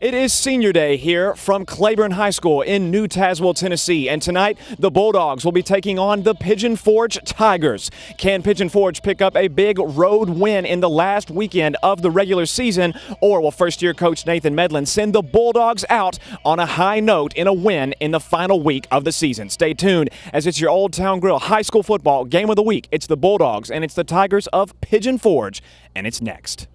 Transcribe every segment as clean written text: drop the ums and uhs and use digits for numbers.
It is Senior Day here from Claiborne High School in New Tazewell, Tennessee, and tonight the Bulldogs will be taking on the Pigeon Forge Tigers. Can Pigeon Forge pick up a big road win in the last weekend of the regular season, or will first-year coach Nathan Medlin send the Bulldogs out on a high note in a win in the final week of the season? Stay tuned as it's your Old Town Grill high school football game of the week. It's the Bulldogs and it's the Tigers of Pigeon Forge, and it's next.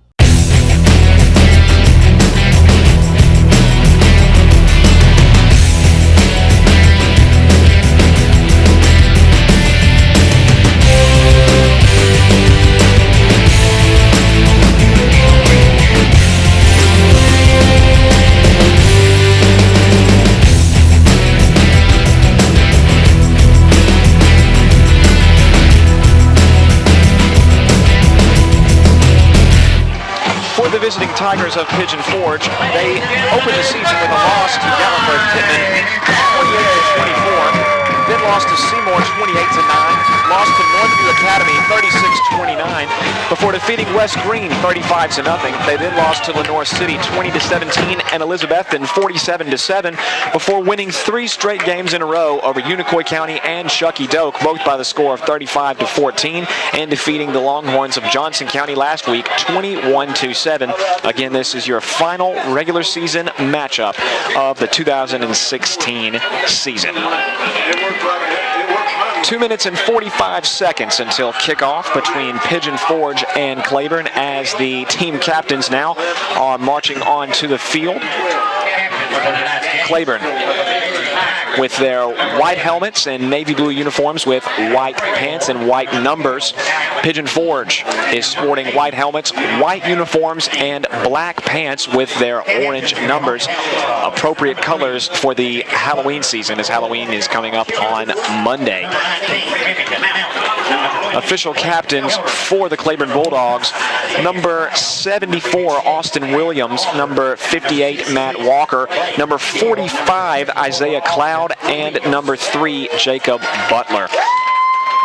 The visiting Tigers of Pigeon Forge, they opened the season with a loss to Gatlinburg Pittman 28-24, then lost to Seymour 28-9, lost to Northview Academy 36-29, before defeating West Green 35-0. They then lost to Lenoir City 20-17 and Elizabethton 47-7, before winning 3 straight games in a row over Unicoi County and Shucky Doak, both by the score of 35-14, and defeating the Longhorns of Johnson County last week 21-7. Again, this is your final regular season matchup of the 2016 season. 2 minutes and 45 seconds until kickoff between Pigeon Forge and Claiborne, as the team captains now are marching onto the field. Claiborne with their white helmets and navy blue uniforms with white pants and white numbers. Pigeon Forge is sporting white helmets, white uniforms, and black pants with their orange numbers. Appropriate colors for the Halloween season, as Halloween is coming up on Monday. Official captains for the Claiborne Bulldogs: number 74, Austin Williams; number 58, Matt Walker; number 45, Isaiah Cloud; and number 3, Jacob Butler.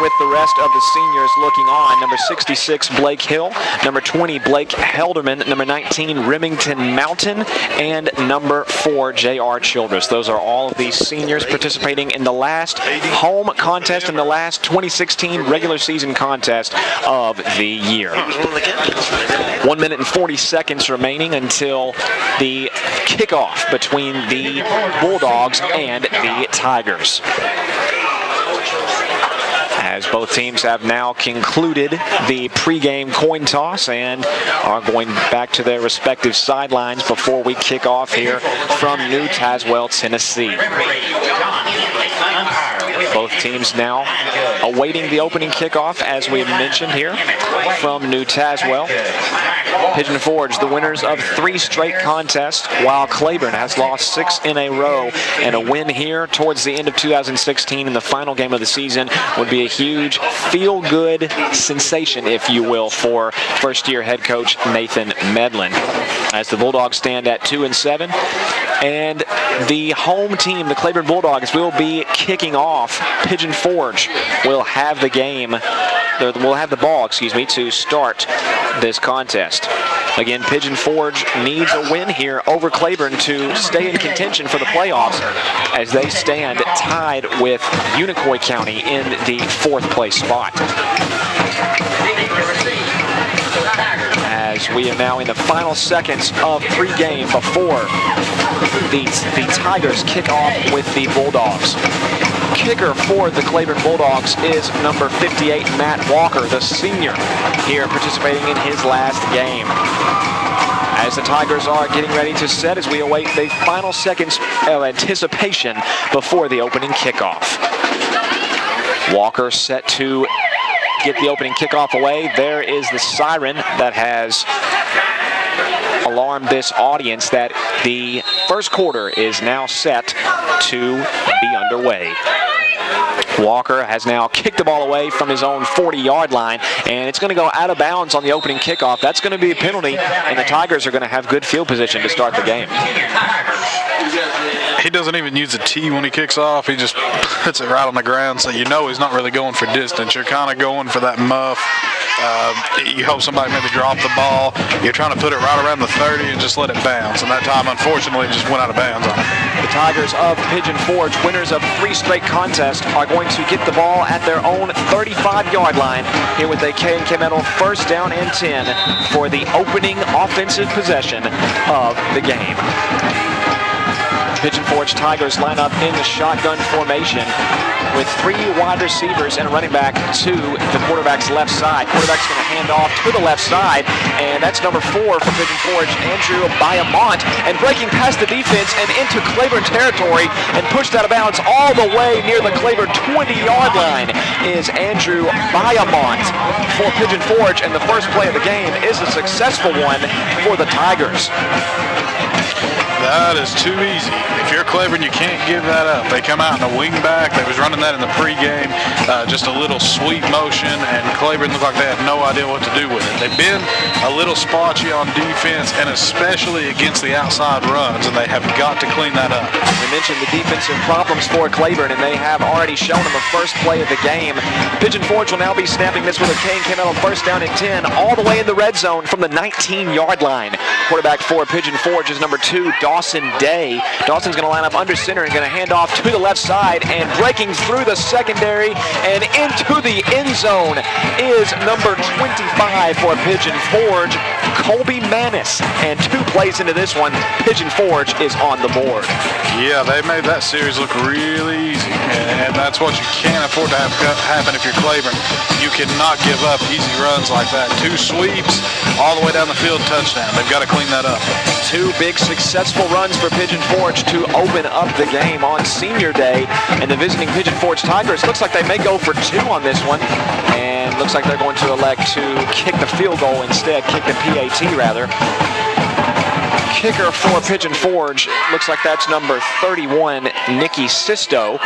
With the rest of the seniors looking on: number 66, Blake Hill; number 20, Blake Helderman; number 19, Remington Mountain; and number 4, J.R. Childress. Those are all of these seniors participating in the last home contest in the last 2016 regular season contest of the year. 1 minute and 40 seconds remaining until the kickoff between the Bulldogs and the Tigers, as both teams have now concluded the pregame coin toss and are going back to their respective sidelines before we kick off here from New Tazewell, Tennessee. Both teams now awaiting the opening kickoff, as we mentioned here from New Tazewell. Pigeon Forge, the winners of 3 straight contests, while Claiborne has lost 6 in a row. And a win here towards the end of 2016 in the final game of the season would be a huge feel-good sensation, if you will, for first-year head coach Nathan Medlin, as the Bulldogs stand at 2-7. And the home team, the Claiborne Bulldogs, will be kicking off. Pigeon Forge will have the ball, to start this contest. Again, Pigeon Forge needs a win here over Claiborne to stay in contention for the playoffs, as they stand tied with Unicoi County in the 4th place spot. As we are now in the final seconds of pregame before the Tigers kick off with the Bulldogs. Kicker for the Claiborne Bulldogs is number 58, Matt Walker, the senior, here participating in his last game. As the Tigers are getting ready to set, as we await the final seconds of anticipation before the opening kickoff. Walker set to get the opening kickoff away. There is the siren that has alarmed this audience that the first quarter is now set to be underway. Walker has now kicked the ball away from his own 40-yard line, and it's going to go out of bounds on the opening kickoff. That's going to be a penalty, and the Tigers are going to have good field position to start the game. He doesn't even use a tee when he kicks off. He just puts it right on the ground, so you know he's not really going for distance. You're kind of going for that muff You hope somebody maybe dropped the ball. You're trying to put it right around the 30 and just let it bounce. And that time, unfortunately, just went out of bounds on it. The Tigers of Pigeon Forge, winners of 3 straight contests, are going to get the ball at their own 35-yard line here with a K&K Metal first down and 10 for the opening offensive possession of the game. Pigeon Forge Tigers line up in the shotgun formation with 3 wide receivers and a running back to the quarterback's left side. Quarterback's going to hand off to the left side, and that's number 4 for Pigeon Forge, Andrew Biamont, and breaking past the defense and into Claiborne territory and pushed out of bounds all the way near the Claiborne 20-yard line is Andrew Biamont for Pigeon Forge, and the first play of the game is a successful one for the Tigers. That is too easy. If you're Claiborne, you can't give that up. They come out in a wing back. They was running that in the pregame, just a little sweep motion, and Claiborne looked like they had no idea what to do with it. They've been a little splotchy on defense, and especially against the outside runs, and they have got to clean that up. We mentioned the defensive problems for Claiborne, and they have already shown them the first play of the game. Pigeon Forge will now be snapping this with a K&K Metal first down and 10 all the way in the red zone from the 19-yard line. Quarterback for Pigeon Forge is number 2, Dawson Day. Dawson's going to line up under center and going to hand off to the left side, and breaking through the secondary and into the end zone is number 25 for Pigeon Forge, Colby Manis. And 2 plays into this one, Pigeon Forge is on the board. Yeah, they made that series look really easy, and that's what you can't afford to have happen if you're Claiborne. You cannot give up easy runs like that. 2 sweeps all the way down the field, touchdown. They've got to clean that up. 2 big successful runs for Pigeon Forge to open up the game on Senior Day, and the visiting Pigeon Forge Tigers looks like they may go for 2 on this one, and looks like they're going to elect to kick the field goal instead, kick the PAT rather. Kicker for Pigeon Forge looks like that's number 31, Nikki Sisto.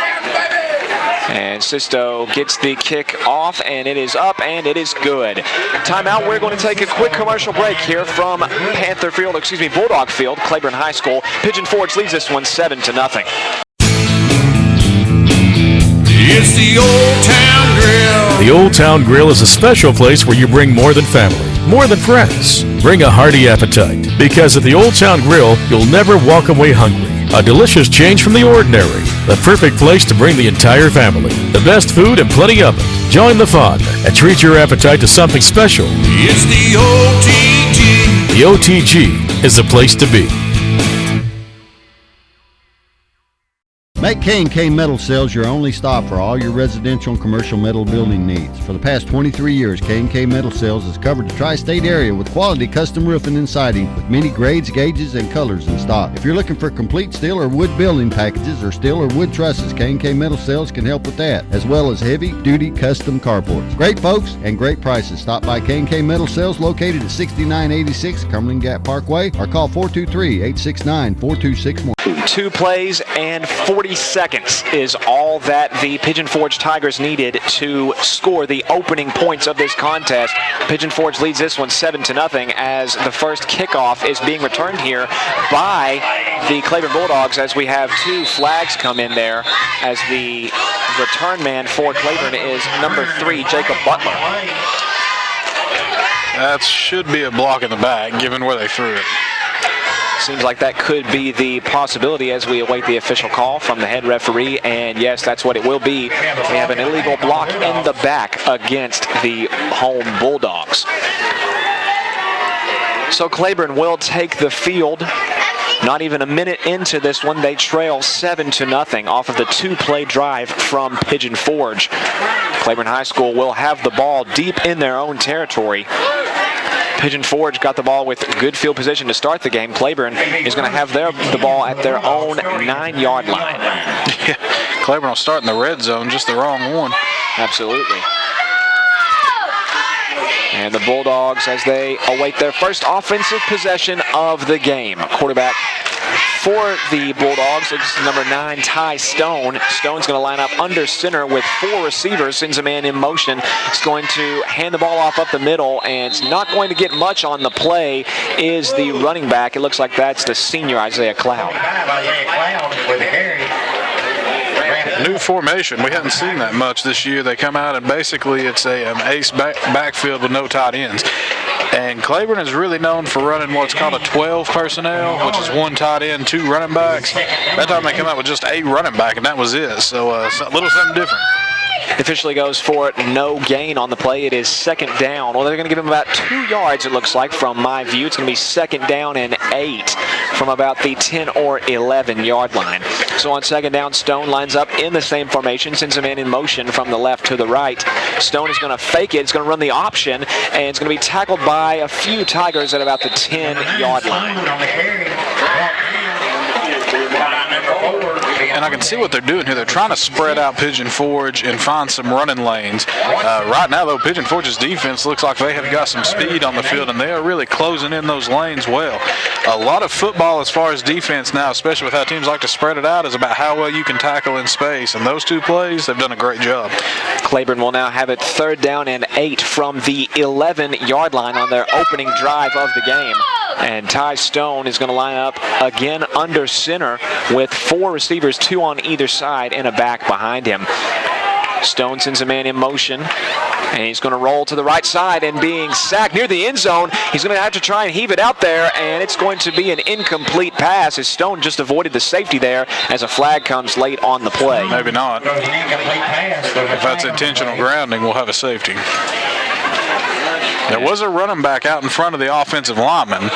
And Sisto gets the kick off, and it is up, and it is good. Timeout. We're going to take a quick commercial break here from Bulldog Field, Claiborne High School. Pigeon Forge leads this one 7-0. It's the Old Town Grill. The Old Town Grill is a special place where you bring more than family, more than friends. Bring a hearty appetite, because at the Old Town Grill, you'll never walk away hungry. A delicious change from the ordinary. The perfect place to bring the entire family. The best food and plenty of it. Join the fun and treat your appetite to something special. It's the OTG. The OTG is the place to be. Make K&K Metal Sales your only stop for all your residential and commercial metal building needs. For the past 23 years, K&K Metal Sales has covered the tri-state area with quality custom roofing and siding with many grades, gauges, and colors in stock. If you're looking for complete steel or wood building packages or steel or wood trusses, K&K Metal Sales can help with that, as well as heavy-duty custom carports. Great folks and great prices. Stop by K&K Metal Sales located at 6986 Cumberland Gap Parkway or call 423-869-4261. 2 plays and 40 seconds is all that the Pigeon Forge Tigers needed to score the opening points of this contest. Pigeon Forge leads this one 7-0 as the first kickoff is being returned here by the Claiborne Bulldogs, as we have 2 flags come in there, as the return man for Claiborne is number 3, Jacob Butler. That should be a block in the back, given where they threw it. Seems like that could be the possibility as we await the official call from the head referee, and yes, that's what it will be. We have an illegal block in the back against the home Bulldogs. So Claiborne will take the field. Not even a minute into this one, they trail 7-0 off of the 2-play drive from Pigeon Forge. Claiborne High School will have the ball deep in their own territory. Pigeon Forge got the ball with good field position to start the game. Claiborne is going to have the ball at their own 9-yard line. Yeah, Claiborne will start in the red zone, just the wrong one. Absolutely. And the Bulldogs, as they await their first offensive possession of the game. Quarterback for the Bulldogs is number 9, Ty Stone. Stone's going to line up under center with 4 receivers, sends a man in motion. He's going to hand the ball off up the middle, and it's not going to get much on the play is the running back. It looks like that's the senior Isaiah Cloud. New formation. We hadn't seen that much this year. They come out and basically it's an ace backfield with no tight ends. And Claiborne is really known for running what's called a 12 personnel, which is 1 tight end, 2 running backs. That time they come out with just a running back, and that was it. So a little something different. Officially goes for no gain on the play. It is 2nd down. Well, they're going to give him about 2 yards, it looks like, from my view. It's going to be 2nd down and 8 from about the 10 or 11 yard line. So on 2nd down, Stone lines up in the same formation, sends a man in motion from the left to the right. Stone is going to fake it. It's going to run the option, and it's going to be tackled by a few Tigers at about the 10 yard line. And I can see what they're doing here. They're trying to spread out Pigeon Forge and find some running lanes. Right now, though, Pigeon Forge's defense looks like they have got some speed on the field, and they are really closing in those lanes well. A lot of football as far as defense now, especially with how teams like to spread it out, is about how well you can tackle in space. And those 2 plays, they've done a great job. Claiborne will now have it 3rd down and 8 from the 11 yard line on their opening drive of the game. And Ty Stone is going to line up again under center with 4 receivers, 2 on either side, and a back behind him. Stone sends a man in motion, and he's going to roll to the right side and being sacked near the end zone. He's going to have to try and heave it out there, and it's going to be an incomplete pass as Stone just avoided the safety there as a flag comes late on the play. Maybe not. If that's intentional grounding, we'll have a safety. There was a running back out in front of the offensive lineman.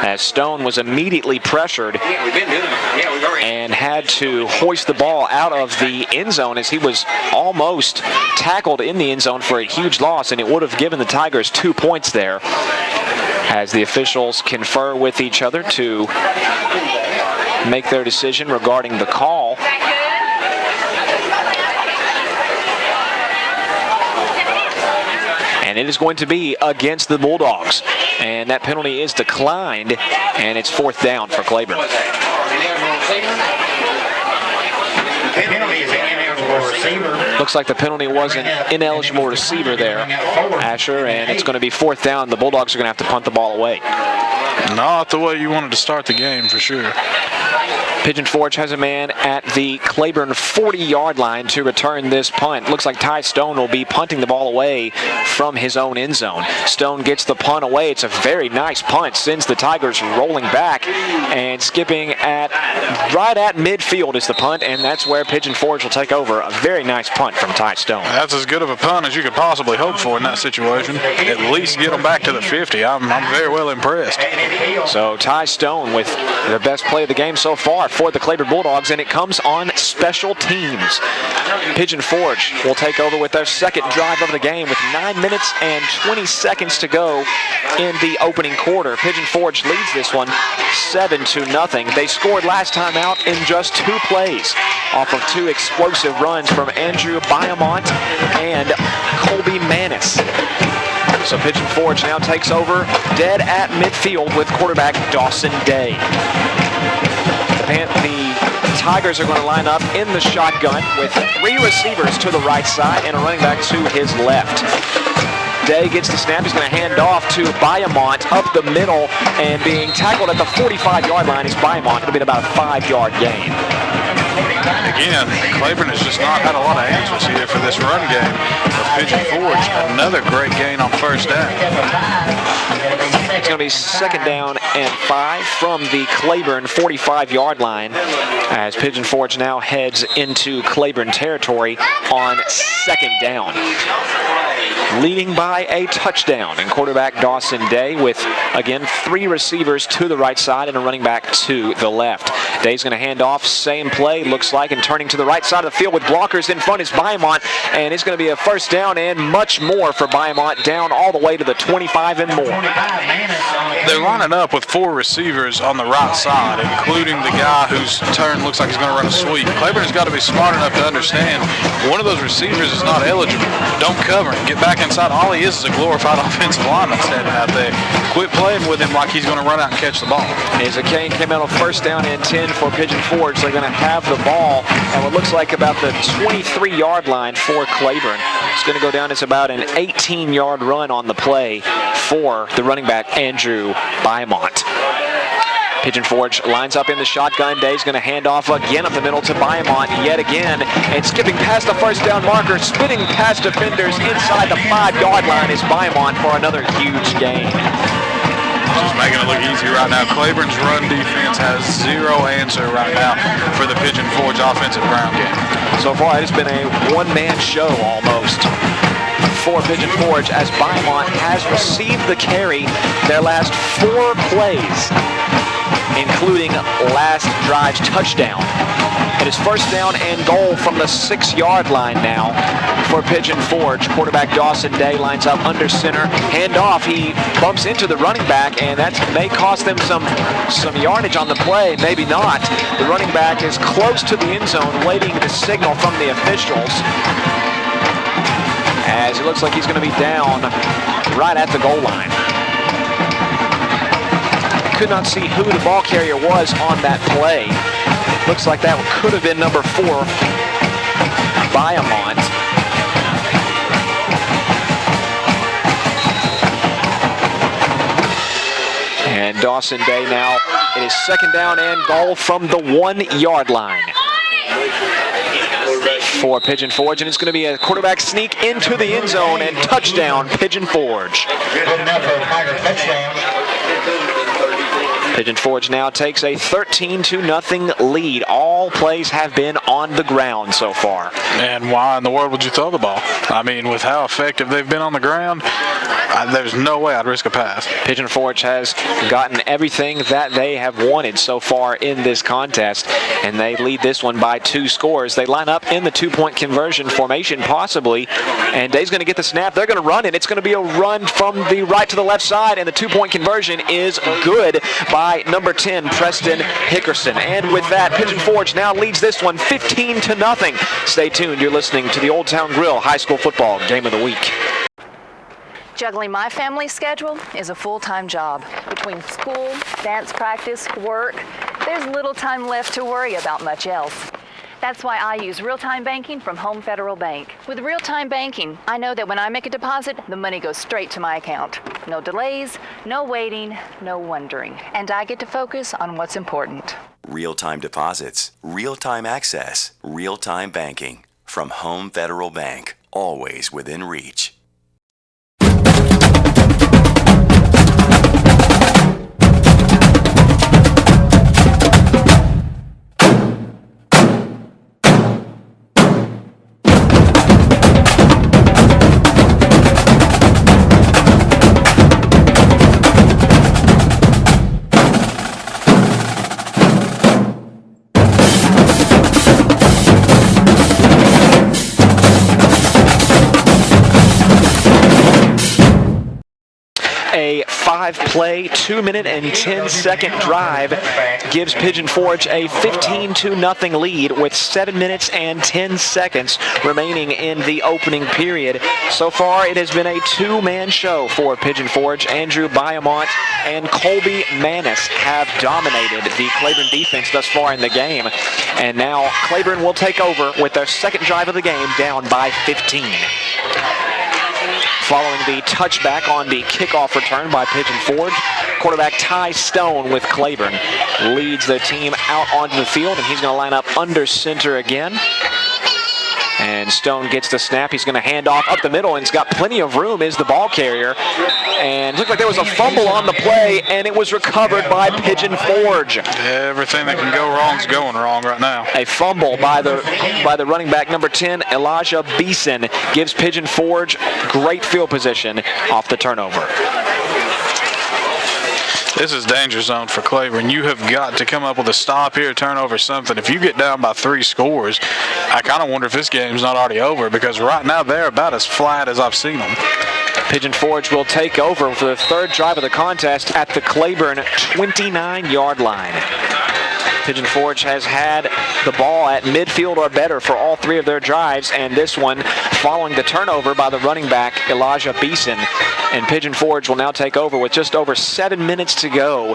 As Stone was immediately pressured and had to hoist the ball out of the end zone as he was almost tackled in the end zone for a huge loss, and it would have given the Tigers 2 points there as the officials confer with each other to make their decision regarding the call. And it is going to be against the Bulldogs. And that penalty is declined, and it's 4th down for Claiborne. Looks like the penalty was an ineligible receiver there, Asher, and it's going to be 4th down. The Bulldogs are going to have to punt the ball away. Not the way you wanted to start the game, for sure. Pigeon Forge has a man at the Claiborne 40-yard line to return this punt. Looks like Ty Stone will be punting the ball away from his own end zone. Stone gets the punt away. It's a very nice punt, sends the Tigers rolling back and skipping right at midfield is the punt, and that's where Pigeon Forge will take over. A very nice punt from Ty Stone. That's as good of a punt as you could possibly hope for in that situation. At least get them back to the 50. I'm very well impressed. So Ty Stone with the best play of the game so far for the Claiborne Bulldogs, and it comes on special teams. Pigeon Forge will take over with their 2nd drive of the game with 9 minutes and 20 seconds to go in the opening quarter. Pigeon Forge leads this one 7-0. They scored last time out in just 2 plays off of 2 explosive runs from Andrew Biamont and Colby Manis. So Pigeon Forge now takes over dead at midfield with quarterback Dawson Day. The Tigers are going to line up in the shotgun with 3 receivers to the right side and a running back to his left. Day gets the snap. He's going to hand off to Biamont up the middle, and being tackled at the 45-yard line is Biamont. It'll be about a 5-yard gain. Again, Claiborne has just not had a lot of answers here for this run game of Pigeon Forge. Another great gain on 1st down. It's going to be 2nd down and 5 from the Claiborne 45-yard line as Pigeon Forge now heads into Claiborne territory on 2nd down. Leading by a touchdown, and quarterback Dawson Day with, again, 3 receivers to the right side and a running back to the left. Day's going to hand off, same play, looks like, and turning to the right side of the field with blockers in front is Biamont, and it's going to be a 1st down and much more for Biamont, down all the way to the 25 and more. They're lining up with 4 receivers on the right side, including the guy whose turn looks like he's going to run a sweep. Claiborne has got to be smart enough to understand one of those receivers is not eligible. Don't cover him. Get back inside. All he is a glorified offensive lineman standing out there. Quit playing with him like he's going to run out and catch the ball. As a cane came out on 1st down and 10 for Pigeon Forge. They're going to have the ball at what looks like about the 23-yard line for Claiborne. It's going to go down as about an 18-yard run on the play for the running back Andrew Biamont. Pigeon Forge lines up in the shotgun. Day's going to hand off again up the middle to Biamont yet again. And skipping past the first down marker, spinning past defenders inside the 5-yard line is Biamont for another huge gain. Just making it look easy right now. Claiborne's run defense has zero answer right now for the Pigeon Forge offensive ground game. So far, it's been a one-man show almost for Pigeon Forge as Biamont has received the carry their last 4 plays, including last drive's touchdown. It is first down and goal from the 6-yard line now for Pigeon Forge. Quarterback Dawson Day lines up under center. Handoff, he bumps into the running back, and that may cost them some yardage on the play, maybe not. The running back is close to the end zone, waiting the signal from the officials, as it looks like he's going to be down right at the goal line. Could not see who the ball carrier was on that play. Looks like that could have been number 4, Biamont. And Dawson Day now, it is second down and goal from the 1-yard line for Pigeon Forge, and it's going to be a quarterback sneak into the end zone and touchdown, Pigeon Forge. Pigeon Forge now takes a 13-0 lead. All plays have been on the ground so far. And why in the world would you throw the ball? I mean, with how effective they've been on the ground, there's no way I'd risk a pass. Pigeon Forge has gotten everything that they have wanted so far in this contest, and they lead this one by 2 scores. They line up in the 2-point conversion formation, possibly, and Day's going to get the snap. They're going to run it. It's going to be a run from the right to the left side, and the 2-point conversion is good by number 10, Preston Hickerson. And with that, Pigeon Forge now leads this one 15-0. Stay tuned. You're listening to the Old Town Grill High School Football Game of the Week. Juggling my family schedule is a full-time job. Between school, dance practice, work, there's little time left to worry about much else. That's why I use real-time banking from Home Federal Bank. With real-time banking, I know that when I make a deposit, the money goes straight to my account. No delays, no waiting, no wondering. And I get to focus on what's important. Real-time deposits, real-time access, real-time banking. From Home Federal Bank, always within reach. A 5-play, 2-minute and 10-second drive gives Pigeon Forge a 15-0 lead with 7 minutes and 10 seconds remaining in the opening period. So far, it has been a 2-man show for Pigeon Forge. Andrew Biamont and Colby Manis have dominated the Claiborne defense thus far in the game. And now Claiborne will take over with their second drive of the game, down by 15. Following the touchback on the kickoff return by Pigeon Forge, quarterback Ty Stone with Claiborne leads the team out onto the field, and he's going to line up under center again. And Stone gets the snap. He's going to hand off up the middle, and he's got plenty of room, is the ball carrier. And it looked like there was a fumble on the play, and it was recovered by Pigeon Forge. Everything that can go wrong is going wrong right now. A fumble by the running back, number 10, Elijah Beeson, gives Pigeon Forge great field position off the turnover. This is danger zone for Claiborne. You have got to come up with a stop here, turnover, something. If you get down by 3 scores, I kind of wonder if this game's not already over, because right now they're about as flat as I've seen them. Pigeon Forge will take over for the third drive of the contest at the Claiborne 29-yard line. Pigeon Forge has had the ball at midfield or better for all 3 of their drives, and this one following the turnover by the running back, Elijah Beeson. And Pigeon Forge will now take over with just over 7 minutes to go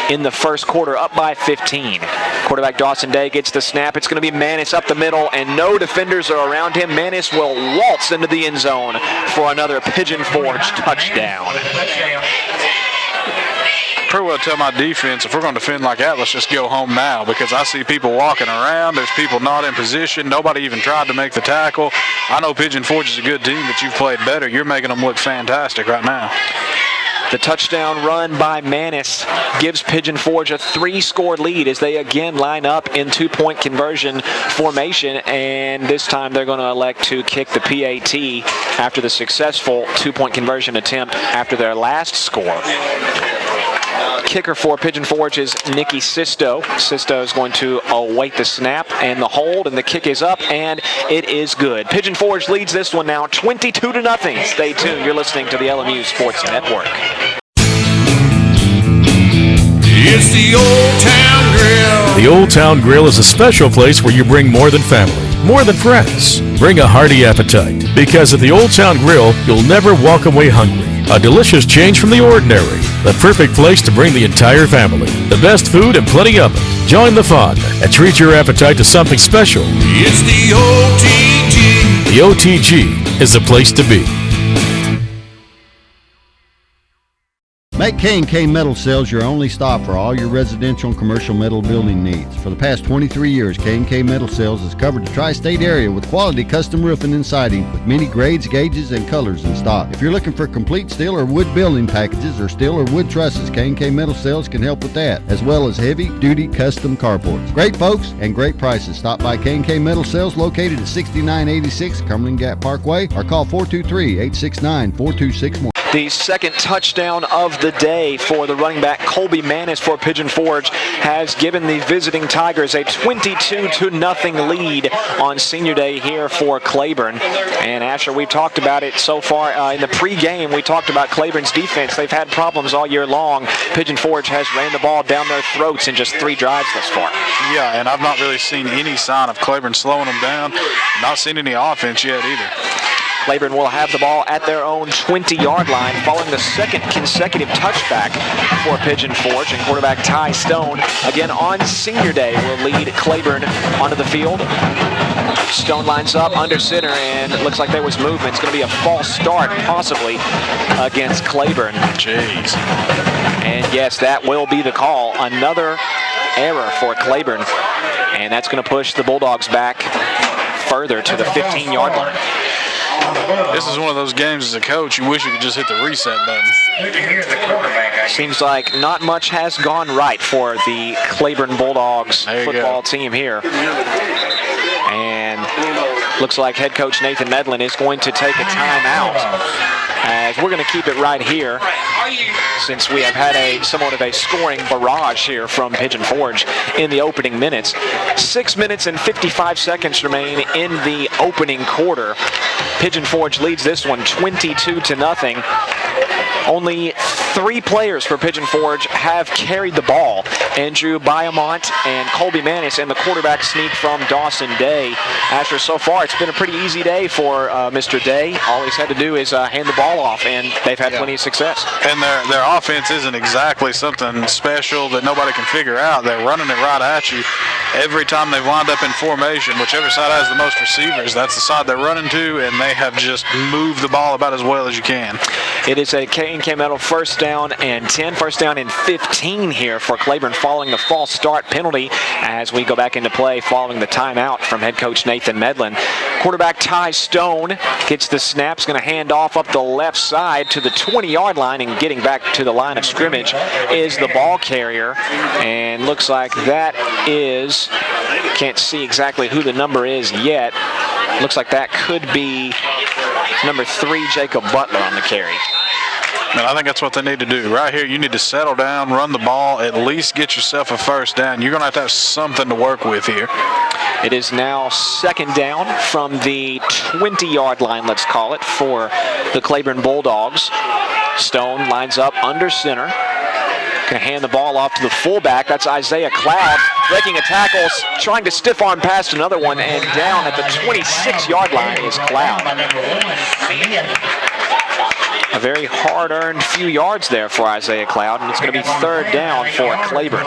in the first quarter, up by 15. Quarterback Dawson Day gets the snap. It's going to be Manis up the middle, and no defenders are around him. Manis will waltz into the end zone for another Pigeon Forge touchdown. pretty well tell my defense, if we're going to defend like that, let's just go home now, because I see people walking around. There's people not in position. Nobody even tried to make the tackle. I know Pigeon Forge is a good team, but you've played better. You're making them look fantastic right now. The touchdown run by Manis gives Pigeon Forge a 3-score lead as they again line up in 2-point conversion formation, and this time they're going to elect to kick the PAT after the successful 2-point conversion attempt after their last score. Kicker for Pigeon Forge is Nicky Sisto. Sisto is going to await the snap and the hold, and the kick is up, and it is good. Pigeon Forge leads this one now 22-0. Stay tuned. You're listening to the LMU Sports Network. It's the Old Town Grill. The Old Town Grill is a special place where you bring more than family, more than friends. Bring a hearty appetite, because at the Old Town Grill, you'll never walk away hungry. A delicious change from the ordinary. The perfect place to bring the entire family. The best food and plenty of it. Join the fun and treat your appetite to something special. It's the OTG. The OTG is the place to be. Make K&K Metal Sales your only stop for all your residential and commercial metal building needs. For the past 23 years, K&K Metal Sales has covered the tri-state area with quality custom roofing and siding with many grades, gauges, and colors in stock. If you're looking for complete steel or wood building packages or steel or wood trusses, K&K Metal Sales can help with that, as well as heavy-duty custom carports. Great folks and great prices. Stop by K&K Metal Sales located at 6986 Cumberland Gap Parkway or call 423-869-4261. The second touchdown of the day for the running back Colby Manis for Pigeon Forge has given the visiting Tigers a 22-0 lead on senior day here for Claiborne. And Asher, we've talked about it so far in the pregame. We talked about Claiborne's defense. They've had problems all year long. Pigeon Forge has ran the ball down their throats in just 3 drives thus far. Yeah, and I've not really seen any sign of Claiborne slowing them down. Not seen any offense yet either. Claiborne will have the ball at their own 20-yard line following the second consecutive touchback for Pigeon Forge, and quarterback Ty Stone, again on senior day, will lead Claiborne onto the field. Stone lines up under center, and it looks like there was movement. It's going to be a false start, possibly, against Claiborne. Jeez. And yes, that will be the call. Another error for Claiborne, and that's going to push the Bulldogs back further to the 15-yard line. This is one of those games as a coach, you wish you could just hit the reset button. Seems like not much has gone right for the Claiborne Bulldogs football team here. And looks like head coach Nathan Medlin is going to take a timeout, as we're going to keep it right here since we have had somewhat of a scoring barrage here from Pigeon Forge in the opening minutes. 6 minutes and 55 seconds remain in the opening quarter. Pigeon Forge leads this one 22-0. Only 3 players for Pigeon Forge have carried the ball. Andrew Biamont and Colby Manis, and the quarterback sneak from Dawson Day. Asher, so far it's been a pretty easy day for Mr. Day. All he's had to do is hand the ball off, and they've had plenty of success. And their offense isn't exactly something special that nobody can figure out. They're running it right at you. Every time they've lined up in formation, whichever side has the most receivers, that's the side they're running to, and they have just moved the ball about as well as you can. It is a K&K Metal first down and 10, first down and 15 here for Claiborne following the false start penalty as we go back into play following the timeout from head coach Nathan Medlin. Quarterback Ty Stone gets the snap, going to hand off up the left side to the 20-yard line, and getting back to the line of scrimmage is the ball carrier, and looks like that is, can't see exactly who the number is yet. Looks like that could be number 3, Jacob Butler, on the carry. And I think that's what they need to do. Right here, you need to settle down, run the ball, at least get yourself a first down. You're going to have something to work with here. It is now second down from the 20-yard line, let's call it, for the Claiborne Bulldogs. Stone lines up under center. Going to hand the ball off to the fullback. That's Isaiah Cloud breaking a tackle, trying to stiff arm past another one, and down at the 26-yard line is Cloud. A very hard-earned few yards there for Isaiah Cloud, and it's going to be third down for Claiborne.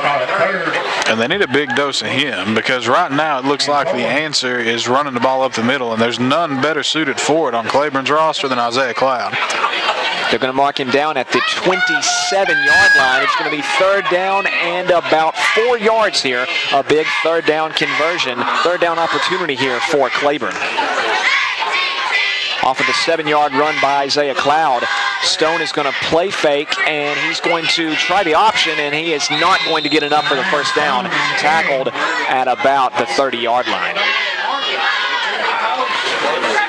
And they need a big dose of him, because right now it looks like the answer is running the ball up the middle, and there's none better suited for it on Claiborne's roster than Isaiah Cloud. They're going to mark him down at the 27-yard line. It's going to be 3rd down and about 4 yards here. A big 3rd down conversion, 3rd down opportunity here for Claiborne. Off of the 7-yard run by Isaiah Cloud. Stone is going to play fake, and he's going to try the option, and he is not going to get enough for the 1st down. Tackled at about the 30-yard line.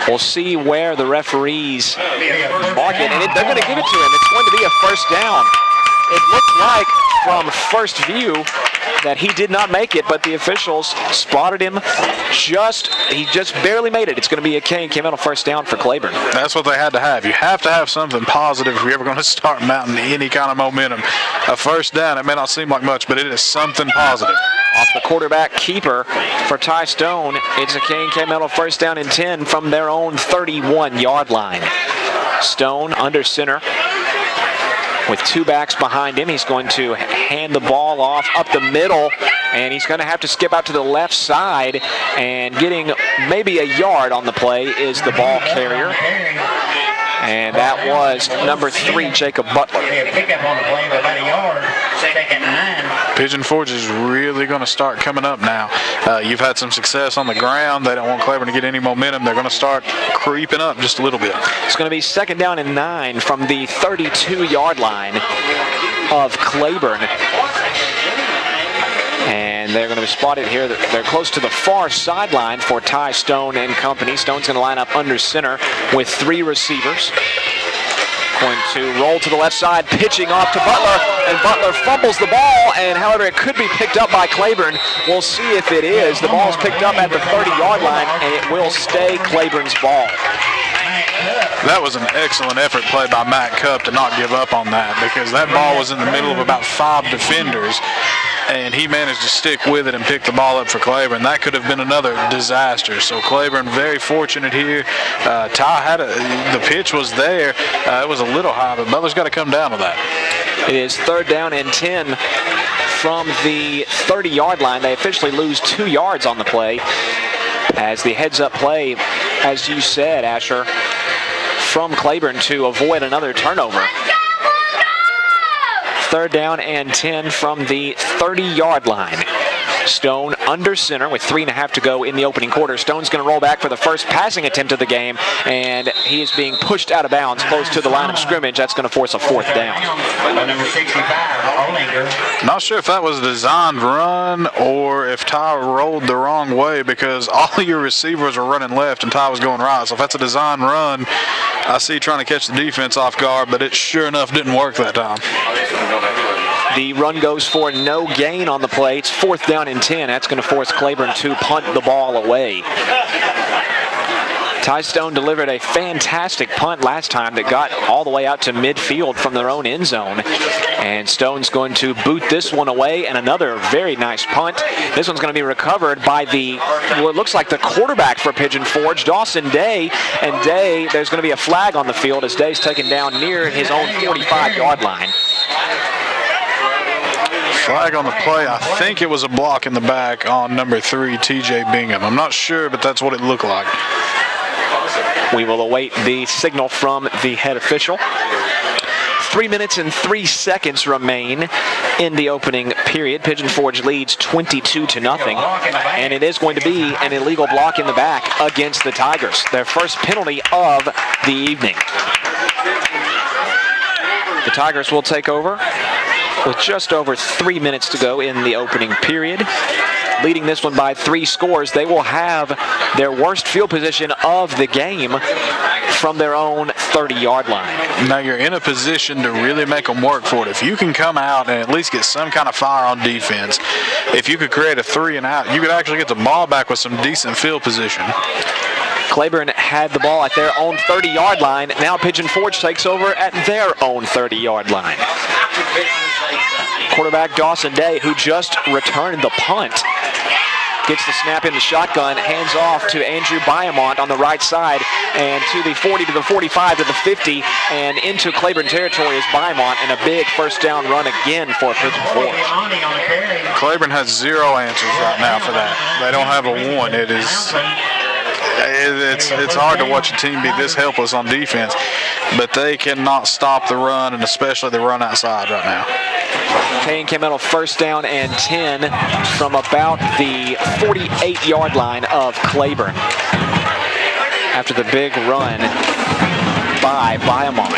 We'll see where the referees mark it, and they're going to give it to him. It's going to be a 1st down. It looked like from first view that he did not make it, but the officials spotted him he just barely made it. It's going to be a K&K Metal 1st down for Claiborne. That's what they had to have. You have to have something positive if you're ever going to start mounting any kind of momentum. A 1st down, it may not seem like much, but it is something positive. Off the quarterback keeper for Ty Stone, it's a K&K Metal 1st down and 10 from their own 31-yard line. Stone under center. With 2 backs behind him, he's going to hand the ball off up the middle, and he's going to have to skip out to the left side, and getting maybe a yard on the play is the ball carrier. And that was number 3, Jacob Butler. Pigeon Forge is really going to start coming up now. You've had some success on the ground. They don't want Claiborne to get any momentum. They're going to start creeping up just a little bit. It's going to be 2nd down and 9 from the 32-yard line of Claiborne. And they're going to be spotted here. They're close to the far sideline for Ty Stone and company. Stone's going to line up under center with 3 receivers. Going to roll to the left side, pitching off to Butler, and Butler fumbles the ball, and however, it could be picked up by Claiborne. We'll see if it is. The ball's picked up at the 30-yard line, and it will stay Claiborne's ball. That was an excellent effort played by Matt Cupp to not give up on that, because that ball was in the middle of about 5 defenders, and he managed to stick with it and pick the ball up for Claiborne. That could have been another disaster. So Claiborne very fortunate here. Ty had the pitch was there. It was a little high, but Butler's got to come down to that. It is 3rd down and 10 from the 30-yard line. They officially lose 2 yards on the play as the heads-up play, as you said, Asher, from Claiborne to avoid another turnover. 3rd down and 10 from the 30-yard line. Stone under center with 3.5 to go in the opening quarter. Stone's going to roll back for the first passing attempt of the game, and he is being pushed out of bounds close to the line of scrimmage. That's going to force a 4th down. Number 65, not sure if that was a designed run or if Ty rolled the wrong way, because all of your receivers are running left and Ty was going right. So if that's a designed run, I see trying to catch the defense off guard, but it sure enough didn't work that time. The run goes for no gain on the play. It's 4th down and 10. That's going to force Claiborne to punt the ball away. Ty Stone delivered a fantastic punt last time that got all the way out to midfield from their own end zone. And Stone's going to boot this one away, and another very nice punt. This one's going to be recovered by what looks like the quarterback for Pigeon Forge, Dawson Day. And Day, there's going to be a flag on the field as Day's taken down near his own 45-yard line. Flag on the play. I think it was a block in the back on number 3, TJ Bingham. I'm not sure, but that's what it looked like. We will await the signal from the head official. 3 minutes and 3 seconds remain in the opening period. Pigeon Forge leads 22-0, and it is going to be an illegal block in the back against the Tigers. Their first penalty of the evening. The Tigers will take over with just over 3 minutes to go in the opening period. Leading this one by 3 scores, they will have their worst field position of the game from their own 30-yard line. Now you're in a position to really make them work for it. If you can come out and at least get some kind of fire on defense, if you could create a 3 and out, you could actually get the ball back with some decent field position. Claiborne had the ball at their own 30-yard line. Now Pigeon Forge takes over at their own 30-yard line. Quarterback Dawson Day, who just returned the punt, gets the snap in the shotgun, hands off to Andrew Byamont on the right side, and to the 40, to the 45, to the 50, and into Claiborne territory is Byamont, and a big 1st down run again for Pigeon Forge. Claiborne has 0 answers right now for that. They don't have a 1. it's hard to watch a team be this helpless on defense, but they cannot stop the run, and especially the run outside right now. K&K Metal first down and 10 from about the 48-yard line of Claiborne after the big run by Biamont.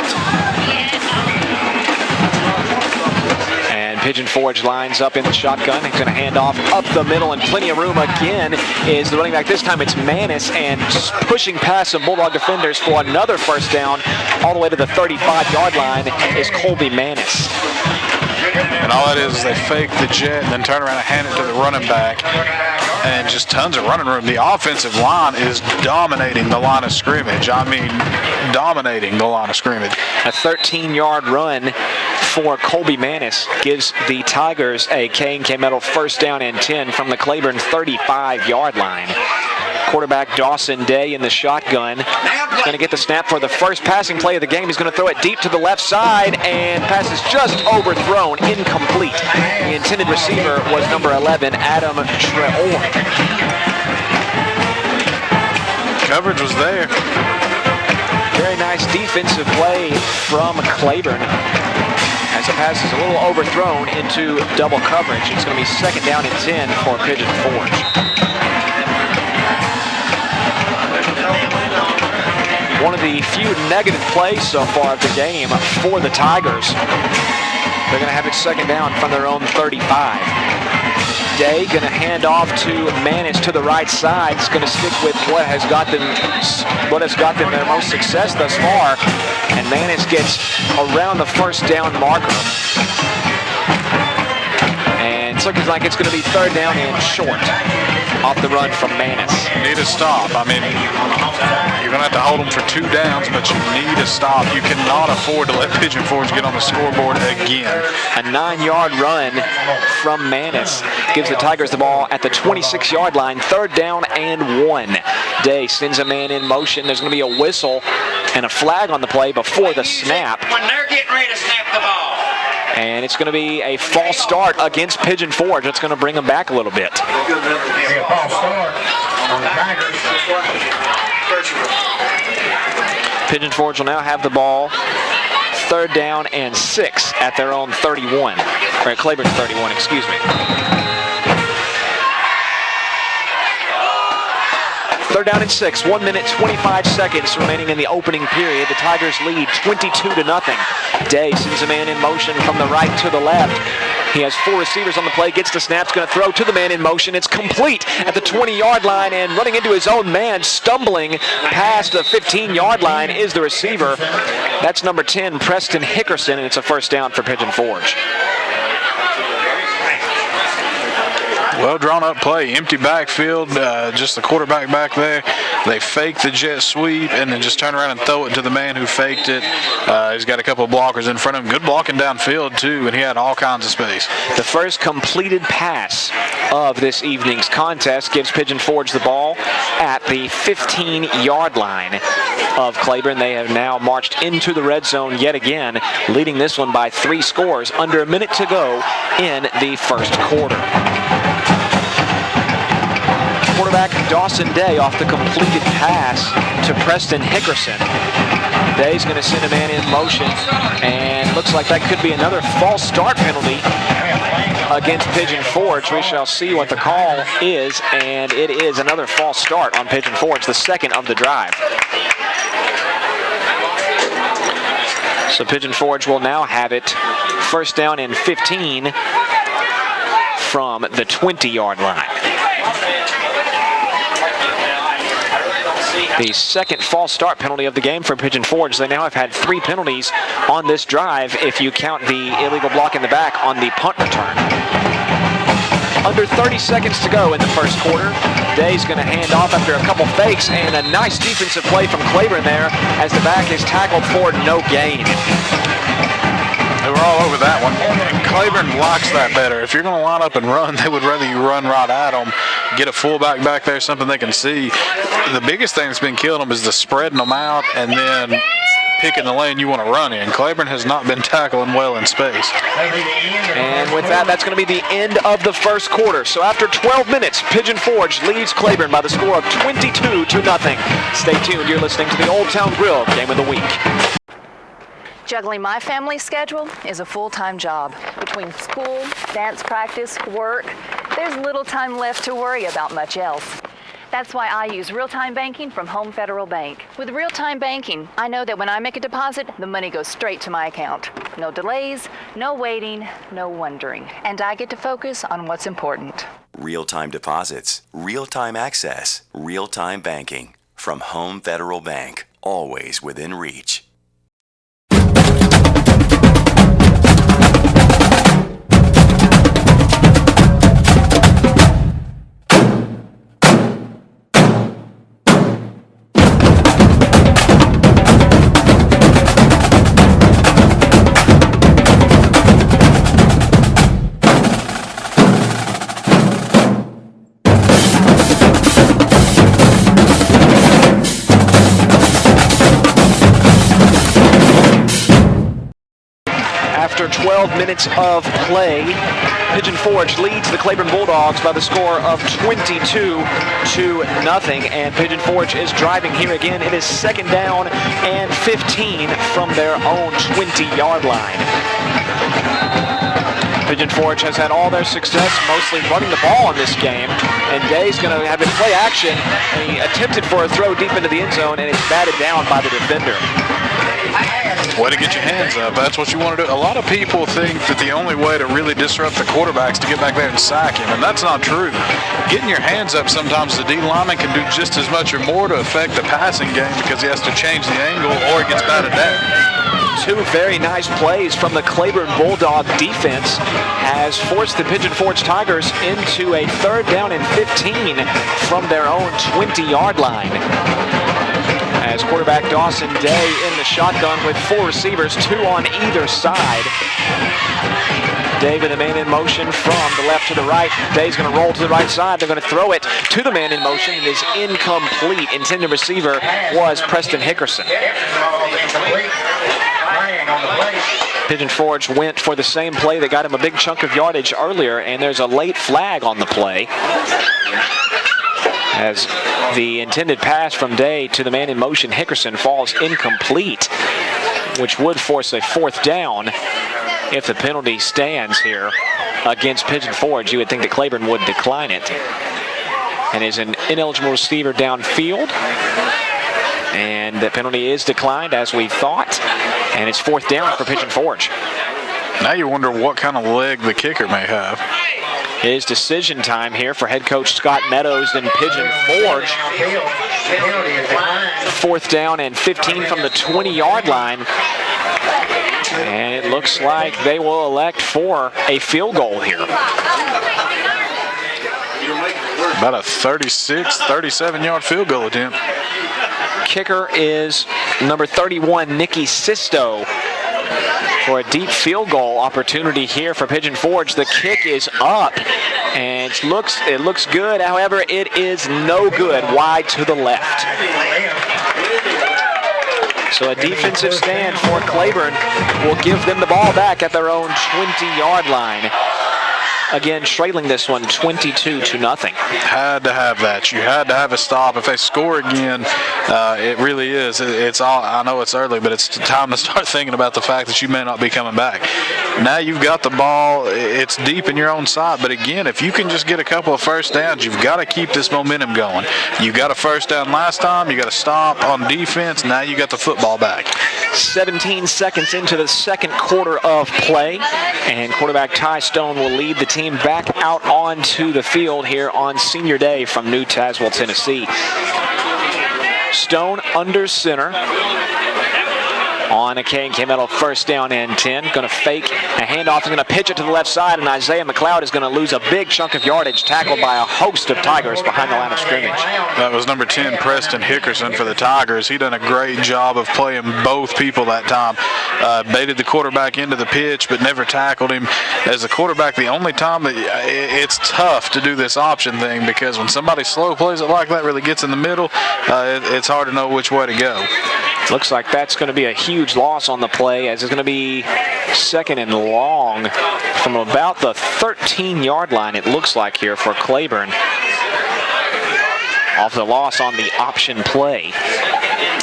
And Pigeon Forge lines up in the shotgun. He's going to hand off up the middle, and plenty of room again is the running back. This time it's Manis, and pushing past some Bulldog defenders for another first down all the way to the 35-yard line is Colby Manis. And all that is they fake the jet and then turn around and hand it to the running back, and just tons of running room. The offensive line is dominating the line of scrimmage. I mean, dominating the line of scrimmage. A 13-yard run for Colby Manis gives the Tigers a K&K Metal first down and 10 from the Claiborne 35-yard line. Quarterback Dawson Day in the shotgun. Going to get the snap for the first passing play of the game. He's going to throw it deep to the left side, and pass is just overthrown, incomplete. The intended receiver was number 11, Adam Treor. Coverage was there. Very nice defensive play from Claiborne, as the pass is a little overthrown into double coverage. It's going to be second down and 10 for Pigeon Forge. One of the few negative plays so far of the game for the Tigers. They're going to have it second down from their own 35. Day going to hand off to Manis to the right side. It's going to stick with what has got them their most success thus far. And Manis gets around the first down marker. And it's looking like it's going to be third down and short off the run from Manis. Need a stop. I mean, you're going to have to hold them for 2 downs, but you need a stop. You cannot afford to let Pigeon Forge get on the scoreboard again. A 9-yard run from Manis gives the Tigers the ball at the 26-yard line, third down and 1. Day sends a man in motion. There's going to be a whistle and a flag on the play before the snap. When they're getting ready to snap the ball. And it's going to be a false start against Pigeon Forge. That's going to bring them back a little bit. A false start on the Tigers. Pigeon Forge will now have the ball third down and 6 at their own 31. Or at Claiborne's 31, excuse me. Third down and 6, 1 minute, 25 seconds remaining in the opening period. The Tigers lead 22-0. Day sends a man in motion from the right to the left. He has 4 receivers on the play, gets the snap, going to throw to the man in motion. It's complete at the 20-yard line, and running into his own man, stumbling past the 15-yard line is the receiver. That's number 10, Preston Hickerson, and it's a first down for Pigeon Forge. Well drawn up play, empty backfield, just the quarterback back there. They fake the jet sweep and then just turn around and throw it to the man who faked it. He's got a couple of blockers in front of him. Good blocking downfield too, and he had all kinds of space. The first completed pass of this evening's contest gives Pigeon Forge the ball at the 15-yard line of Claiborne. They have now marched into the red zone yet again, leading this one by 3 scores under a minute to go in the first quarter. Quarterback Dawson Day off the completed pass to Preston Hickerson. Day's going to send a man in motion, and looks like that could be another false start penalty against Pigeon Forge. We shall see what the call is, and it is another false start on Pigeon Forge, the second of the drive. So Pigeon Forge will now have it first down and 15 from the 20-yard line. The second false start penalty of the game for Pigeon Forge. They now have had 3 penalties on this drive if you count the illegal block in the back on the punt return. Under 30 seconds to go in the first quarter. Day's going to hand off after a couple fakes, and a nice defensive play from Claiborne there as the back is tackled for no gain. They were all over that one. Claiborne likes that better. If you're going to line up and run, they would rather you run right at them, get a fullback back there, something they can see. The biggest thing that's been killing them is the spreading them out and then picking the lane you want to run in. Claiborne has not been tackling well in space. And with that, that's going to be the end of the first quarter. So after 12 minutes, Pigeon Forge leads Claiborne by the score of 22-0. Stay tuned. You're listening to the Old Town Grill Game of the Week. Juggling my family schedule is a full-time job. Between school, dance practice, work, there's little time left to worry about much else. That's why I use real-time banking from Home Federal Bank. With real-time banking, I know that when I make a deposit, the money goes straight to my account. No delays, no waiting, no wondering. And I get to focus on what's important. Real-time deposits, real-time access, real-time banking. From Home Federal Bank, always within reach. After 12 minutes of play, Pigeon Forge leads the Claiborne Bulldogs by the score of 22-0. And Pigeon Forge is driving here again. It is second down and 15 from their own 20-yard line. Pigeon Forge has had all their success mostly running the ball in this game. And Day's going to have it play action. And he attempted for a throw deep into the end zone, and it's batted down by the defender. Way to get your hands up. That's what you want to do. A lot of people think that the only way to really disrupt the quarterback is to get back there and sack him, and that's not true. Getting your hands up sometimes the D lineman can do just as much or more to affect the passing game because he has to change the angle or it gets batted down. Two very nice plays from the Claiborne Bulldog defense has forced the Pigeon Forge Tigers into a third down and 15 from their own 20-yard line. As quarterback Dawson Day in the shotgun with four receivers, two on either side. Dave in the man in motion from the left to the right. Day's going to roll to the right side. They're going to throw it to the man in motion. It is incomplete. Intended receiver was Preston Hickerson. Pigeon Forge went for the same play that got him a big chunk of yardage earlier, and there's a late flag on the play. As the intended pass from Day to the man in motion, Hickerson, falls incomplete, which would force a fourth down if the penalty stands here against Pigeon Forge. You would think that Claiborne would decline it. And is an ineligible receiver downfield. And the penalty is declined as we thought. And it's fourth down for Pigeon Forge. Now you wonder what kind of leg the kicker may have. It is decision time here for head coach Scott Meadows and Pigeon Forge. Fourth down and 15 from the 20-yard line. And it looks like they will elect for a field goal here. About a 36, 37-yard field goal attempt. Kicker is number 31, Nicky Sisto, for a deep field goal opportunity here for Pigeon Forge. The kick is up, and it looks good. However, it is no good, wide to the left. So a defensive stand for Claiborne will give them the ball back at their own 20-yard line. Again, trailing this one 22-0. Had to have that. You had to have a stop. If they score again, it really is. It's all. I know it's early, but it's time to start thinking about the fact that you may not be coming back. Now you've got the ball. It's deep in your own side. But again, if you can just get a couple of first downs, you've got to keep this momentum going. You got a first down last time. You got a stop on defense. Now you got the football back. 17 seconds into the second quarter of play, and quarterback Ty Stone will lead the team back out onto the field here on Senior Day from New Tazewell, Tennessee. Stone under center on a K&K Metal first down and 10. Going to fake a handoff. He's going to pitch it to the left side, and Isaiah McLeod is going to lose a big chunk of yardage, tackled by a host of Tigers behind the line of scrimmage. That was number 10, Preston Hickerson for the Tigers. He done a great job of playing both people that time. Baited the quarterback into the pitch, but never tackled him. As a quarterback, the only time that it's tough to do this option thing, because when somebody slow plays it like that, really gets in the middle, it's hard to know which way to go. Looks like that's going to be a huge loss on the play, as it's going to be second and long from about the 13-yard line, it looks like here for Claiborne. Off the loss on the option play,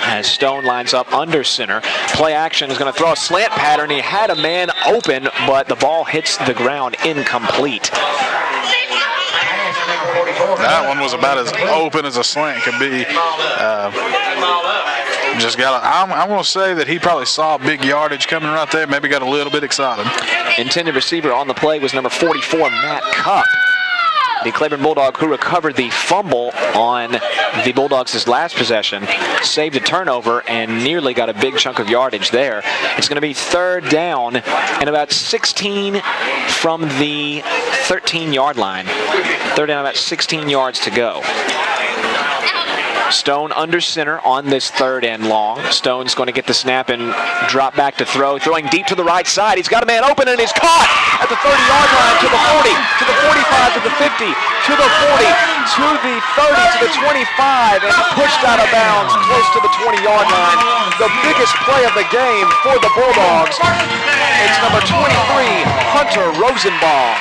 as Stone lines up under center. Play action is going to throw a slant pattern. He had a man open, but the ball hits the ground incomplete. That one was about as open as a slant could be. I'm going to say that he probably saw big yardage coming right there, maybe got a little bit excited. Intended receiver on the play was number 44, Matt Cupp, the Claiborne Bulldog, who recovered the fumble on the Bulldogs' last possession, saved a turnover, and nearly got a big chunk of yardage there. It's going to be third down and about 16 from the 13-yard line. Third down, about 16 yards to go. Stone under center on this third and long. Stone's going to get the snap and drop back to throw. Throwing deep to the right side. He's got a man open and he's caught at the 30-yard line, to the 40, to the 45, to the 50, to the 40, to the 30, to the 25, and pushed out of bounds close to the 20-yard line. The biggest play of the game for the Bulldogs. It's number 23, Hunter Rosenbaum.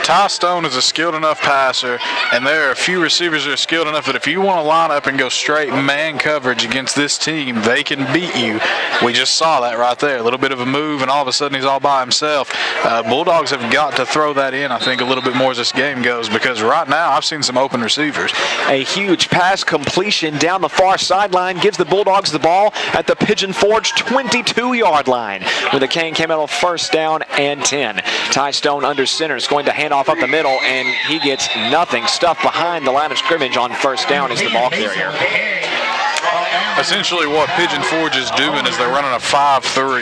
Ty Stone is a skilled enough passer, and there are a few receivers that are skilled enough that if you want to line up and go straight man coverage against this team, they can beat you. We just saw that right there. A little bit of a move, and all of a sudden he's all by himself. Bulldogs have got to throw that in, I think, a little bit more as this game goes, because right now I've seen some open receivers. A huge pass completion down the far sideline gives the Bulldogs the ball at the Pigeon Forge 22-yard line with a Kane Camelo first down and 10. Ty Stone under center is going to hand off up the middle, and he gets nothing. Stuffed behind the line of scrimmage on first down is the ball carrier. Essentially what Pigeon Forge is doing is they're running a 5-3,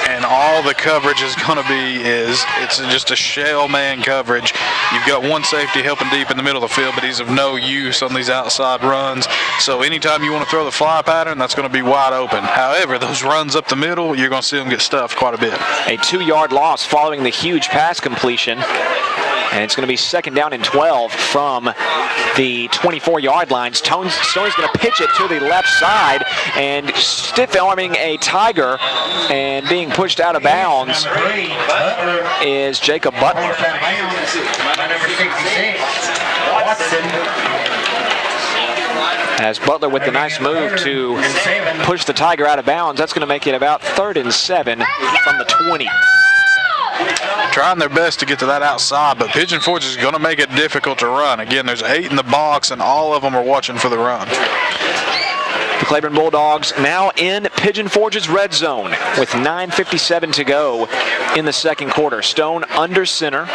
and all the coverage is going to be it's just a shell man coverage. You've got one safety helping deep in the middle of the field, but he's of no use on these outside runs. So anytime you want to throw the fly pattern, that's going to be wide open. However, those runs up the middle, you're going to see them get stuffed quite a bit. A 2-yard loss following the huge pass completion. And it's going to be second down and 12 from the 24-yard line. Stone's going to pitch it to the left side, and stiff-arming a Tiger and being pushed out of bounds is Jacob Butler. As Butler with the nice move to push the Tiger out of bounds, that's going to make it about 3rd and 7 from the 20. Trying their best to get to that outside, but Pigeon Forge is going to make it difficult to run. Again, there's 8 in the box, and all of them are watching for the run. The Claiborne Bulldogs now in Pigeon Forge's red zone with 9:57 to go in the second quarter. Stone under center.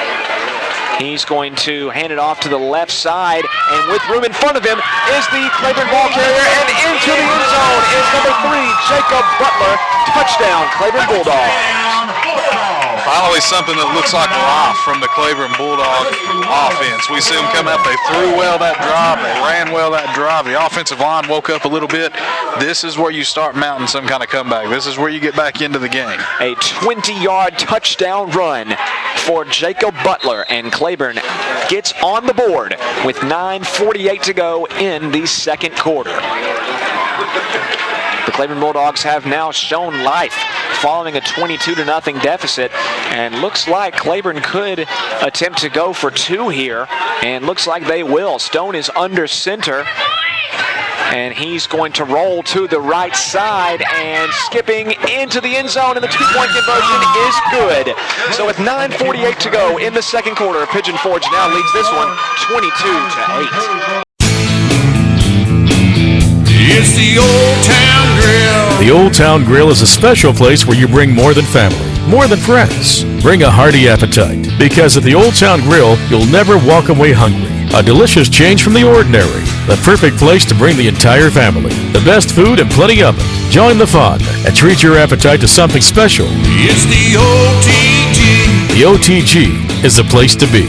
He's going to hand it off to the left side, and with room in front of him is the Claiborne ball carrier, and into the end zone is number 3, Jacob Butler. Touchdown, Claiborne Bulldogs. Finally something that looks like life from the Claiborne Bulldog offense. We see them come out, they threw well that drive, they ran well that drive. The offensive line woke up a little bit. This is where you start mounting some kind of comeback. This is where you get back into the game. A 20-yard touchdown run for Jacob Butler, and Claiborne gets on the board with 9:48 to go in the second quarter. The Claiborne Bulldogs have now shown life following a 22-0 deficit, and looks like Claiborne could attempt to go for 2 here, and looks like they will. Stone is under center, and he's going to roll to the right side and skipping into the end zone, and the 2-point conversion is good. So with 9:48 to go in the second quarter, Pigeon Forge now leads this one 22-8. It's the Old Town Grill. The Old Town Grill is a special place where you bring more than family, more than friends. Bring a hearty appetite, because at the Old Town Grill, you'll never walk away hungry. A delicious change from the ordinary. The perfect place to bring the entire family. The best food and plenty of it. Join the fun and treat your appetite to something special. It's the OTG. The OTG is the place to be.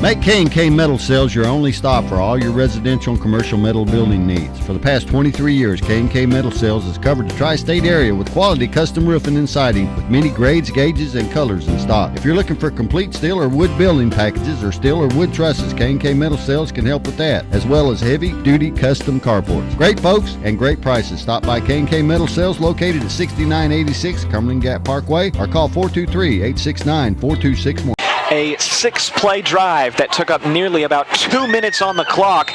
Make K&K Metal Sales your only stop for all your residential and commercial metal building needs. For the past 23 years, K&K Metal Sales has covered the tri-state area with quality custom roofing and siding with many grades, gauges, and colors in stock. If you're looking for complete steel or wood building packages or steel or wood trusses, K&K Metal Sales can help with that, as well as heavy-duty custom carports. Great folks and great prices. Stop by K&K Metal Sales located at 6986 Cumberland Gap Parkway or call 423-869-4261. A 6-play drive that took up nearly about 2 minutes on the clock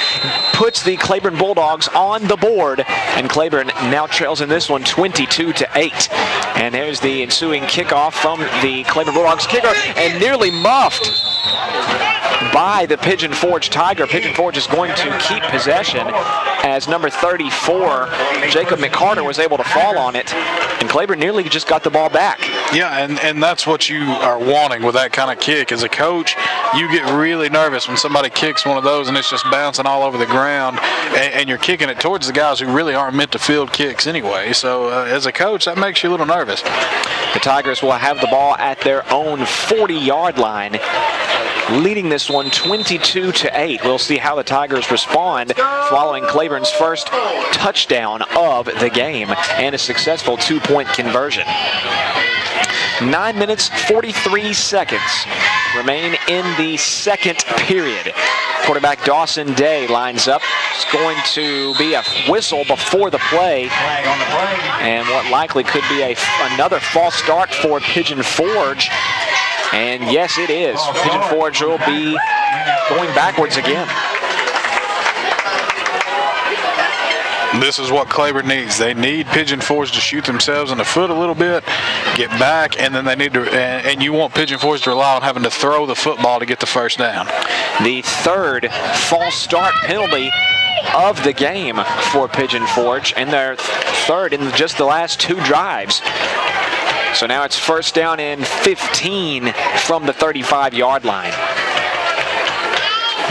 puts the Claiborne Bulldogs on the board, and Claiborne now trails in this one 22-8. And there's the ensuing kickoff from the Claiborne Bulldogs kicker, and nearly muffed by the Pigeon Forge Tiger. Pigeon Forge is going to keep possession as number 34, Jacob McCarter, was able to fall on it, and Claiborne nearly just got the ball back. Yeah, and that's what you are wanting with that kind of kick. As a coach, you get really nervous when somebody kicks one of those and it's just bouncing all over the ground, and you're kicking it towards the guys who really aren't meant to field kicks anyway. So as a coach, that makes you a little nervous. The Tigers will have the ball at their own 40-yard line, leading this one 22-8. We'll see how the Tigers respond following Claiborne's first touchdown of the game and a successful 2-point conversion. 9 minutes, 43 seconds remain in the second period. Quarterback Dawson Day lines up. It's going to be a whistle before the play, and what likely could be another false start for Pigeon Forge. And yes, it is. Pigeon Forge will be going backwards again. This is what Claiborne needs. They need Pigeon Forge to shoot themselves in the foot a little bit, get back, and then they need to, and you want Pigeon Forge to rely on having to throw the football to get the first down. The third false start penalty of the game for Pigeon Forge, and their third in just the last 2 drives. So now it's first down and 15 from the 35-yard line.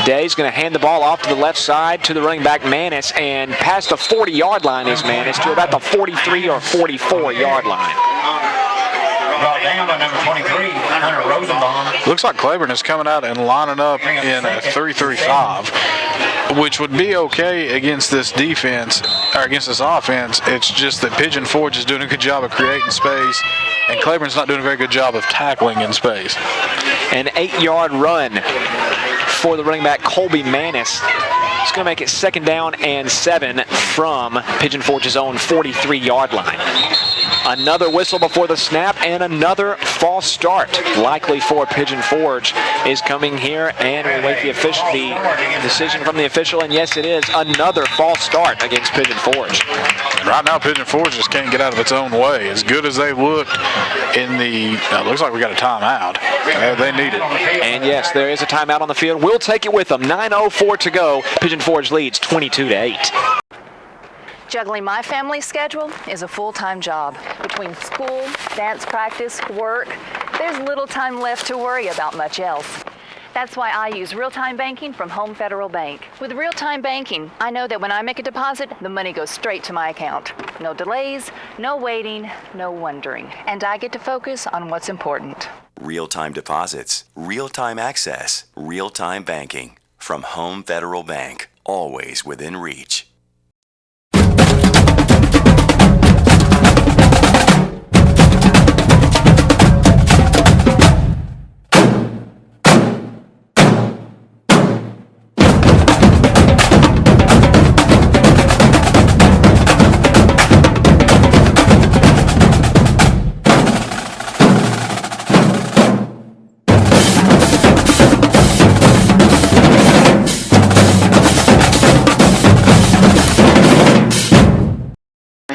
Day's going to hand the ball off to the left side to the running back Manis, and past the 40-yard line is Manis to about the 43 or 44-yard line. Brought down by number 23, Hunter Rosenbaum. Looks like Claiborne is coming out and lining up in a 3-3-5, which would be okay against this defense, or against this offense. It's just that Pigeon Forge is doing a good job of creating space, and Claiborne's not doing a very good job of tackling in space. An 8-yard run for the running back Colby Manis. It's going to make it second down and 7 from Pigeon Forge's own 43-yard line. Another whistle before the snap, and another false start likely for Pigeon Forge is coming here, and we'll wait the decision from the official, and yes, it is another false start against Pigeon Forge. And right now, Pigeon Forge just can't get out of its own way. As good as they looked in the, looks like we got a timeout. They need it. And yes, there is a timeout on the field. We'll take it with them. 9:04 to go. Pigeon Forge leads 22-8. Juggling my family schedule is a full-time job. Between school, dance practice, work, there's little time left to worry about much else. That's why I use real-time banking from Home Federal Bank. With real-time banking, I know that when I make a deposit, the money goes straight to my account. No delays, no waiting, no wondering. And I get to focus on what's important. Real-time deposits, real-time access, real-time banking. From Home Federal Bank, always within reach.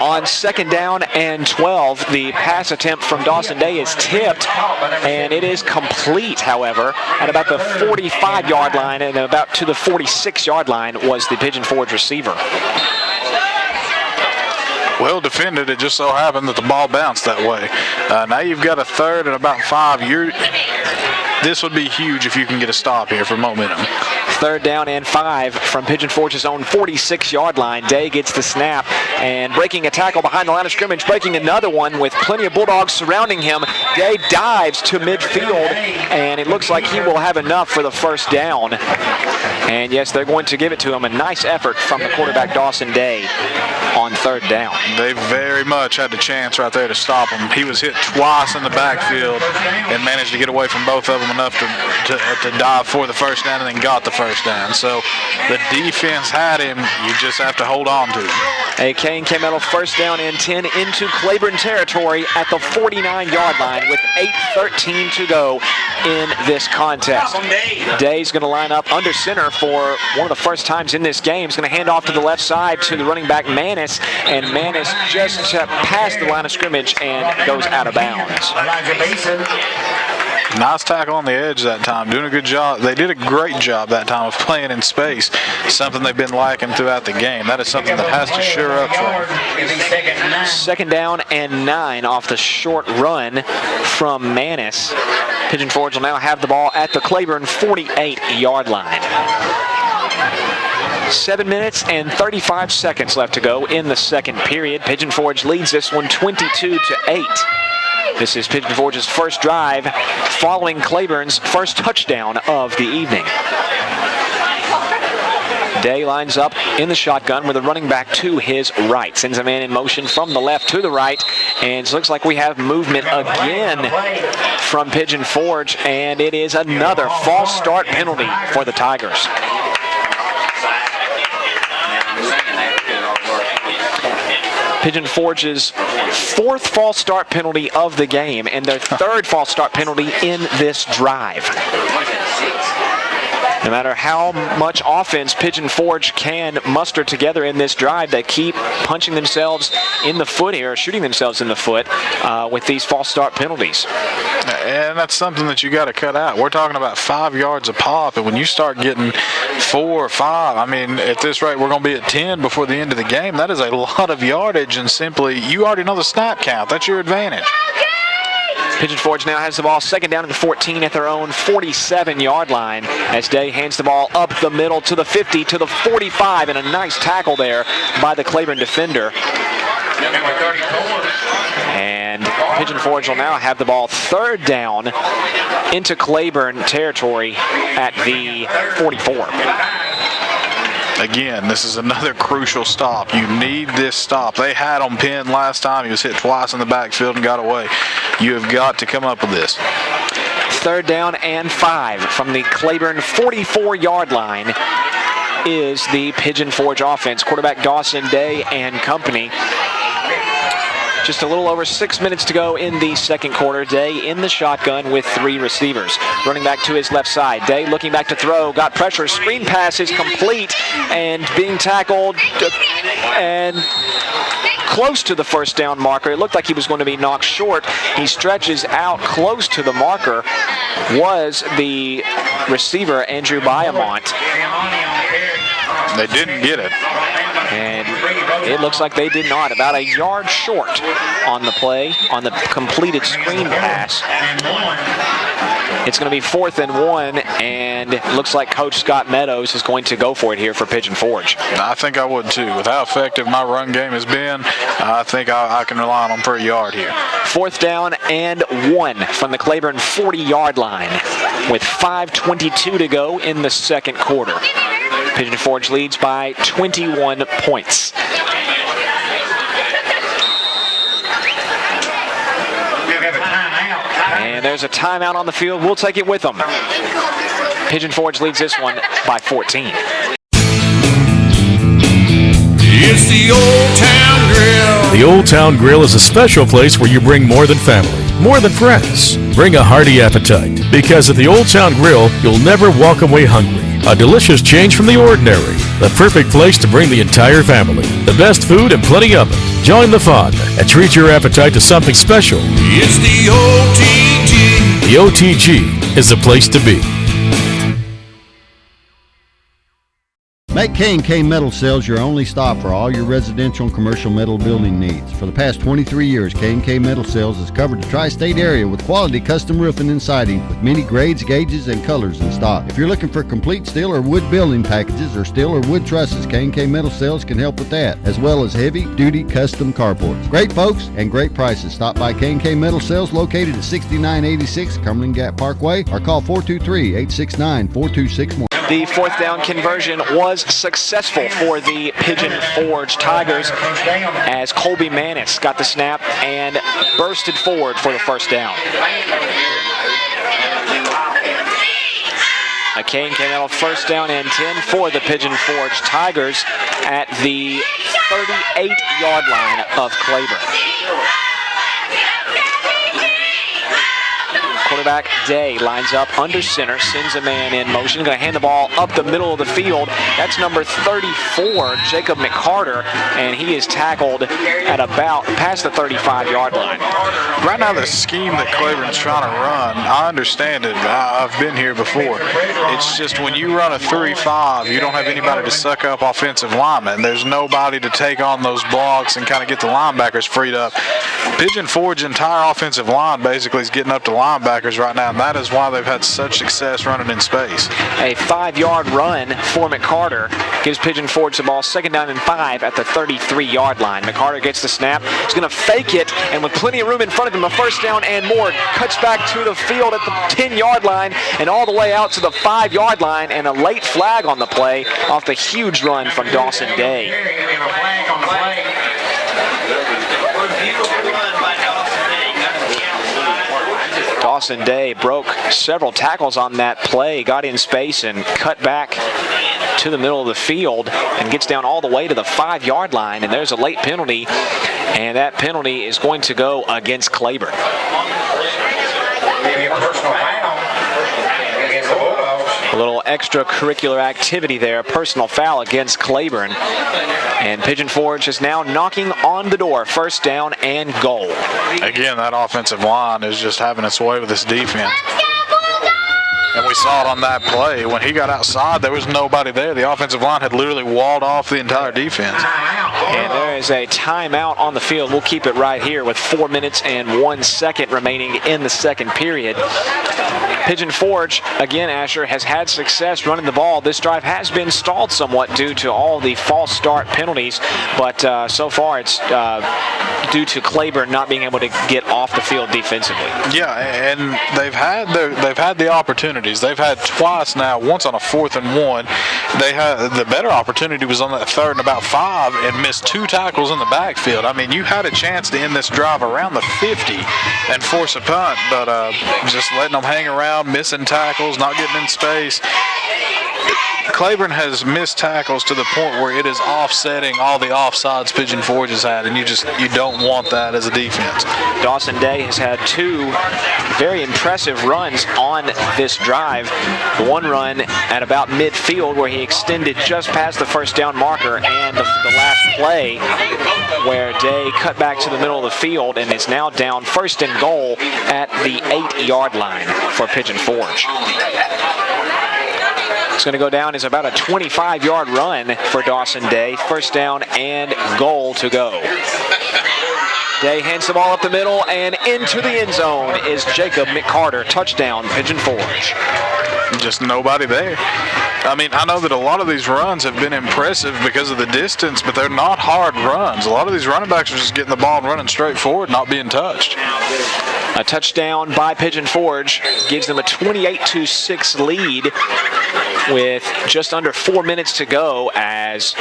On second down and 12, the pass attempt from Dawson Day is tipped, and it is complete, however, at about the 45-yard line, and about to the 46-yard line was the Pigeon Forge receiver. Well defended. It just so happened that the ball bounced that way. Now you've got a third and about 5. This would be huge if you can get a stop here for momentum. 3rd down and 5 from Pigeon Forge's own 46-yard line. Day gets the snap and breaking a tackle behind the line of scrimmage, breaking another one with plenty of Bulldogs surrounding him. Day dives to midfield, and it looks like he will have enough for the 1st down. And yes, they're going to give it to him. A nice effort from the quarterback, Dawson Day, on 3rd down. They very much had the chance right there to stop him. He was hit twice in the backfield and managed to get away from both of them enough to dive for the 1st down, and then got the 1st down. So the defense had him. You just have to hold on to him. A Kane K-Metal 1st down and 10 into Claiborne territory at the 49-yard line with 8:13 to go in this contest. Day's going to line up under center for one of the first times in this game. He's going to hand off to the left side to the running back Manis, and Manis just past the line of scrimmage and goes out of bounds. Nice tackle on the edge that time, doing a good job. They did a great job that time of playing in space, something they've been lacking throughout the game. That is something that has to sure up for them. 2nd down and 9 off the short run from Manis. Pigeon Forge will now have the ball at the Claiborne 48-yard line. 7 minutes and 35 seconds left to go in the 2nd period. Pigeon Forge leads this one 22-8. This is Pigeon Forge's 1st drive following Claiborne's 1st touchdown of the evening. Day lines up in the shotgun with a running back to his right. Sends a man in motion from the left to the right. And it looks like we have movement again from Pigeon Forge. And it is another false start penalty for the Tigers. Pigeon Forge's 4th false start penalty of the game and their 3rd false start penalty in this drive. No matter how much offense Pigeon Forge can muster together in this drive, they keep punching themselves in the foot here, shooting themselves in the foot with these false start penalties. And that's something that you got to cut out. We're talking about 5 yards a pop, and when you start getting 4 or 5, I mean, at this rate, we're going to be at 10 before the end of the game. That is a lot of yardage, and simply, you already know the snap count. That's your advantage. Pigeon Forge now has the ball 2nd down and 14 at their own 47-yard line as Day hands the ball up the middle to the 50, to the 45, and a nice tackle there by the Claiborne defender. And Pigeon Forge will now have the ball 3rd down into Claiborne territory at the 44. Again, this is another crucial stop. You need this stop. They had him pinned last time. He was hit twice in the backfield and got away. You have got to come up with this. 3rd down and 5 from the Claiborne 44-yard line is the Pigeon Forge offense. Quarterback Dawson Day and company. Just a little over 6 minutes to go in the 2nd quarter. Day in the shotgun with 3 receivers. Running back to his left side. Day looking back to throw. Got pressure. Screen pass is complete and being tackled and close to the 1st down marker. It looked like he was going to be knocked short. He stretches out close to the marker. Was the receiver, Andrew Biamont. They didn't get it. And it looks like they did not. About a yard short on the play, on the completed screen pass. It's going to be 4th and 1, and it looks like Coach Scott Meadows is going to go for it here for Pigeon Forge. I think I would too. With how effective my run game has been, I think I can rely on them per yard here. 4th down and 1 from the Claiborne 40-yard line with 5:22 to go in the 2nd quarter. Pigeon Forge leads by 21 points. And there's a timeout on the field. We'll take it with them. Pigeon Forge leads this one by 14. It's the Old Town Grill. The Old Town Grill is a special place where you bring more than family, more than friends. Bring a hearty appetite, because at the Old Town Grill, you'll never walk away hungry. A delicious change from the ordinary. The perfect place to bring the entire family. The best food and plenty of it. Join the fun and treat your appetite to something special. It's the OTG. The OTG is the place to be. Make K&K Metal Sales your only stop for all your residential and commercial metal building needs. For the past 23 years, K&K Metal Sales has covered the tri-state area with quality custom roofing and siding with many grades, gauges, and colors in stock. If you're looking for complete steel or wood building packages or steel or wood trusses, K&K Metal Sales can help with that, as well as heavy-duty custom carports. Great folks and great prices. Stop by K&K Metal Sales located at 6986 Cumberland Gap Parkway or call 423-869-4261. The fourth down conversion was successful for the Pigeon Forge Tigers as Colby Manis got the snap and bursted forward for the first down. A K&K Metal first down and 10 for the Pigeon Forge Tigers at the 38-yard line of Claiborne. Quarterback Day lines up under center, sends a man in motion, going to hand the ball up the middle of the field. That's number 34, Jacob McCarter, and he is tackled at about past the 35-yard line. Right now, the scheme that Claiborne's trying to run, I understand it. I've been here before. It's just when you run a 3-5, you don't have anybody to suck up offensive linemen. There's nobody to take on those blocks and kind of get the linebackers freed up. Pigeon Forge's entire offensive line basically is getting up to linebackers right now, and that is why they've had such success running in space. A 5-yard run for McCarter gives Pigeon Forge the ball, second down and 5 at the 33-yard line. McCarter gets the snap. He's going to fake it, and with plenty of room in front of him, a first down and more. Cuts back to the field at the 10-yard line and all the way out to the 5-yard line, and a late flag on the play off the huge run from Dawson Day. Dawson Day broke several tackles on that play, got in space and cut back to the middle of the field and gets down all the way to the 5-yard line, and there's a late penalty, and that penalty is going to go against Claiborne. A little extracurricular activity there, personal foul against Claiborne. And Pigeon Forge is now knocking on the door, first down and goal. Again, that offensive line is just having its way with this defense. And we saw it on that play. When he got outside, there was nobody there. The offensive line had literally walled off the entire defense. And there is a timeout on the field. We'll keep it right here with 4 minutes and 1 second remaining in the second period. Pigeon Forge, again, Asher, has had success running the ball. This drive has been stalled somewhat due to all the false start penalties, but so far it's due to Claiborne not being able to get off the field defensively. Yeah, and they've had the opportunities. They've had twice now, once on a 4th and 1. They had the better opportunity was on that 3rd and about 5 and missed 2 tackles in the backfield. I mean, you had a chance to end this drive around the 50 and force a punt, but just letting them hang around, missing tackles, not getting in space. Claiborne has missed tackles to the point where it is offsetting all the offsides Pigeon Forge has had, and you don't want that as a defense. Dawson Day has had 2 very impressive runs on this drive. One run at about midfield where he extended just past the first down marker, and the last play where Day cut back to the middle of the field and is now down first and goal at the 8-yard line for Pigeon Forge. It's going to go down as about a 25-yard run for Dawson Day. First down and goal to go. Day hands the ball up the middle, and into the end zone is Jacob McCarter. Touchdown, Pigeon Forge. Just nobody there. I mean, I know that a lot of these runs have been impressive because of the distance, but they're not hard runs. A lot of these running backs are just getting the ball and running straight forward, not being touched. A touchdown by Pigeon Forge gives them a 28-6 lead with just under 4 minutes to go as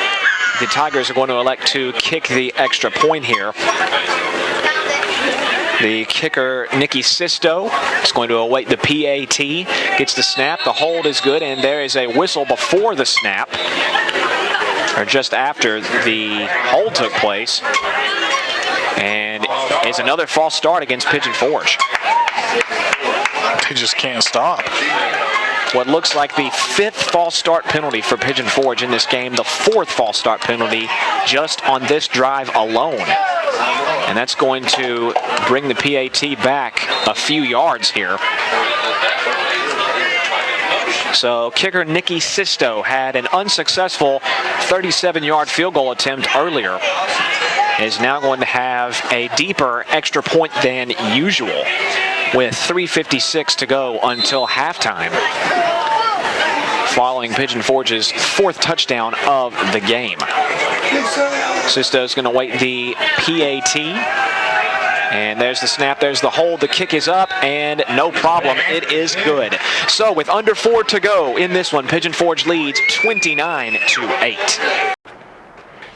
the Tigers are going to elect to kick the extra point here. The kicker, Nicky Sisto, is going to await the PAT, gets the snap, the hold is good, and there is a whistle before the snap, or just after the hold took place, and it's another false start against Pigeon Forge. They just can't stop. What looks like the 5th false start penalty for Pigeon Forge in this game, the 4th false start penalty just on this drive alone. And that's going to bring the PAT back a few yards here. So kicker Nicky Sisto had an unsuccessful 37-yard field goal attempt earlier. Is now going to have a deeper extra point than usual with 3:56 to go until halftime, following Pigeon Forge's 4th touchdown of the game. Sisto's going to wait the PAT. And there's the snap, there's the hold, the kick is up, and no problem, it is good. So with under 4 to go in this one, Pigeon Forge leads 29-8.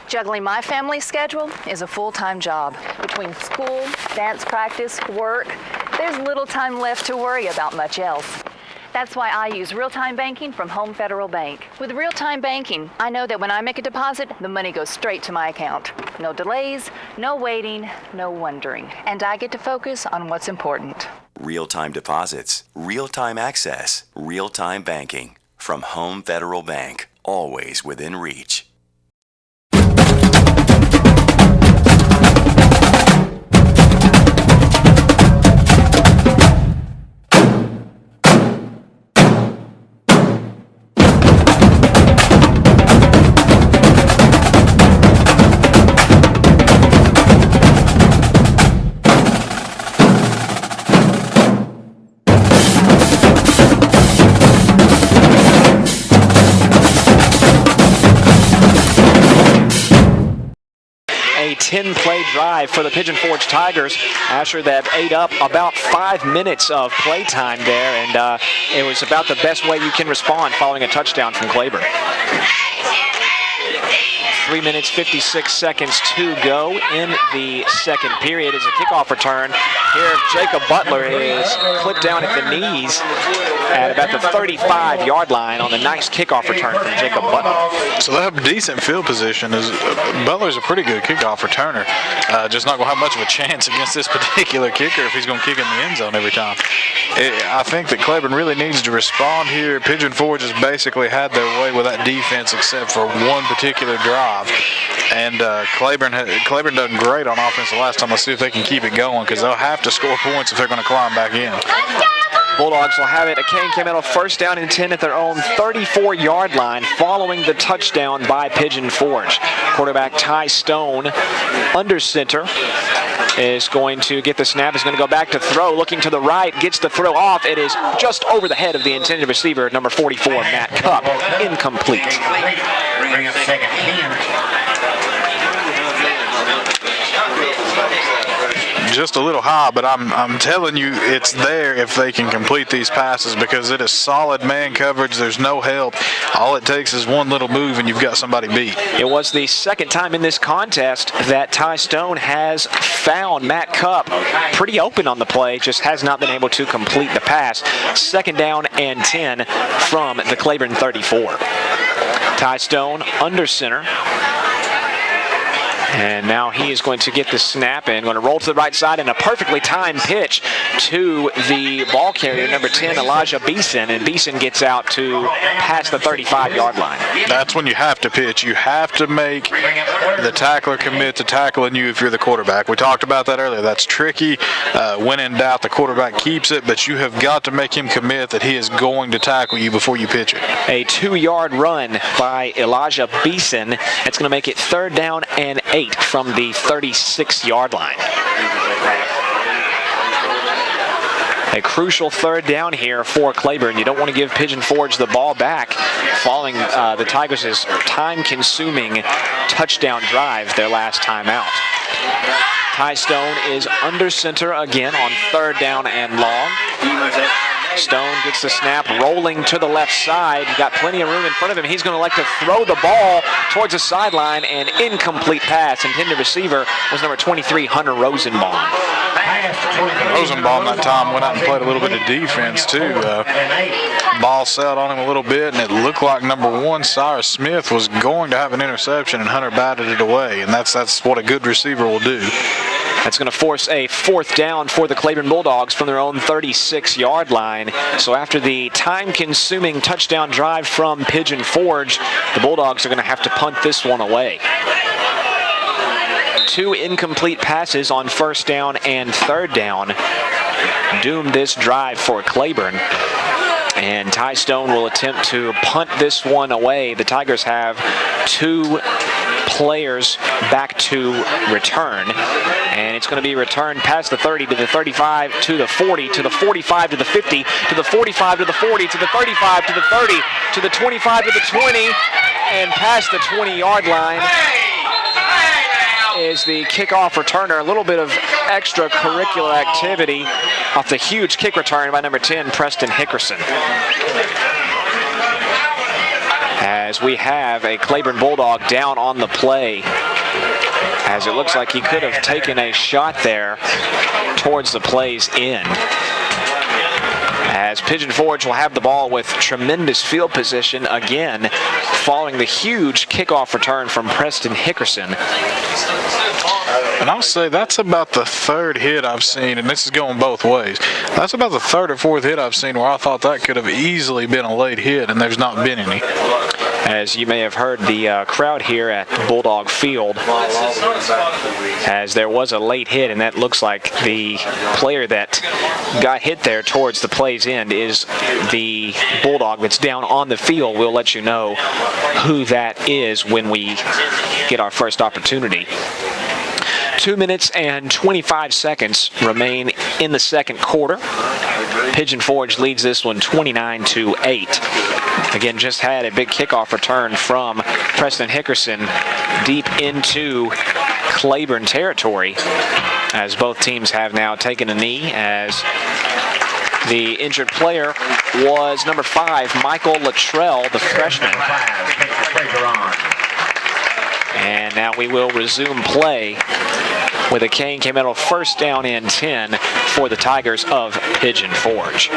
Juggling my family schedule is a full-time job. Between school, dance practice, work, there's little time left to worry about much else. That's why I use real-time banking from Home Federal Bank. With real-time banking, I know that when I make a deposit, the money goes straight to my account. No delays, no waiting, no wondering. And I get to focus on what's important. Real-time deposits, real-time access, real-time banking. From Home Federal Bank, always within reach. A 10-play drive for the Pigeon Forge Tigers. Asher, that ate up about 5 minutes of play time there, and it was about the best way you can respond following a touchdown from Claiborne. 3 minutes, 56 seconds to go in the second period as a kickoff return. Here, Jacob Butler is clipped down at the knees at about the 35-yard line on the nice kickoff return from Jacob Butler. So they have decent field position. Butler's a pretty good kickoff returner. Just not going to have much of a chance against this particular kicker if he's going to kick in the end zone every time. I think that Claiborne really needs to respond here. Pigeon Forge has basically had their way with that defense except for one particular drive. And Claiborne done great on offense the last time. Let's see if they can keep it going, because they'll have to score points if they're going to climb back in. Bulldogs will have it. A Kane came out of 1st down and 10 at their own 34-yard line following the touchdown by Pigeon Forge. Quarterback Ty Stone, under center, is going to get the snap, is going to go back to throw, looking to the right, gets the throw off. It is just over the head of the intended receiver, number 44, Matt Cupp, incomplete. Bring up 2nd and 10. Just a little high, but I'm telling you, it's there if they can complete these passes, because it is solid man coverage. There's no help. All it takes is one little move and you've got somebody beat. It was the second time in this contest that Ty Stone has found Matt Cupp pretty open on the play, just has not been able to complete the pass. 2nd down and 10 from the Claiborne 34. Ty Stone under center. And now he is going to get the snap and going to roll to the right side, and a perfectly timed pitch to the ball carrier, number 10, Elijah Beeson, and Beeson gets out to past the 35-yard line. That's when you have to pitch. You have to make the tackler commit to tackling you if you're the quarterback. We talked about that earlier. That's tricky. When in doubt, the quarterback keeps it, but you have got to make him commit that he is going to tackle you before you pitch it. A 2-yard run by Elijah Beeson. It's going to make it 3rd down and 8 from the 36-yard line. A crucial 3rd down here for Claiborne. You don't want to give Pigeon Forge the ball back following the Tigers' time-consuming touchdown drive their last time out. Ty Stone is under center again on 3rd down and long. Stone gets the snap, rolling to the left side. Got plenty of room in front of him. He's going to like to throw the ball towards the sideline, and incomplete pass. Intended receiver was number 23, Hunter Rosenbaum. Rosenbaum that time went out and played a little bit of defense too. Ball sailed on him a little bit, and it looked like number 1, Cyrus Smith, was going to have an interception, and Hunter batted it away, and that's what a good receiver will do. That's going to force a 4th down for the Claiborne Bulldogs from their own 36-yard line. So after the time-consuming touchdown drive from Pigeon Forge, the Bulldogs are going to have to punt this one away. 2 incomplete passes on 1st down and 3rd down doomed this drive for Claiborne. And Ty Stone will attempt to punt this one away. The Tigers have 2 players back to return. And it's going to be returned past the 30 to the 35 to the 40 to the 45 to the 50 to the 45 to the 40 to the 35 to the 30 to the 25 to the 20 and past the 20-yard line is the kickoff returner. A little bit of extracurricular activity off the huge kick return by number 10, Preston Hickerson. As we have a Claiborne Bulldog down on the play, as it looks like he could have taken a shot there towards the play's end. As Pigeon Forge will have the ball with tremendous field position again, following the huge kickoff return from Preston Hickerson. And I'll say that's about the 3rd hit I've seen, and this is going both ways. That's about the 3rd or 4th hit I've seen where I thought that could have easily been a late hit, and there's not been any. As you may have heard the crowd here at Bulldog Field, as there was a late hit, and that looks like the player that got hit there towards the play's end is the Bulldog that's down on the field. We'll let you know who that is when we get our first opportunity. 2 minutes and 25 seconds remain in the second quarter. Pigeon Forge leads this one 29-8. Again, just had a big kickoff return from Preston Hickerson deep into Claiborne territory, as both teams have now taken a knee, as the injured player was number 5, Michael Luttrell, the freshman. And now we will resume play with a K&K Metal first down and 10 for the Tigers of Pigeon Forge.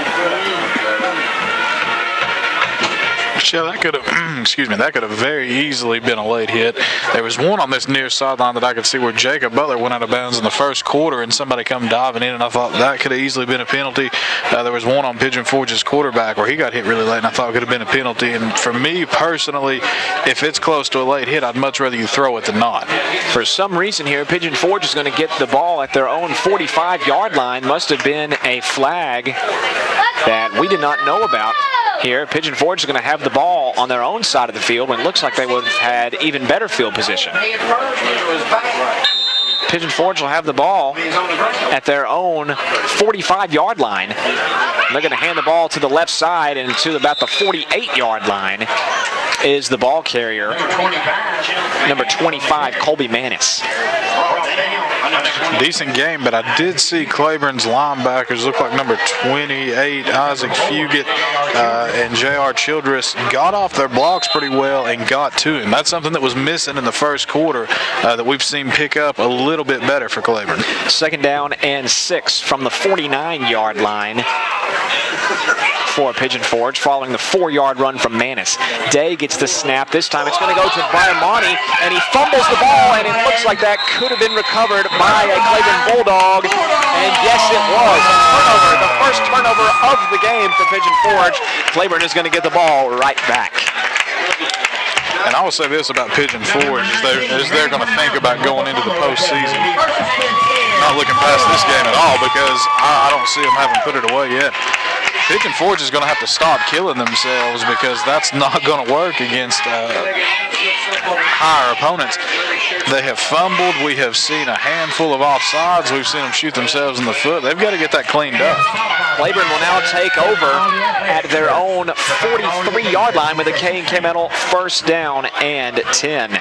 Yeah, that could have, that could have very easily been a late hit. There was one on this near sideline that I could see where Jacob Butler went out of bounds in the first quarter and somebody come diving in, and I thought that could have easily been a penalty. There was one on Pigeon Forge's quarterback where he got hit really late, and I thought it could have been a penalty. And for me personally, if it's close to a late hit, I'd much rather you throw it than not. For some reason here, Pigeon Forge is going to get the ball at their own 45-yard line. Must have been a flag that we did not know about. Here, Pigeon Forge is going to have the ball on their own side of the field when it looks like they would have had even better field position. Pigeon Forge will have the ball at their own 45-yard line. They're going to hand the ball to the left side, and to about the 48-yard line is the ball carrier, number 25, Colby Manis. Decent game, but I did see Claiborne's linebackers look like number 28, Isaac Fugit, and J.R. Childress got off their blocks pretty well and got to him. That's something that was missing in the first quarter that we've seen pick up a little bit better for Claiborne. Second down and 6 from the 49-yard line for Pigeon Forge, following the 4-yard run from Manis. Day gets the snap. This time it's going to go to Bayamani, and he fumbles the ball, and it looks like that could have been recovered by a Claiborne Bulldog. And yes, it was. Turnover, the first turnover of the game for Pigeon Forge. Claiborne is going to get the ball right back. And I will say this about Pigeon Forge, is they're going to think about going into the postseason. Not looking past this game at all, because I don't see them having put it away yet. Pigeon Forge is going to have to stop killing themselves, because that's not going to work against higher opponents. They have fumbled. We have seen a handful of offsides. We've seen them shoot themselves in the foot. They've got to get that cleaned up. Claiborne will now take over at their own 43-yard line with a K&K Metal first down and 10.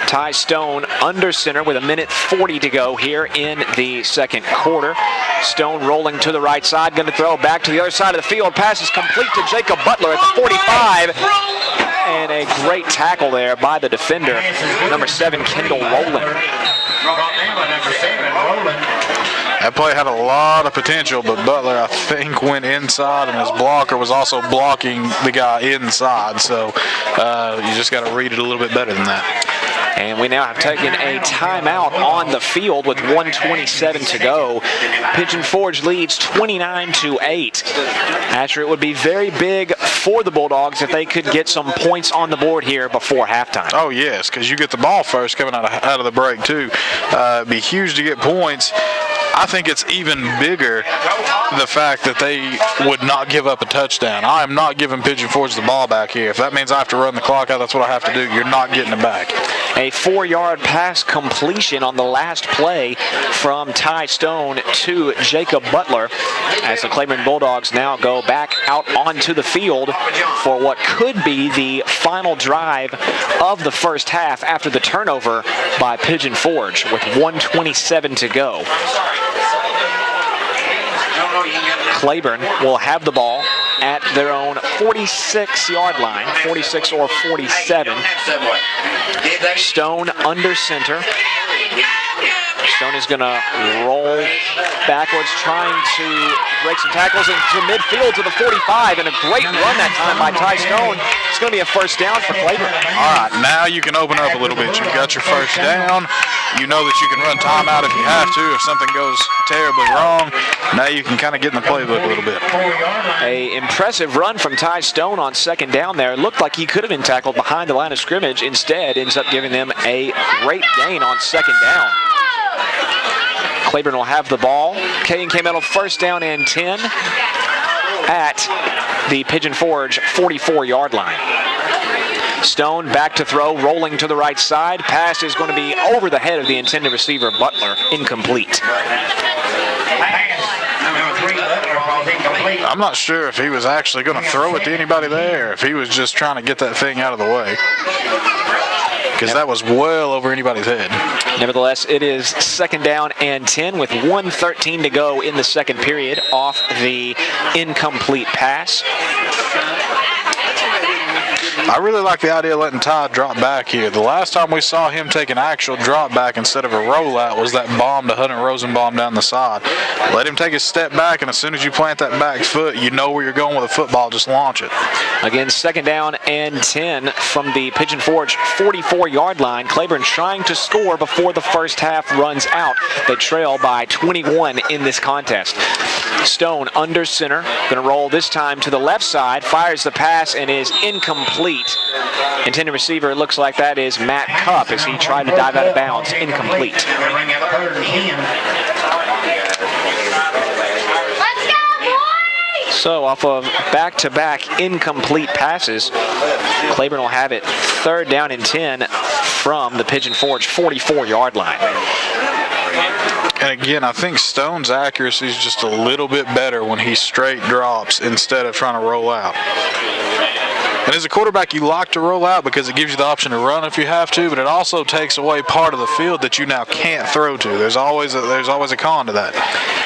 Ty Stone under center with 1:40 to go here in the second quarter. Stone rolling to the right side, going to throw back to the other side of the field. Pass is complete to Jacob Butler at the 45. And a great tackle there by the defender, number 7, Kendall Rowland. That play had a lot of potential, but Butler, I think, went inside, and his blocker was also blocking the guy inside. So you just got to read it a little bit better than that. And we now have taken a timeout on the field with 1:27 to go. Pigeon Forge leads 29-8. Asher, it would be very big for the Bulldogs if they could get some points on the board here before halftime. Oh, yes, because you get the ball first coming out of the break, too. It'd be huge to get points. I think it's even bigger the fact that they would not give up a touchdown. I am not giving Pigeon Forge the ball back here. If that means I have to run the clock out, that's what I have to do. You're not getting it back. A 4-yard pass completion on the last play from Ty Stone to Jacob Butler as the Claiborne Bulldogs now go back out onto the field for what could be the final drive of the first half after the turnover by Pigeon Forge with 1:27 to go. Claiborne will have the ball at their own 46-yard line, 46 or 47. Stone under center. Stone is going to roll backwards, trying to break some tackles into midfield to the 45, and a great run that time by Ty Stone. It's going to be a first down for Claiborne. All right, now you can open up a little bit. You've got your first down. You know that you can run timeout if you have to, if something goes terribly wrong. Now you can kind of get in the playbook a little bit. A impressive run from Ty Stone on second down there. Looked like he could have been tackled behind the line of scrimmage. Instead, ends up giving them a great gain on second down. Claiborne will have the ball. K&K Metal first down and 10 at the Pigeon Forge 44-yard line. Stone back to throw, rolling to the right side. Pass is going to be over the head of the intended receiver, Butler, incomplete. I'm not sure if he was actually going to throw it to anybody there, if he was just trying to get that thing out of the way, because that was well over anybody's head. Nevertheless, it is second down and 10 with 1:13 to go in the second period off the incomplete pass. I really like the idea of letting Todd drop back here. The last time we saw him take an actual drop back instead of a rollout was that bomb to Hunter Rosenbaum down the side. Let him take a step back, and as soon as you plant that back foot, you know where you're going with a football. Just launch it. Again, second down and 10 from the Pigeon Forge 44-yard line. Claiborne trying to score before the first half runs out. They trail by 21 in this contest. Stone under center, going to roll this time to the left side, fires the pass and is incomplete. Intended receiver, looks like that is Matt Cupp as he tried to dive out of bounds. Incomplete. So off of back-to-back incomplete passes, Claiborne will have it third down and 10 from the Pigeon Forge 44-yard line. And again, I think Stone's accuracy is just a little bit better when he straight drops instead of trying to roll out. And as a quarterback, you like to roll out because it gives you the option to run if you have to, but it also takes away part of the field that you now can't throw to. There's always a con to that.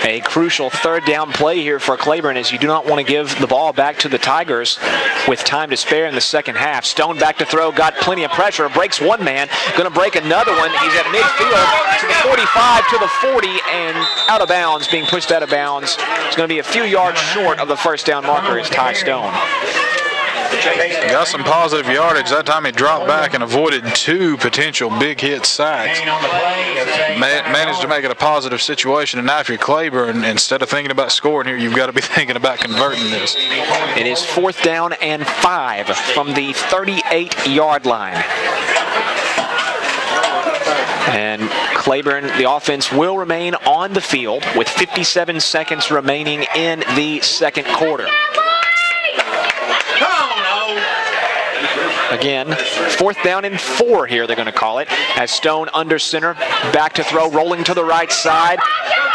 A crucial third down play here for Claiborne, as you do not want to give the ball back to the Tigers with time to spare in the second half. Stone back to throw, got plenty of pressure, breaks one man, going to break another one. He's at midfield to the 45, to the 40, and out of bounds, being pushed out of bounds. It's going to be a few yards short of the first down marker is Ty Stone. Got some positive yardage. That time he dropped back and avoided two potential big hit sacks. Managed to make it a positive situation. And now if you're Claiborne, instead of thinking about scoring here, you've got to be thinking about converting this. It is fourth down and 5 from the 38-yard line. And Claiborne, the offense, will remain on the field with 57 seconds remaining in the second quarter. Again, fourth down and 4 here, they're going to call it, as Stone under center, back to throw, rolling to the right side.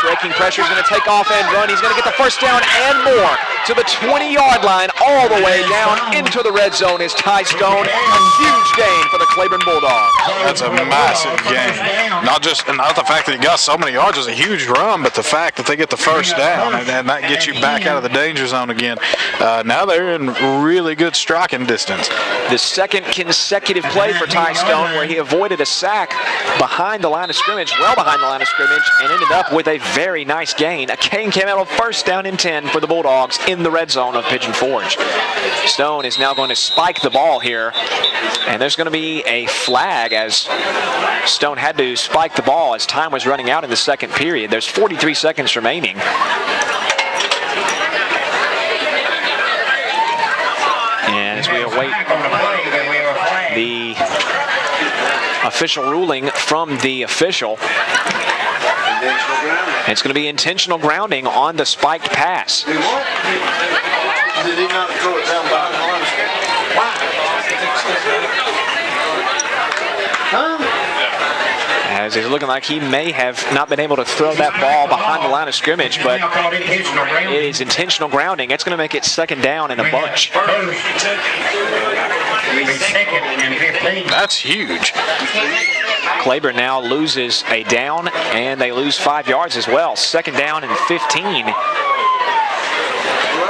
Breaking pressure, he's going to take off and run. He's going to get the first down and more to the 20-yard line, all the way down into the red zone is Ty Stone. A huge gain for the Claiborne Bulldogs. That's a massive gain. Not the fact that he got so many yards is a huge run, but the fact that they get the first down, and that gets you back out of the danger zone again. Now they're in really good striking distance. The second consecutive play for Ty Stone where he avoided a sack behind the line of scrimmage, well behind the line of scrimmage, and ended up with a very nice gain. A K&K Metal first down and 10 for the Bulldogs in the red zone of Pigeon Forge. Stone is now going to spike the ball here, and there's going to be a flag as Stone had to spike the ball as time was running out in the second period. There's 43 seconds remaining. And as we await the official ruling from the official, It's going to be intentional grounding on the spiked pass. Did he not throw it down behind the line? As it's looking like he may have not been able to throw that ball behind the line of scrimmage, but it is intentional grounding. It's going to make it second down in a bunch. That's huge. Claiborne now loses a down, and they lose 5 yards as well. Second down and 15.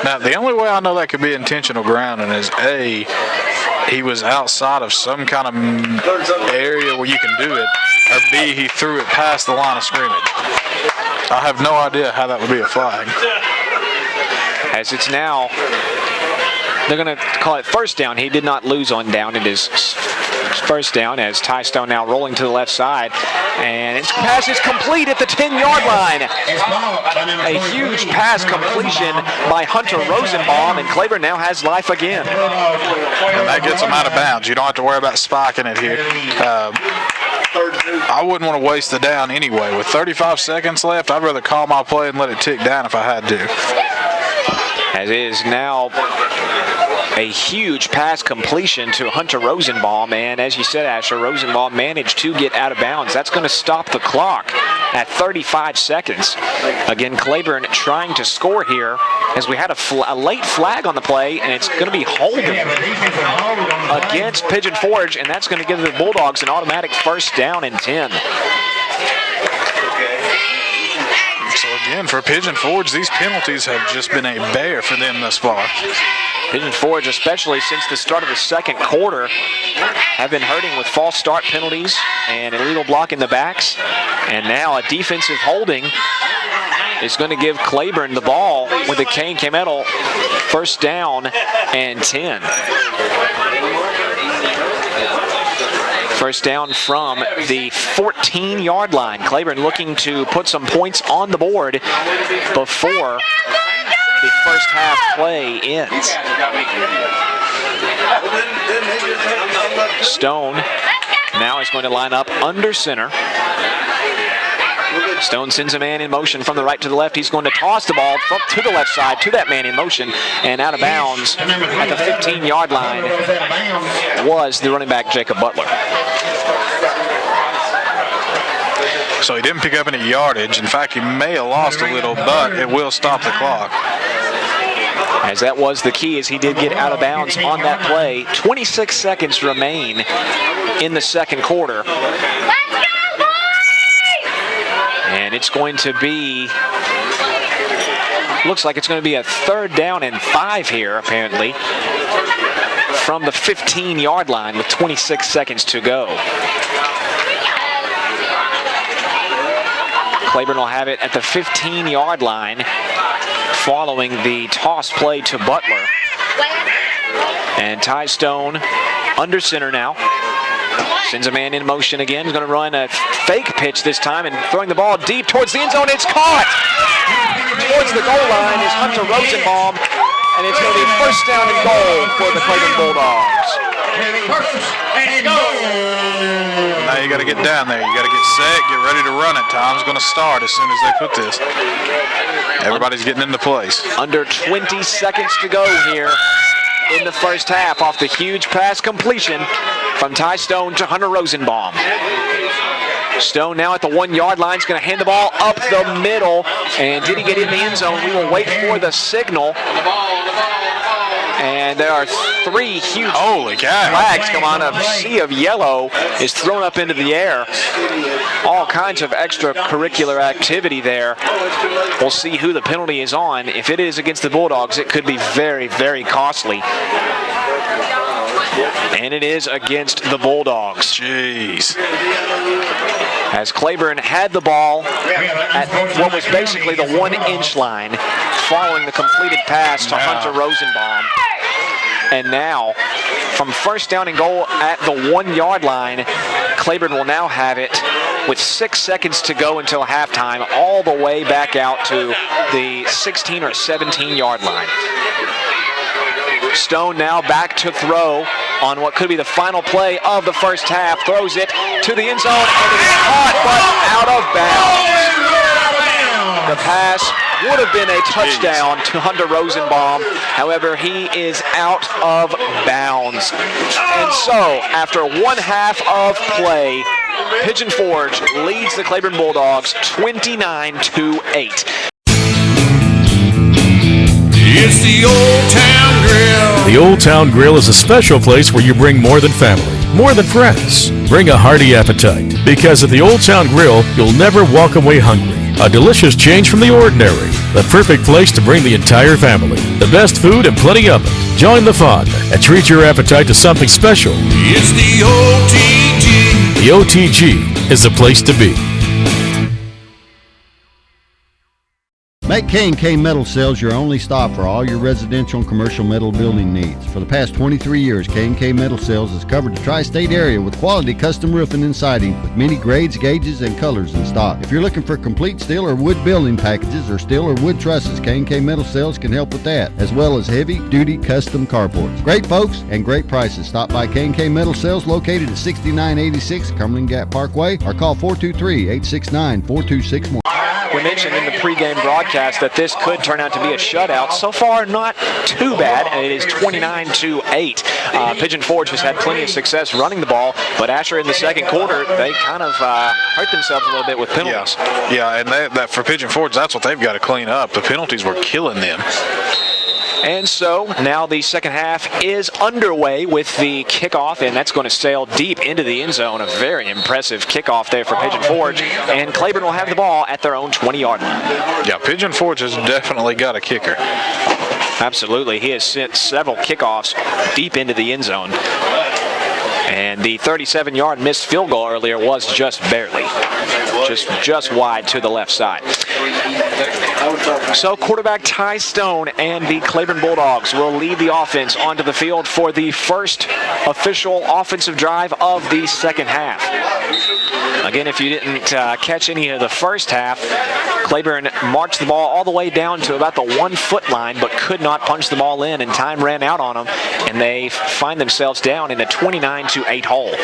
Now, the only way I know that could be intentional grounding is A, he was outside of some kind of area where you can do it, or B, he threw it past the line of scrimmage. I have no idea how that would be a flag. As it's now, they're going to call it first down. He did not lose on down. It is first down as Ty Stone now rolling to the left side. And his pass is complete at the 10-yard line. A huge pass completion by Hunter Rosenbaum, and Claiborne now has life again. And that gets him out of bounds. You don't have to worry about spiking it here. I wouldn't want to waste the down anyway. With 35 seconds left, I'd rather call my play and let it tick down if I had to. As it is now a huge pass completion to Hunter Rosenbaum, and as you said, Asher, Rosenbaum managed to get out of bounds. That's going to stop the clock at 35 seconds. Again, Claiborne trying to score here as we had a late flag on the play, and it's going to be holding against Pigeon Forge, and that's going to give the Bulldogs an automatic first down and 10. So again, for Pigeon Forge, these penalties have just been a bear for them thus far. Pigeon Forge, especially since the start of the second quarter, have been hurting with false start penalties and illegal block in the backs. And now a defensive holding is going to give Claiborne the ball with the Kane K-Metal first down and 10. First down from the 14-yard line. Claiborne looking to put some points on the board before the first half play ends. Stone now is going to line up under center. Stone sends a man in motion from the right to the left. He's going to toss the ball to the left side to that man in motion, and out of bounds at the 15-yard line was the running back Jacob Butler. So he didn't pick up any yardage. In fact, he may have lost a little, but it will stop the clock. As that was the key, as he did get out of bounds on that play. 26 seconds remain in the second quarter. And it's going to be, looks like it's going to be a third down and 5 here, apparently, from the 15-yard line with 26 seconds to go. Claiborne will have it at the 15-yard line following the toss play to Butler. And Ty Stone under center now. Sends a man in motion again. He's going to run a fake pitch this time and throwing the ball deep towards the end zone. It's caught! Towards the goal line is Hunter Rosenbaum, and it's going to be first down and goal for the Claiborne Bulldogs. Now you got to get down there. You got to get set, get ready to run it. Time's going to start as soon as they put this. Everybody's getting into place. Under 20 seconds to go here in the first half off the huge pass completion from Ty Stone to Hunter Rosenbaum. Stone now at the 1-yard line is going to hand the ball up the middle. And did he get in the end zone? We will wait for the signal. And there are 3 huge flags come on. A sea of yellow is thrown up into the air. All kinds of extracurricular activity there. We'll see who the penalty is on. If it is against the Bulldogs, it could be very, very costly. And it is against the Bulldogs. Jeez. As Claiborne had the ball at what was basically the 1-inch line following the completed pass to Hunter Rosenbaum. And now, from first down and goal at the 1-yard line, Claiborne will now have it with 6 seconds to go until halftime, all the way back out to the 16 or 17-yard line. Stone now back to throw on what could be the final play of the first half. Throws it to the end zone, and it is caught, but out of bounds. The pass would have been a touchdown to Hunter Rosenbaum. However, he is out of bounds. And so, after 1/2 of play, Pigeon Forge leads the Claiborne Bulldogs 29-8. It's the Old Town Grill. The Old Town Grill is a special place where you bring more than family, more than friends. Bring a hearty appetite, because at the Old Town Grill, you'll never walk away hungry. A delicious change from the ordinary. The perfect place to bring the entire family. The best food and plenty of it. Join the fun and treat your appetite to something special. It's the OTG. The OTG is the place to be. Make K&K Metal Sales your only stop for all your residential and commercial metal building needs. For the past 23 years, K&K Metal Sales has covered the tri-state area with quality custom roofing and siding with many grades, gauges, and colors in stock. If you're looking for complete steel or wood building packages or steel or wood trusses, K&K Metal Sales can help with that, as well as heavy-duty custom carports. Great folks and great prices. Stop by K&K Metal Sales located at 6986 Cumberland Gap Parkway or call 423-869-4261. We mentioned in the pregame broadcast that this could turn out to be a shutout. So far, not too bad, and it is 29-8. Pigeon Forge has had plenty of success running the ball, but Asher in the second quarter, they kind of hurt themselves a little bit with penalties. Yeah, and that for Pigeon Forge, that's what they've got to clean up. The penalties were killing them. And so now the second half is underway with the kickoff, and that's going to sail deep into the end zone. A very impressive kickoff there for Pigeon Forge, and Claiborne will have the ball at their own 20-yard line. Yeah, Pigeon Forge has definitely got a kicker. Absolutely. He has sent several kickoffs deep into the end zone. And the 37-yard missed field goal earlier was just barely, just wide to the left side. So quarterback Ty Stone and the Claiborne Bulldogs will lead the offense onto the field for the first official offensive drive of the second half. Again, if you didn't catch any of the first half, Claiborne marched the ball all the way down to about the 1-foot line, but could not punch the ball in, and time ran out on them, and they find themselves down in a 29-8 hole.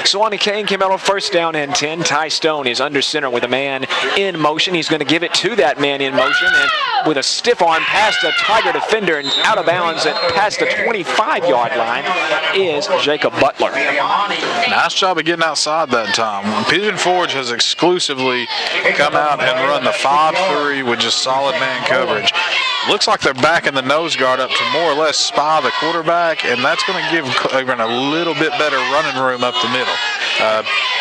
So on the K&K Metal first down and 10, Ty Stone is under center with a man in motion. He's going to give it to that man in motion, and with a stiff arm past a Tiger defender and out of bounds and past the 25-yard line is Jacob Butler. Nice job of getting outside that time. Pigeon Forge has exclusively come out and run the 5-3 with just solid man coverage. Looks like they're backing the nose guard up to more or less spy the quarterback, and that's going to give Claiborne a little bit better running room up the middle.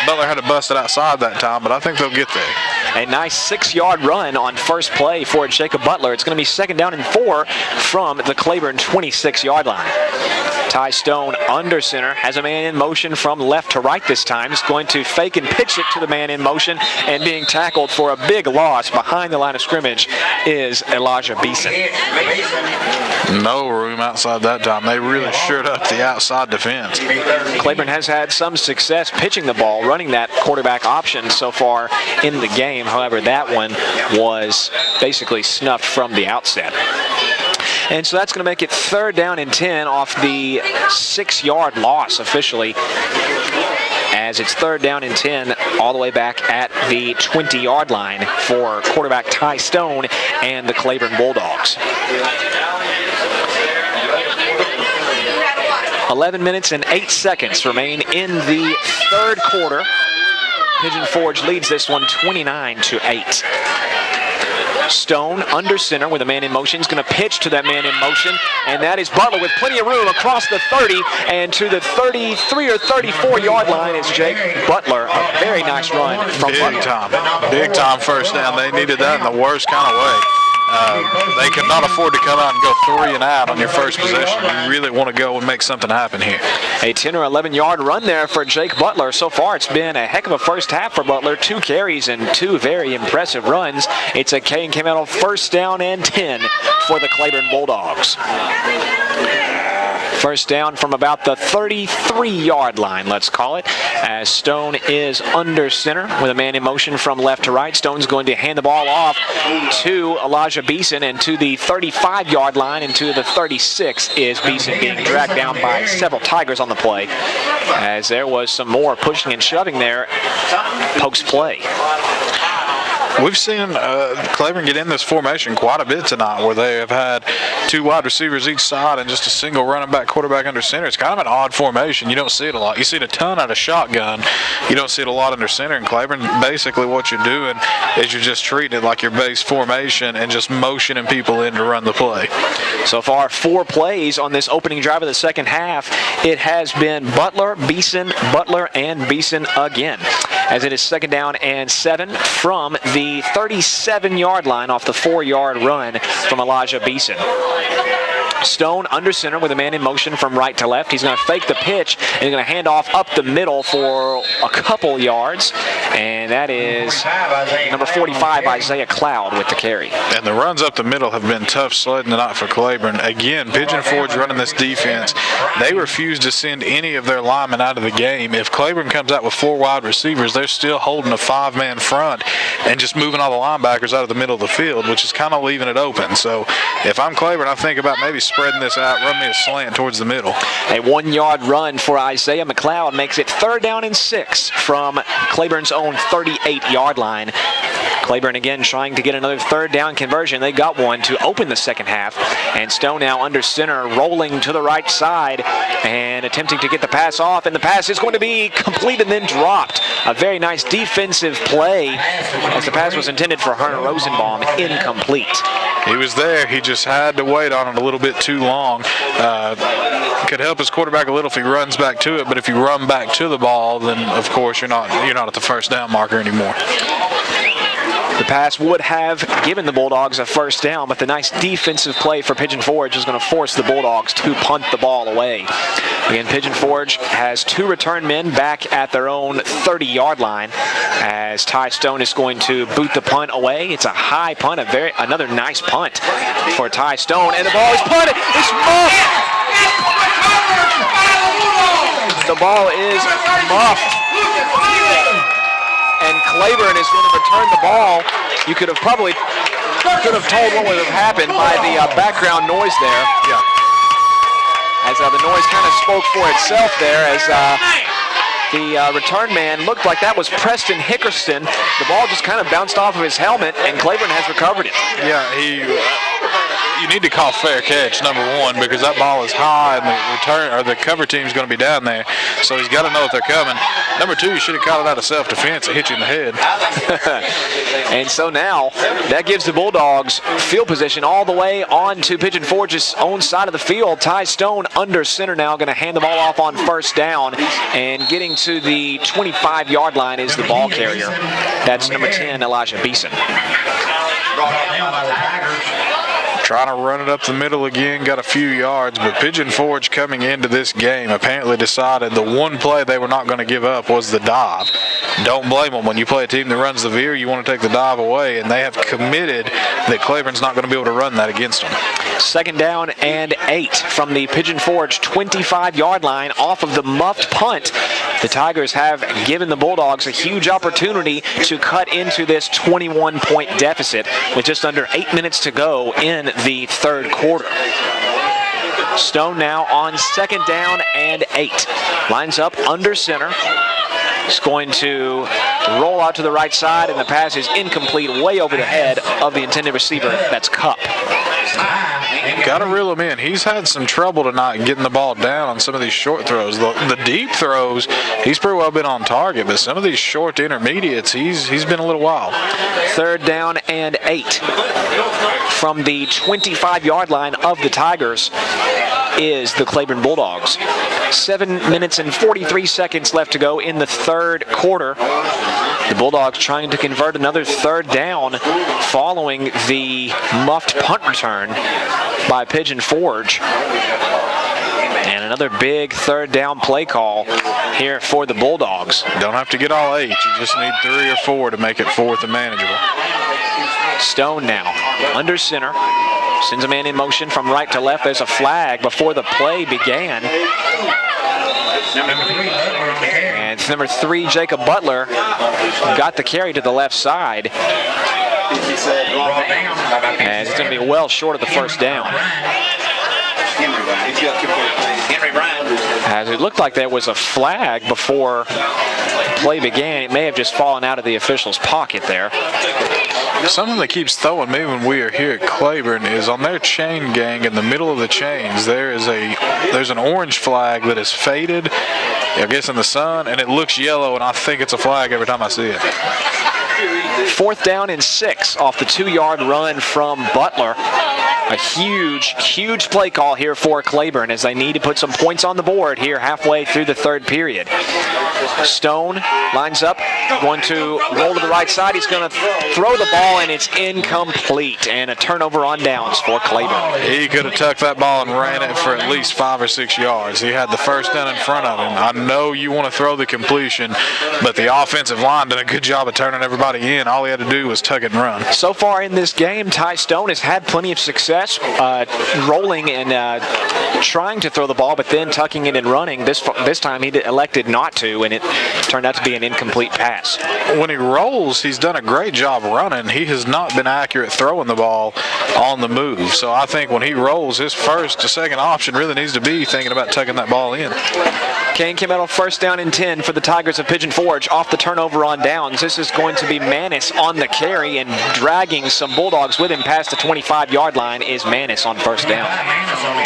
Butler had to bust it outside that time, but I think they'll get there. A nice 6-yard run on first play for Jacob Butler. It's going to be second down and 4 from the Claiborne 26-yard line. Ty Stone under center, has a man in motion from left to right this time. He's going to fake and pitch it to the man in motion, and being tackled for a big loss behind the line of scrimmage is Elijah Beeson. No room outside that time. They really shored up the outside defense. Claiborne has had some success pitching the ball, running that quarterback option so far in the game. However, that one was basically snuffed from the outset. And so that's going to make it third down and 10 off the 6-yard loss officially, as it's third down and 10 all the way back at the 20-yard line for quarterback Ty Stone and the Claiborne Bulldogs. 11 minutes and 8 seconds remain in the third quarter. Pigeon Forge leads this one 29-8. Stone under center with a man in motion. He's going to pitch to that man in motion, and that is Butler with plenty of room across the 30 and to the 33 or 34-yard line is Jake Butler. A very nice run from Butler. Big time first down. They needed that in the worst kind of way. They could not afford to come out and go 3 and out on your first possession. You really want to go and make something happen here. A 10 or 11-yard run there for Jake Butler. So far, it's been a heck of a first half for Butler. 2 carries and 2 very impressive runs. It's a K&K Metal first down and 10 for the Claiborne Bulldogs. First down from about the 33-yard line, let's call it, as Stone is under center with a man in motion from left to right. Stone's going to hand the ball off to Elijah Beeson, and to the 35-yard line and to the 36 is Beeson, being dragged down by several Tigers on the play, as there was some more pushing and shoving there post-play. We've seen Claiborne get in this formation quite a bit tonight, where they have had 2 wide receivers each side and just a single running back quarterback under center. It's kind of an odd formation. You don't see it a lot. You see it a ton out of shotgun. You don't see it a lot under center. In Claiborne, basically what you're doing is you're just treating it like your base formation and just motioning people in to run the play. So far, 4 plays on this opening drive of the second half. It has been Butler, Beeson, Butler, and Beeson again, as it is 2nd down and 7 from the 37-yard line off the 4-yard run from Elijah Beeson. Stone under center with a man in motion from right to left. He's going to fake the pitch and he's going to hand off up the middle for a couple yards. And that is number 45, Isaiah Cloud, with the carry. And the runs up the middle have been tough sledding tonight for Claiborne. Again, Pigeon Forge running this defense. They refuse to send any of their linemen out of the game. If Claiborne comes out with 4 wide receivers, they're still holding a 5-man front and just moving all the linebackers out of the middle of the field, which is kind of leaving it open. So if I'm Claiborne, I think about maybe spreading this out, run me a slant towards the middle. A 1-yard run for Isaiah McLeod makes it 3rd down and 6 from Claiborne's own 38-yard line. Claiborne again trying to get another 3rd down conversion. They got one to open the second half. And Stone now under center, rolling to the right side and attempting to get the pass off. And the pass is going to be complete and then dropped. A very nice defensive play, as the pass was intended for Hunter Rosenbaum, incomplete. He was there. He just had to wait on it a little bit too long. Could help his quarterback a little if he runs back to it, but if you run back to the ball, then of course you're not at the 1st down marker anymore. The pass would have given the Bulldogs a 1st down, but the nice defensive play for Pigeon Forge is going to force the Bulldogs to punt the ball away. Again, Pigeon Forge has 2 return men back at their own 30-yard line, as Ty Stone is going to boot the punt away. It's a high punt, another nice punt for Ty Stone, and the ball is punted. It's muffed. The ball is muffed. And Claiborne is going to return the ball. You could have told what would have happened by the background noise there. Yeah. As the noise kind of spoke for itself there, as the return man looked like that was Preston Hickerston. The ball just kind of bounced off of his helmet, and Claiborne has recovered it. Yeah, you need to call fair catch, number 1, because that ball is high and the cover team's going to be down there. So he's got to know if they're coming. Number 2, you should have called it out of self-defense and hit you in the head. And so now that gives the Bulldogs field position all the way on to Pigeon Forge's own side of the field. Ty Stone under center now, going to hand the ball off on 1st down, and getting to the 25-yard line is the ball carrier. That's number 10, Elijah Beeson. Trying to run it up the middle again, got a few yards, but Pigeon Forge coming into this game apparently decided the one play they were not going to give up was the dive. Don't blame them. When you play a team that runs the veer, you want to take the dive away, and they have committed that Claiborne's not going to be able to run that against them. 2nd down and 8 from the Pigeon Forge 25-yard line off of the muffed punt. The Tigers have given the Bulldogs a huge opportunity to cut into this 21-point deficit with just under 8 minutes to go in the 3rd quarter. Stone now on 2nd down and 8. Lines up under center. He's going to roll out to the right side, and the pass is incomplete, way over the head of the intended receiver. That's Cup. Got to reel him in. He's had some trouble tonight getting the ball down on some of these short throws. The deep throws, he's pretty well been on target, but some of these short intermediates, he's been a little wild. 3rd down and 8 from the 25-yard line of the Tigers is the Claiborne Bulldogs. 7 minutes and 43 seconds left to go in the 3rd quarter. The Bulldogs trying to convert another 3rd down following the muffed punt return by Pigeon Forge. And another big 3rd down play call here for the Bulldogs. Don't have to get all 8. You just need 3 or 4 to make it 4th and manageable. Stone now under center. Sends a man in motion from right to left. There's a flag before the play began. And it's number 3, Jacob Butler, got the carry to the left side. And it's going to be well short of the 1st down. As it looked like there was a flag before the play began. It may have just fallen out of the official's pocket there. Something that keeps throwing me when we are here at Claiborne is on their chain gang, in the middle of the chains, there's an orange flag that is faded, I guess in the sun, and it looks yellow, and I think it's a flag every time I see it. 4th down and 6 off the 2-yard run from Butler. A huge play call here for Claiborne as they need to put some points on the board here halfway through the 3rd period. Stone lines up, going to roll to the right side. He's going to throw the ball, and it's incomplete, and a turnover on downs for Claiborne. He could have tucked that ball and ran it for at least 5 or 6 yards. He had the first down in front of him. I know you want to throw the completion, but the offensive line did a good job of turning everybody in. All he had to do was tuck it and run. So far in this game, Ty Stone has had plenty of success rolling and trying to throw the ball, but then tucking it and running. This time he elected not to, and it turned out to be an incomplete pass. When he rolls, he's done a great job running. He has not been accurate throwing the ball on the move. So I think when he rolls, his first to second option really needs to be thinking about tucking that ball in. Kane Kimmel, 1st down and 10 for the Tigers of Pigeon Forge off the turnover on downs. This is going to be Manis on the carry, and dragging some Bulldogs with him past the 25-yard line is Manis on 1st down.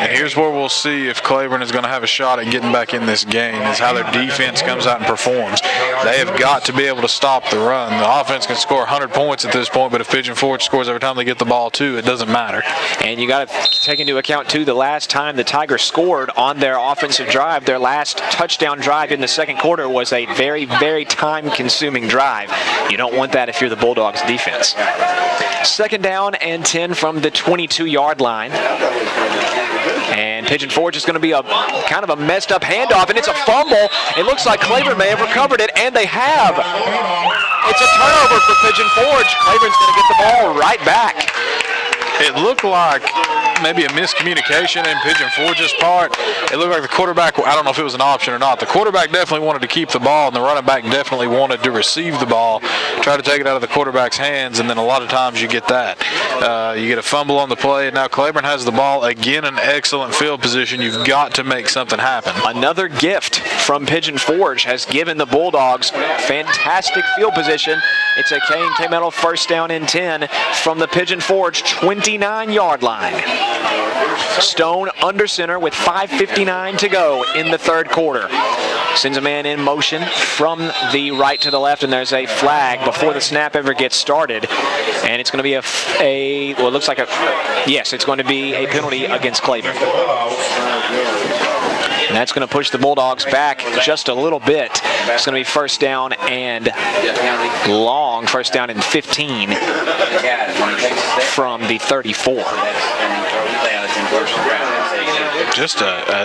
And here's where we'll see if Claiborne is going to have a shot at getting back in this game, is how their defense comes out and performs. They have got to be able to stop the run. The offense can score 100 points at this point, but if Pigeon Forge scores every time they get the ball too, it doesn't matter. And you got to take into account too, the last time the Tigers scored on their offensive drive, their last touchdown drive in the 2nd quarter was a very time-consuming drive. You don't want that if you're the Bulldogs defense. 2nd down and 10 from the 22-yard line. And Pigeon Forge is going to be a kind of a messed up handoff, and it's a fumble. It looks like Claiborne may have recovered it, and they have. It's a turnover for Pigeon Forge. Claiborne's going to get the ball right back. It looked like maybe a miscommunication in Pigeon Forge's part. It looked like the quarterback, I don't know if it was an option or not. The quarterback definitely wanted to keep the ball, and the running back definitely wanted to receive the ball, try to take it out of the quarterback's hands, and then a lot of times you get that. You get a fumble on the play, and now Claiborne has the ball. Again, an excellent field position. You've got to make something happen. Another gift from Pigeon Forge has given the Bulldogs fantastic field position. It's a K&K Metal 1st down and 10 from the Pigeon Forge 29-yard line. Stone under center with 5:59 to go in the 3rd quarter. Sends a man in motion from the right to the left, and there's a flag before the snap ever gets started. And it's going to be well, it looks like yes, it's going to be a penalty against Claiborne. And that's going to push the Bulldogs back just a little bit. It's going to be 1st down and long, 1st down and 15 from the 34.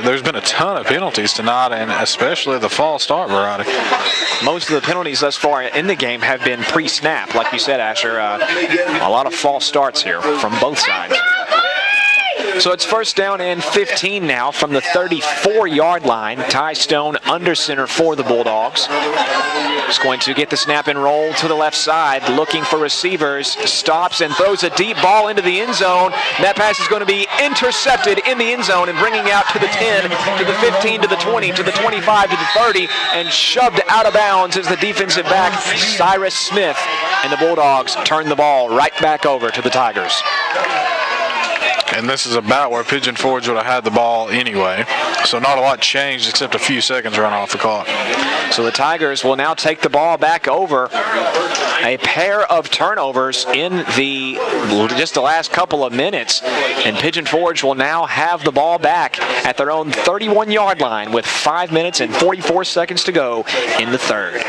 There's been a ton of penalties tonight, and especially the false start variety. Most of the penalties thus far in the game have been pre-snap, like you said, Asher. A lot of false starts here from both sides. So it's 1st down and 15 now from the 34-yard line. Ty Stone under center for the Bulldogs. He's going to get the snap and roll to the left side, looking for receivers, stops and throws a deep ball into the end zone. That pass is going to be intercepted in the end zone and bringing out to the 10, to the 15, to the 20, to the 25, to the 30, and shoved out of bounds as the defensive back, Cyrus Smith, and the Bulldogs turn the ball right back over to the Tigers. And this is about where Pigeon Forge would have had the ball anyway. So not a lot changed except a few seconds run off the clock. So the Tigers will now take the ball back over. A pair of turnovers in just the last couple of minutes. And Pigeon Forge will now have the ball back at their own 31-yard line with 5 minutes and 44 seconds to go in the 3rd.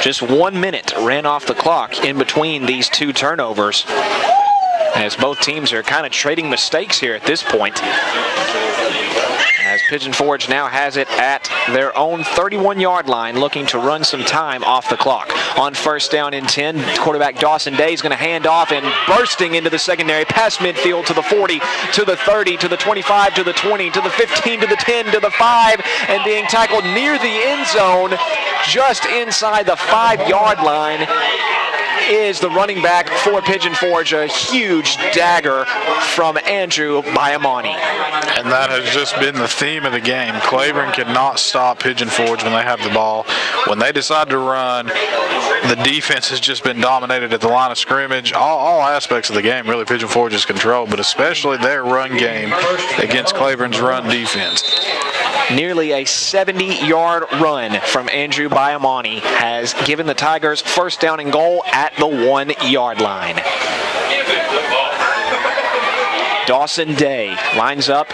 Just 1 minute ran off the clock in between these two turnovers, as both teams are kind of trading mistakes here at this point. As Pigeon Forge now has it at their own 31-yard line, looking to run some time off the clock. On 1st down and 10, quarterback Dawson Day is going to hand off, and bursting into the secondary, past midfield to the 40, to the 30, to the 25, to the 20, to the 15, to the 10, to the 5, and being tackled near the end zone, just inside the 5-yard line. is the running back for Pigeon Forge, a huge dagger from Andrew Biamani. And that has just been the theme of the game. Claiborne cannot stop Pigeon Forge when they have the ball. When they decide to run, the defense has just been dominated at the line of scrimmage. All aspects of the game, really, Pigeon Forge is controlled, but especially their run game against Claiborne's run defense. Nearly a 70-yard run from Andrew Biamani has given the Tigers first down and goal at the 1-yard line. Dawson Day lines up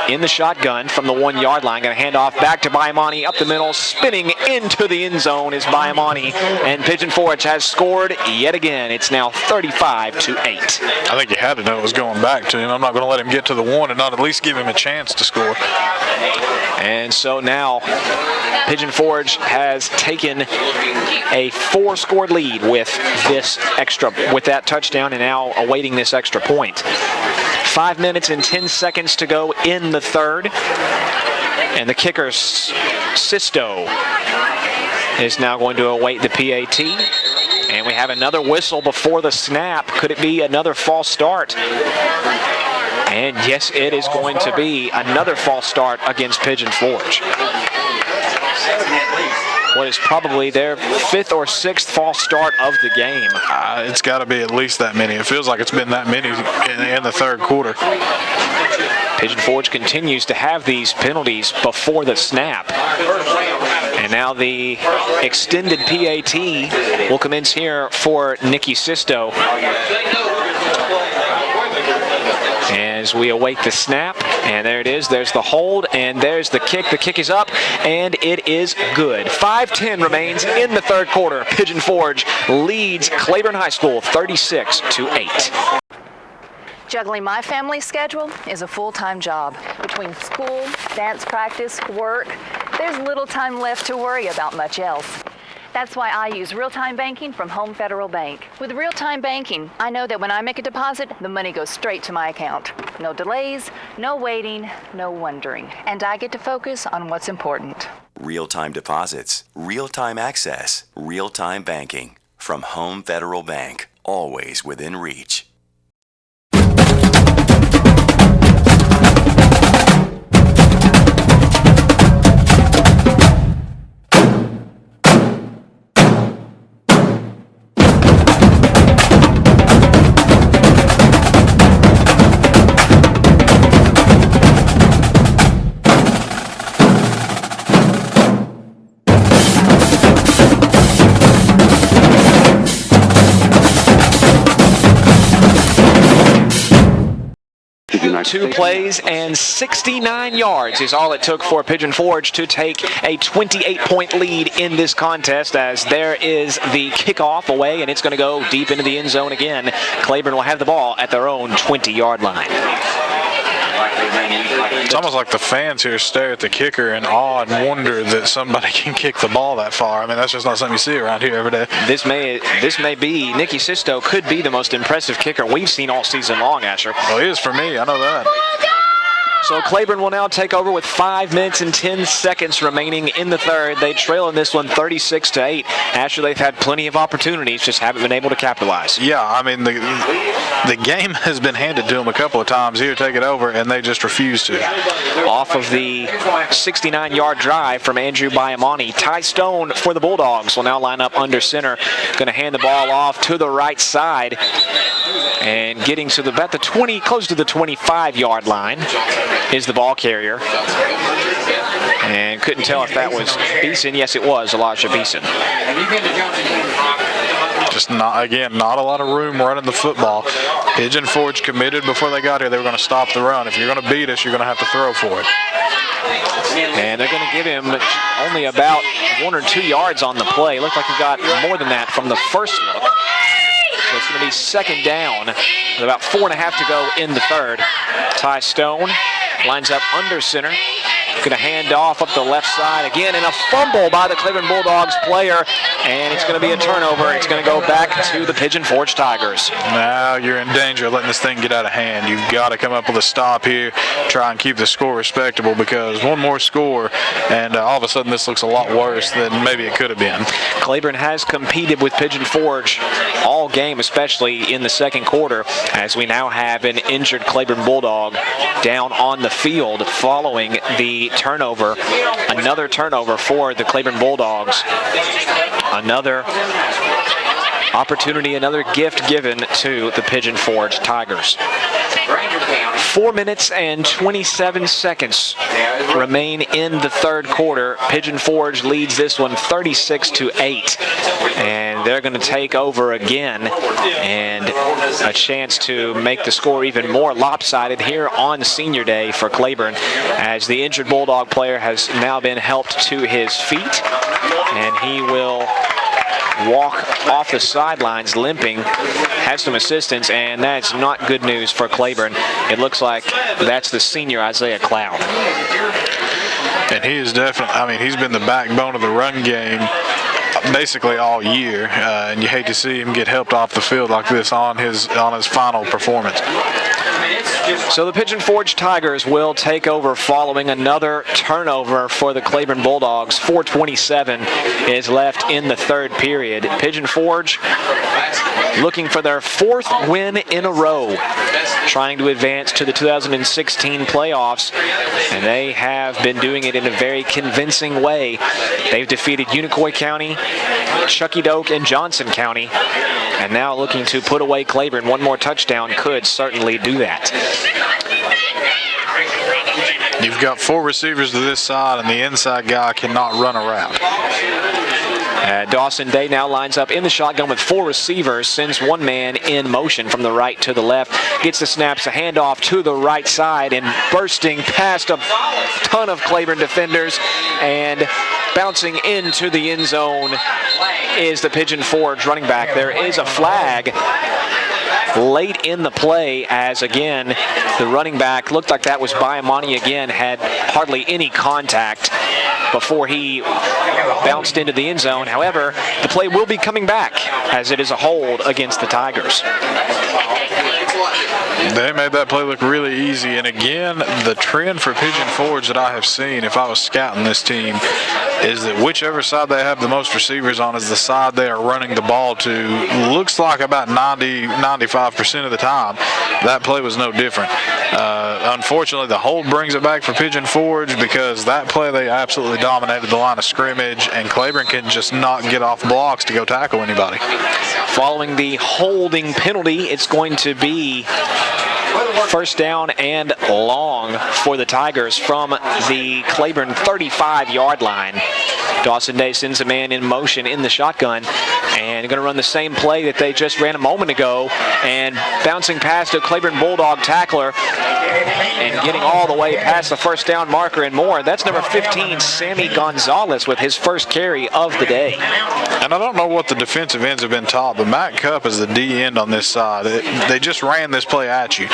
in the shotgun from the 1-yard line. Going to hand off back to Biamani up the middle. Spinning into the end zone is Biamani. And Pigeon Forge has scored yet again. It's now 35-8. I think you had to know it was going back to him. I'm not going to let him get to the 1 and not at least give him a chance to score. And so now Pigeon Forge has taken a 4-score lead with that touchdown and now awaiting this extra point. 5 minutes and 10 seconds to go in the third. And the kicker, Sisto, is now going to await the PAT. And we have another whistle before the snap. Could it be another false start? And yes, it is going to be another false start against Pigeon Forge. What is probably their 5th or 6th false start of the game. It's got to be at least that many. It feels like it's been that many in the third quarter. Pigeon Forge continues to have these penalties before the snap. And now the extended PAT will commence here for Nicky Sisto. As we await the snap, and there it is. There's the hold, and there's the kick. The kick is up, and it is good. 5:10 remains in the third quarter. Pigeon Forge leads Claiborne High School 36-8. Juggling my family schedule is a full-time job. Between school, dance practice, work, there's little time left to worry about much else. That's why I use real-time banking from Home Federal Bank. With real-time banking, I know that when I make a deposit, the money goes straight to my account. No delays, no waiting, no wondering. And I get to focus on what's important. Real-time deposits, real-time access, real-time banking. From Home Federal Bank, always within reach. Two plays and 69 yards is all it took for Pigeon Forge to take a 28-point lead in this contest, as there is the kickoff away, and it's going to go deep into the end zone again. Claiborne will have the ball at their own 20-yard line. It's almost like the fans here stare at the kicker in awe and wonder that somebody can kick the ball that far. I mean, that's just not something you see around here every day. This may be, Nicky Sisto could be the most impressive kicker we've seen all season long, Asher. Well, he is for me. I know that. So Claiborne will now take over with 5 minutes and 10 seconds remaining in the third. They trail in this one 36-8. Asher, they've had plenty of opportunities, just haven't been able to capitalize. Yeah, I mean, the game has been handed to them a couple of times. Here, take it over, and they just refuse to. Off of the 69-yard drive from Andrew Biamani, Ty Stone for the Bulldogs will now line up under center. Going to hand the ball off to the right side. And getting to about the 20, close to the 25-yard line is the ball carrier. And couldn't tell if that was Beeson. Yes, it was Elijah Beeson. Just not a lot of room running the football. Pigeon Forge committed before they got here they were going to stop the run. If you're going to beat us, you're going to have to throw for it. And they're going to give him only about 1 or 2 yards on the play. Looked like he got more than that from the first look. So it's going to be second down with about 4.5 to go in the third. Ty Stone lines up under center. Going to hand off up the left side again, and a fumble by the Claiborne Bulldogs player, and it's going to be a turnover. It's going to go back to the Pigeon Forge Tigers. Now you're in danger of letting this thing get out of hand. You've got to come up with a stop here, try and keep the score respectable, because one more score, and all of a sudden this looks a lot worse than maybe it could have been. Claiborne has competed with Pigeon Forge all game, especially in the second quarter, as we now have an injured Claiborne Bulldog down on the field following the turnover. Another turnover for the Claiborne Bulldogs. Another opportunity, another gift given to the Pigeon Forge Tigers. 4 minutes and 27 seconds remain in the third quarter. Pigeon Forge leads this one 36-8, and they're going to take over again, and a chance to make the score even more lopsided here on Senior Day for Claiborne, as the injured Bulldog player has now been helped to his feet, and he will walk off the sidelines limping, has some assistance, and that's not good news for Claiborne. It looks like that's the senior Isaiah Cloud. And he is definitely, I mean, he's been the backbone of the run game basically all year, and you hate to see him get helped off the field like this on his final performance. So the Pigeon Forge Tigers will take over following another turnover for the Claiborne Bulldogs. 4:27 is left in the third period. Pigeon Forge looking for their fourth win in a row, trying to advance to the 2016 playoffs, and they have been doing it in a very convincing way. They've defeated Unicoi County, Chuckey Doak, and Johnson County, and now looking to put away Claiborne. One more touchdown could certainly do that. You've got 4 receivers to this side, and the inside guy cannot run a route. Dawson Day now lines up in the shotgun with 4 receivers, sends one man in motion from the right to the left, gets the snaps, a handoff to the right side, and bursting past a ton of Claiborne defenders and bouncing into the end zone is the Pigeon Forge running back. There is a flag late in the play, as again the running back looked like that was Biamani again, had hardly any contact before he bounced into the end zone. However, the play will be coming back, as it is a hold against the Tigers. They made that play look really easy, and again, the trend for Pigeon Forge that I have seen, if I was scouting this team, is that whichever side they have the most receivers on is the side they are running the ball to. Looks like about 90-95% of the time. That play was no different. Unfortunately, the hold brings it back for Pigeon Forge, because that play they absolutely dominated the line of scrimmage, and Claiborne can just not get off blocks to go tackle anybody. Following the holding penalty, it's going to be first down and long for the Tigers from the Claiborne 35-yard line. Dawson Day sends a man in motion in the shotgun, and going to run the same play that they just ran a moment ago, and bouncing past a Claiborne Bulldog tackler and getting all the way past the first down marker and more. That's number 15, Sammy Gonzalez, with his first carry of the day. And I don't know what the defensive ends have been taught, but Matt Cupp is the D end on this side. They just ran this play at you.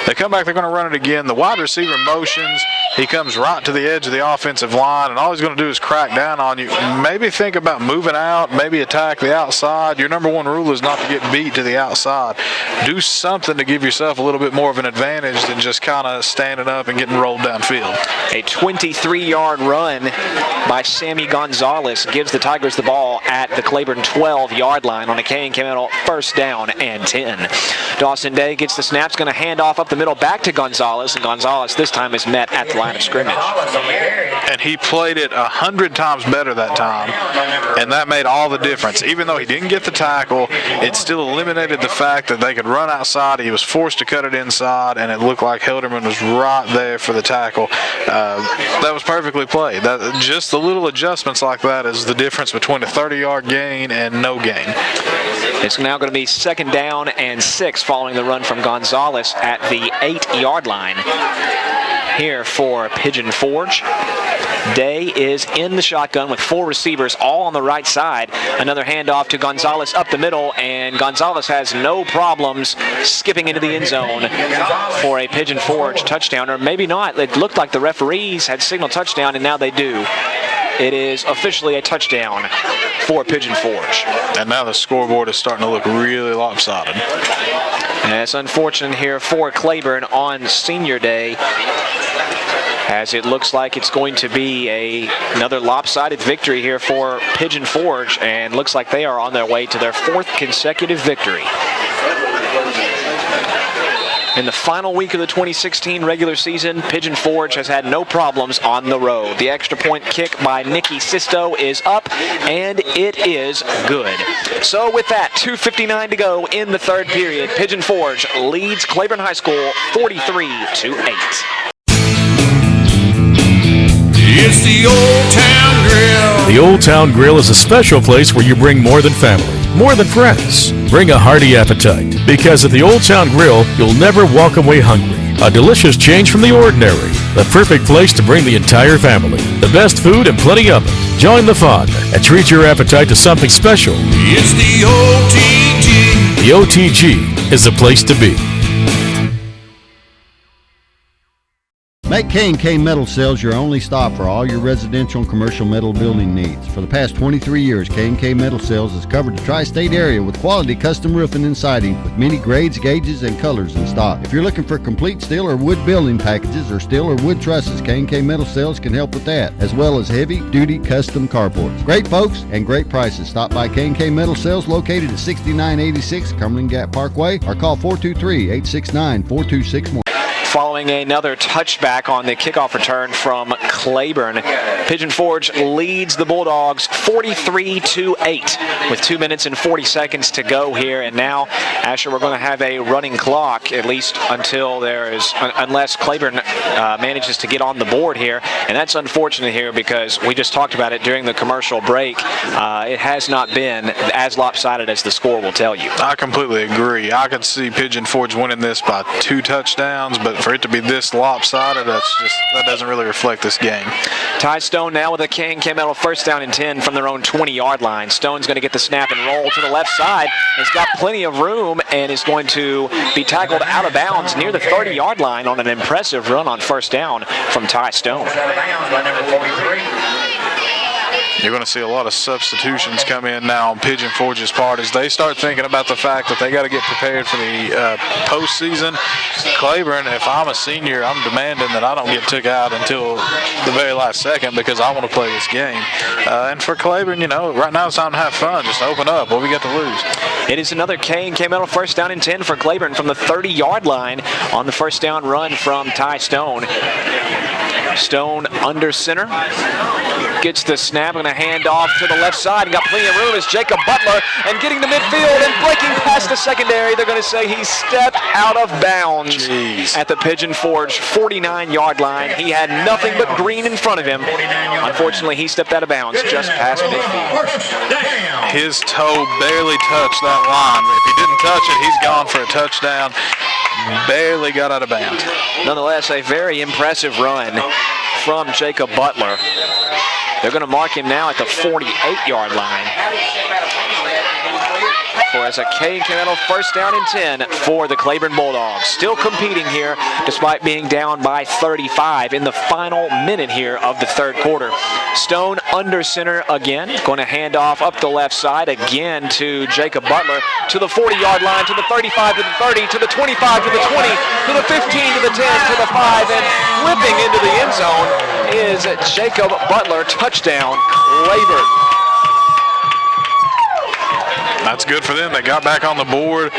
They come back, they're going to run it again. The wide receiver motions. He comes right to the edge of the offensive line, and all he's going to do is crack down on you. Maybe think about moving out, maybe attack the outside. Your number one rule is not to get beat to the outside. Do something to give yourself a little bit more of an advantage than just kind of standing up and getting rolled downfield. A 23-yard run by Sammy Gonzalez gives the Tigers the ball at the Claiborne 12-yard line on a K&K Metal first down and 10. Dawson Day gets the snaps, going to hand off up the middle back to Gonzalez, and Gonzalez this time is met at the line of scrimmage. And he played it 100 times better that time, and that made all the difference. Even though he didn't get the tackle, it still eliminated the fact that they could run outside. He was forced to cut it inside, and it looked like Helderman was right there for the tackle. That was perfectly played. Just the little adjustments like that is the difference between a 30-yard gain and no gain. It's now going to be second down and 6 following the run from Gonzalez at the 8-yard line here for Pigeon Forge. Day is in the shotgun with 4 receivers all on the right side. Another handoff to Gonzalez up the middle, and Gonzalez has no problems skipping into the end zone for a Pigeon Forge touchdown, or maybe not. It looked like the referees had signaled touchdown, and now they do. It is officially a touchdown for Pigeon Forge. And now the scoreboard is starting to look really lopsided. And it's unfortunate here for Claiborne on Senior Day, as it looks like it's going to be another lopsided victory here for Pigeon Forge, and looks like they are on their way to their 4th consecutive victory. In the final week of the 2016 regular season, Pigeon Forge has had no problems on the road. The extra point kick by Nicky Sisto is up, and it is good. So with that, 2:59 to go in the 3rd period, Pigeon Forge leads Claiborne High School 43-8. It's the Old Town Grill. The Old Town Grill is a special place where you bring more than family, more than friends. Bring a hearty appetite, because at the Old Town Grill, you'll never walk away hungry. A delicious change from the ordinary. The perfect place to bring the entire family. The best food and plenty of it. Join the fun and treat your appetite to something special. It's the OTG. The OTG is the place to be. Make K&K Metal Sales your only stop for all your residential and commercial metal building needs. For the past 23 years, K&K Metal Sales has covered the tri-state area with quality custom roofing and siding with many grades, gauges, and colors in stock. If you're looking for complete steel or wood building packages or steel or wood trusses, K&K Metal Sales can help with that, as well as heavy-duty custom carports. Great folks and great prices. Stop by K&K Metal Sales located at 6986 Cumberland Gap Parkway or call 423-869-4261. Following another touchback on the kickoff return from Claiborne, Pigeon Forge leads the Bulldogs 43-8 with 2 minutes and 40 seconds to go here. And now, Asher, we're going to have a running clock, at least until there is, unless Claiborne manages to get on the board here. And that's unfortunate here because we just talked about it during the commercial break. It has not been as lopsided as the score will tell you. I completely agree. I could see Pigeon Forge winning this by 2 touchdowns, but for it to be this lopsided, that doesn't really reflect this game. Ty Stone now with a K&K Metal 1st down and 10 from their own 20-yard line. Stone's going to get the snap and roll to the left side. He's got plenty of room and is going to be tackled out of bounds near the 30-yard line on an impressive run on 1st down from Ty Stone. You're going to see a lot of substitutions come in now on Pigeon Forge's part as they start thinking about the fact that they got to get prepared for the postseason. Claiborne, if I'm a senior, I'm demanding that I don't get took out until the very last second because I want to play this game. And for Claiborne, you know, right now it's time to have fun. Just open up. What we got to lose? It is another K&K Metal 1st down and 10 for Claiborne from the 30-yard line on the 1st down run from Ty Stone. Stone under center. Gets the snap and a hand off to the left side and got plenty of room as Jacob Butler, and getting the midfield and breaking past the secondary. They're going to say he stepped out of bounds at the Pigeon Forge 49-yard line. He had nothing but green in front of him. Unfortunately, he stepped out of bounds just past midfield. His toe barely touched that line. If he didn't touch it, he's gone for a touchdown. Barely got out of bounds. Nonetheless, a very impressive run from Jacob Butler. They're going to mark him now at the 48-yard line. For as a K&K Metal 1st down and 10 for the Claiborne Bulldogs. Still competing here despite being down by 35 in the final minute here of the 3rd quarter. Stone under center again. Going to hand off up the left side again to Jacob Butler to the 40-yard line, to the 35, to the 30, to the 25, to the 20, to the 15, to the 10, to the 5, and flipping into the end zone is Jacob Butler. Touchdown, Claiborne. That's good for them. They got back on the board.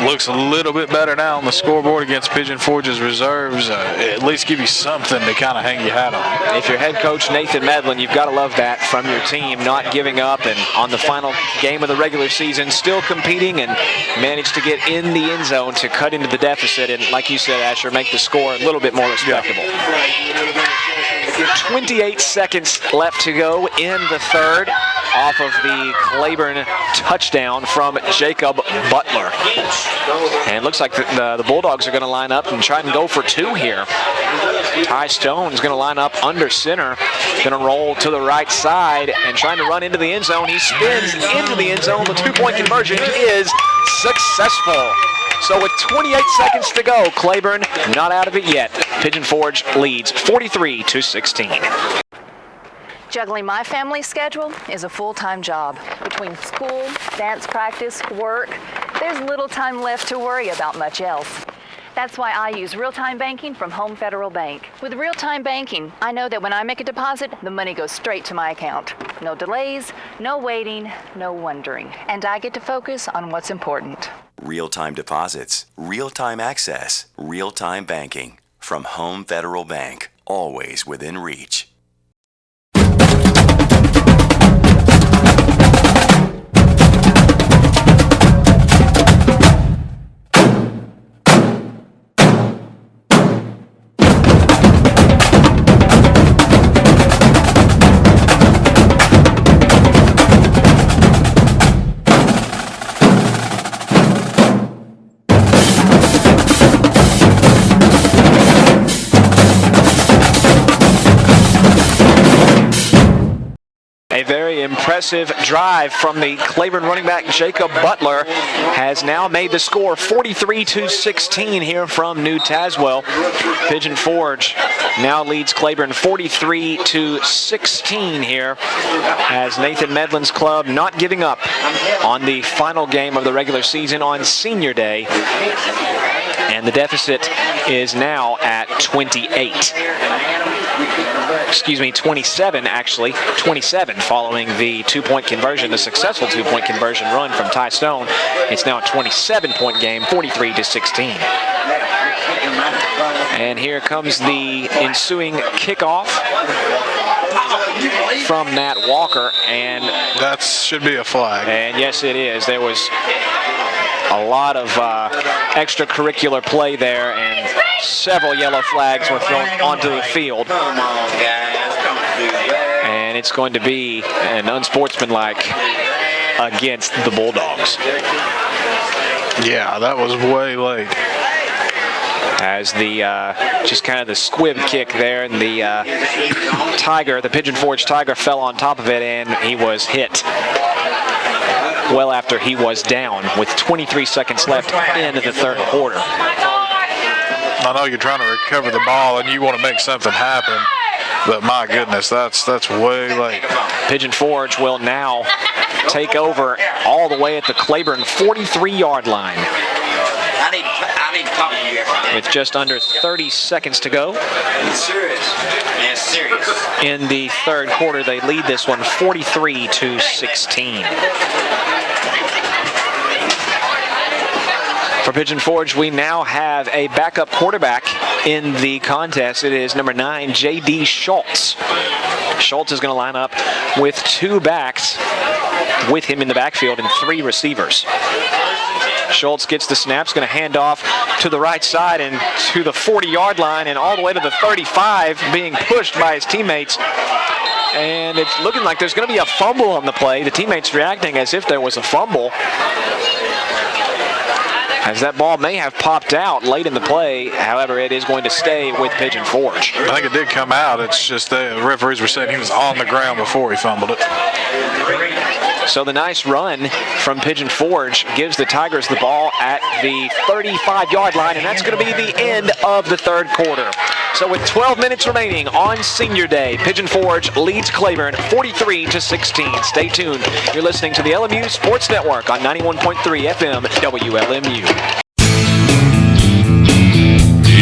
Looks a little bit better now on the scoreboard against Pigeon Forge's reserves. At least give you something to kind of hang your hat on. If you're head coach Nathan Medlin, you've got to love that from your team, not giving up, and on the final game of the regular season, still competing and managed to get in the end zone to cut into the deficit and, like you said, Asher, make the score a little bit more respectable. 28 seconds left to go in the 3rd off of the Claiborne touchdown from Jacob Butler. And looks like the Bulldogs are going to line up and try and go for two here. Ty Stone is going to line up under center, going to roll to the right side and trying to run into the end zone. He spins into the end zone. The two-point conversion is successful. So with 28 seconds to go, Claiborne not out of it yet. Pigeon Forge leads 43-16. Juggling my family schedule is a full-time job. Between school, dance practice, work, there's little time left to worry about much else. That's why I use real-time banking from Home Federal Bank. With real-time banking, I know that when I make a deposit, the money goes straight to my account. No delays, no waiting, no wondering. And I get to focus on what's important. Real-time deposits, real-time access, real-time banking. From Home Federal Bank, always within reach. A very impressive drive from the Claiborne running back Jacob Butler has now made the score 43-16 here from New Tazewell. Pigeon Forge now leads Claiborne 43-16 here as Nathan Medlin's club not giving up on the final game of the regular season on Senior Day. And the deficit is now at 27 actually. 27 following the two-point conversion, the successful two-point conversion run from Ty Stone. It's now a 27-point game, 43-16. And here comes the ensuing kickoff from Matt Walker, and that should be a flag. And yes, it is. There was a lot of extracurricular play there, and several yellow flags were thrown onto the field. And it's going to be an unsportsmanlike against the Bulldogs. Yeah, that was way late. As the just kind of the squib kick there, and the Tiger, the Pigeon Forge Tiger, fell on top of it, and he was hit well after he was down with 23 seconds left in the third quarter. I know you're trying to recover the ball and you want to make something happen, but my goodness, that's way late. Pigeon Forge will now take over all the way at the Claiborne 43-yard line. With just under 30 seconds to go. In the third quarter, they lead this one 43-16. For Pigeon Forge, we now have a backup quarterback in the contest. It is number 9, J.D. Schultz. Schultz is going to line up with two backs with him in the backfield and 3 receivers. Schultz gets the snaps, going to hand off to the right side and to the 40-yard line and all the way to the 35, being pushed by his teammates. And it's looking like there's going to be a fumble on the play. The teammates reacting as if there was a fumble, as that ball may have popped out late in the play. However, it is going to stay with Pigeon Forge. I think it did come out. It's just the referees were saying he was on the ground before he fumbled it. So the nice run from Pigeon Forge gives the Tigers the ball at the 35-yard line, and that's going to be the end of the third quarter. So with 12 minutes remaining on Senior Day, Pigeon Forge leads Claiborne 43-16. Stay tuned. You're listening to the LMU Sports Network on 91.3 FM WLMU.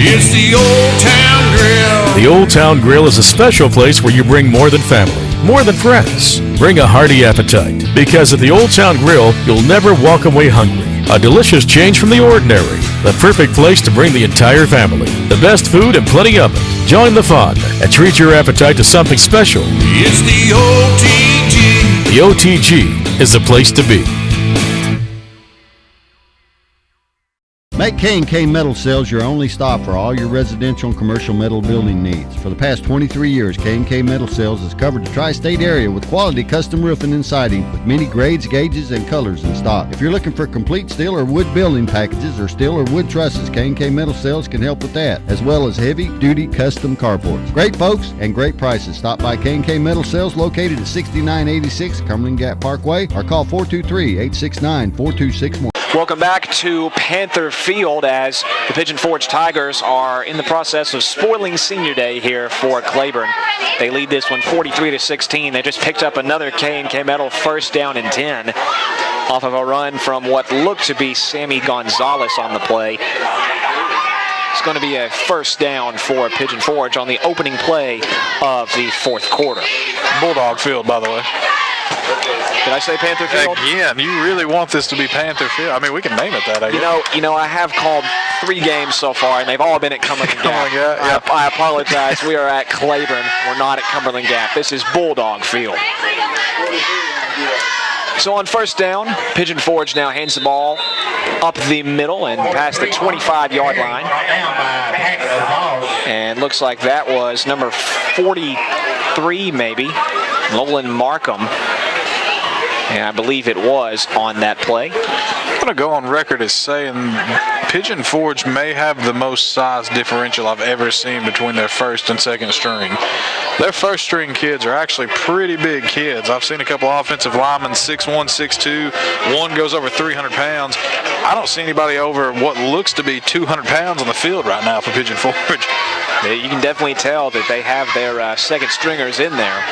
It's the Old Town Grill. The Old Town Grill is a special place where you bring more than family, more than friends. Bring a hearty appetite, because at the Old Town Grill, you'll never walk away hungry. A delicious change from the ordinary. The perfect place to bring the entire family. The best food and plenty of it. Join the fun and treat your appetite to something special. It's the OTG. The OTG is the place to be. Make K&K Metal Sales your only stop for all your residential and commercial metal building needs. For the past 23 years, K&K Metal Sales has covered the tri-state area with quality custom roofing and siding with many grades, gauges, and colors in stock. If you're looking for complete steel or wood building packages or steel or wood trusses, K&K Metal Sales can help with that, as well as heavy-duty custom carports. Great folks and great prices. Stop by K&K Metal Sales located at 6986 Cumberland Gap Parkway or call 423-869-4261. Welcome back to Panther Field as the Pigeon Forge Tigers are in the process of spoiling senior day here for Claiborne. They lead this one 43-16. They just picked up another K&K Metal first down and 10 off of a run from what looked to be Sammy Gonzalez on the play. It's going to be a first down for Pigeon Forge on the opening play of the fourth quarter. Bulldog Field, by the way. Did I say Panther Field? Again, you really want this to be Panther Field. I mean, we can name it that, I guess. You know, I have called 3 games so far, and they've all been at Cumberland Gap. Yeah. I apologize. We are at Claiborne. We're not at Cumberland Gap. This is Bulldog Field. So on first down, Pigeon Forge now hands the ball up the middle and past the 25-yard line. And looks like that was number 43, maybe, Nolan Markham. And I believe it was on that play. I'm going to go on record as saying Pigeon Forge may have the most size differential I've ever seen between their first and second string. Their first string kids are actually pretty big kids. I've seen a couple offensive linemen 6'1", 6'2". One goes over 300 pounds. I don't see anybody over what looks to be 200 pounds on the field right now for Pigeon Forge. You can definitely tell that they have their second stringers in there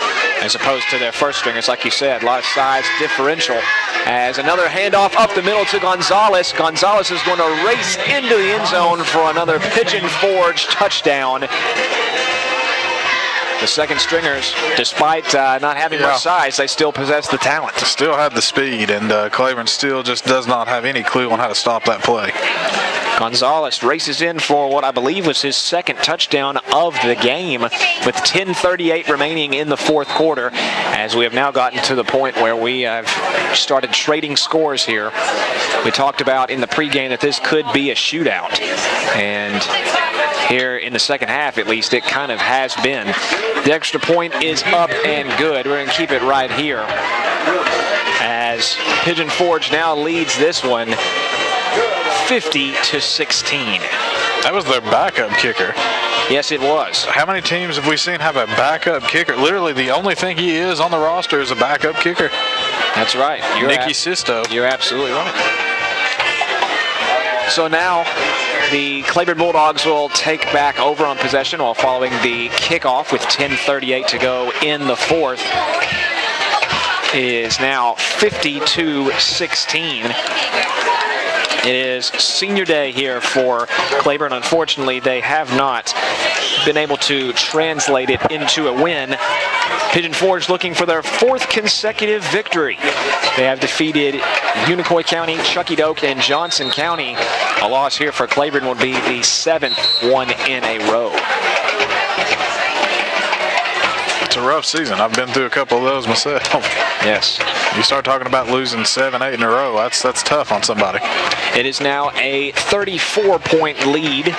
as opposed to their first stringers. Like you said, a lot of size differential. As another handoff up the middle to Gonzalez. Gonzalez is going to race into the end zone for another Pigeon Forge touchdown. The second stringers, despite not having much size, they still possess the talent. Still have the speed, and Claiborne still just does not have any clue on how to stop that play. Gonzalez races in for what I believe was his second touchdown of the game with 10:38 remaining in the fourth quarter, as we have now gotten to the point where we have started trading scores here. We talked about in the pregame that this could be a shootout, and here in the second half at least it kind of has been. The extra point is up and good. We're going to keep it right here as Pigeon Forge now leads this one 50-16. That was their backup kicker. Yes, it was. How many teams have we seen have a backup kicker? Literally, the only thing he is on the roster is a backup kicker. That's right. Nicky Sisto. You're absolutely right. So now the Claiborne Bulldogs will take back over on possession while following the kickoff with 10:38 to go in the fourth. It is now 50-16. It is senior day here for Claiborne. Unfortunately, they have not been able to translate it into a win. Pigeon Forge looking for their 4th consecutive victory. They have defeated Unicoi County, Chuckie-Doak, and Johnson County. A loss here for Claiborne would be the 7th one in a row. It's a rough season. I've been through a couple of those myself. Yes. You start talking about losing 7, 8 in a row, that's tough on somebody. It is now a 34-point lead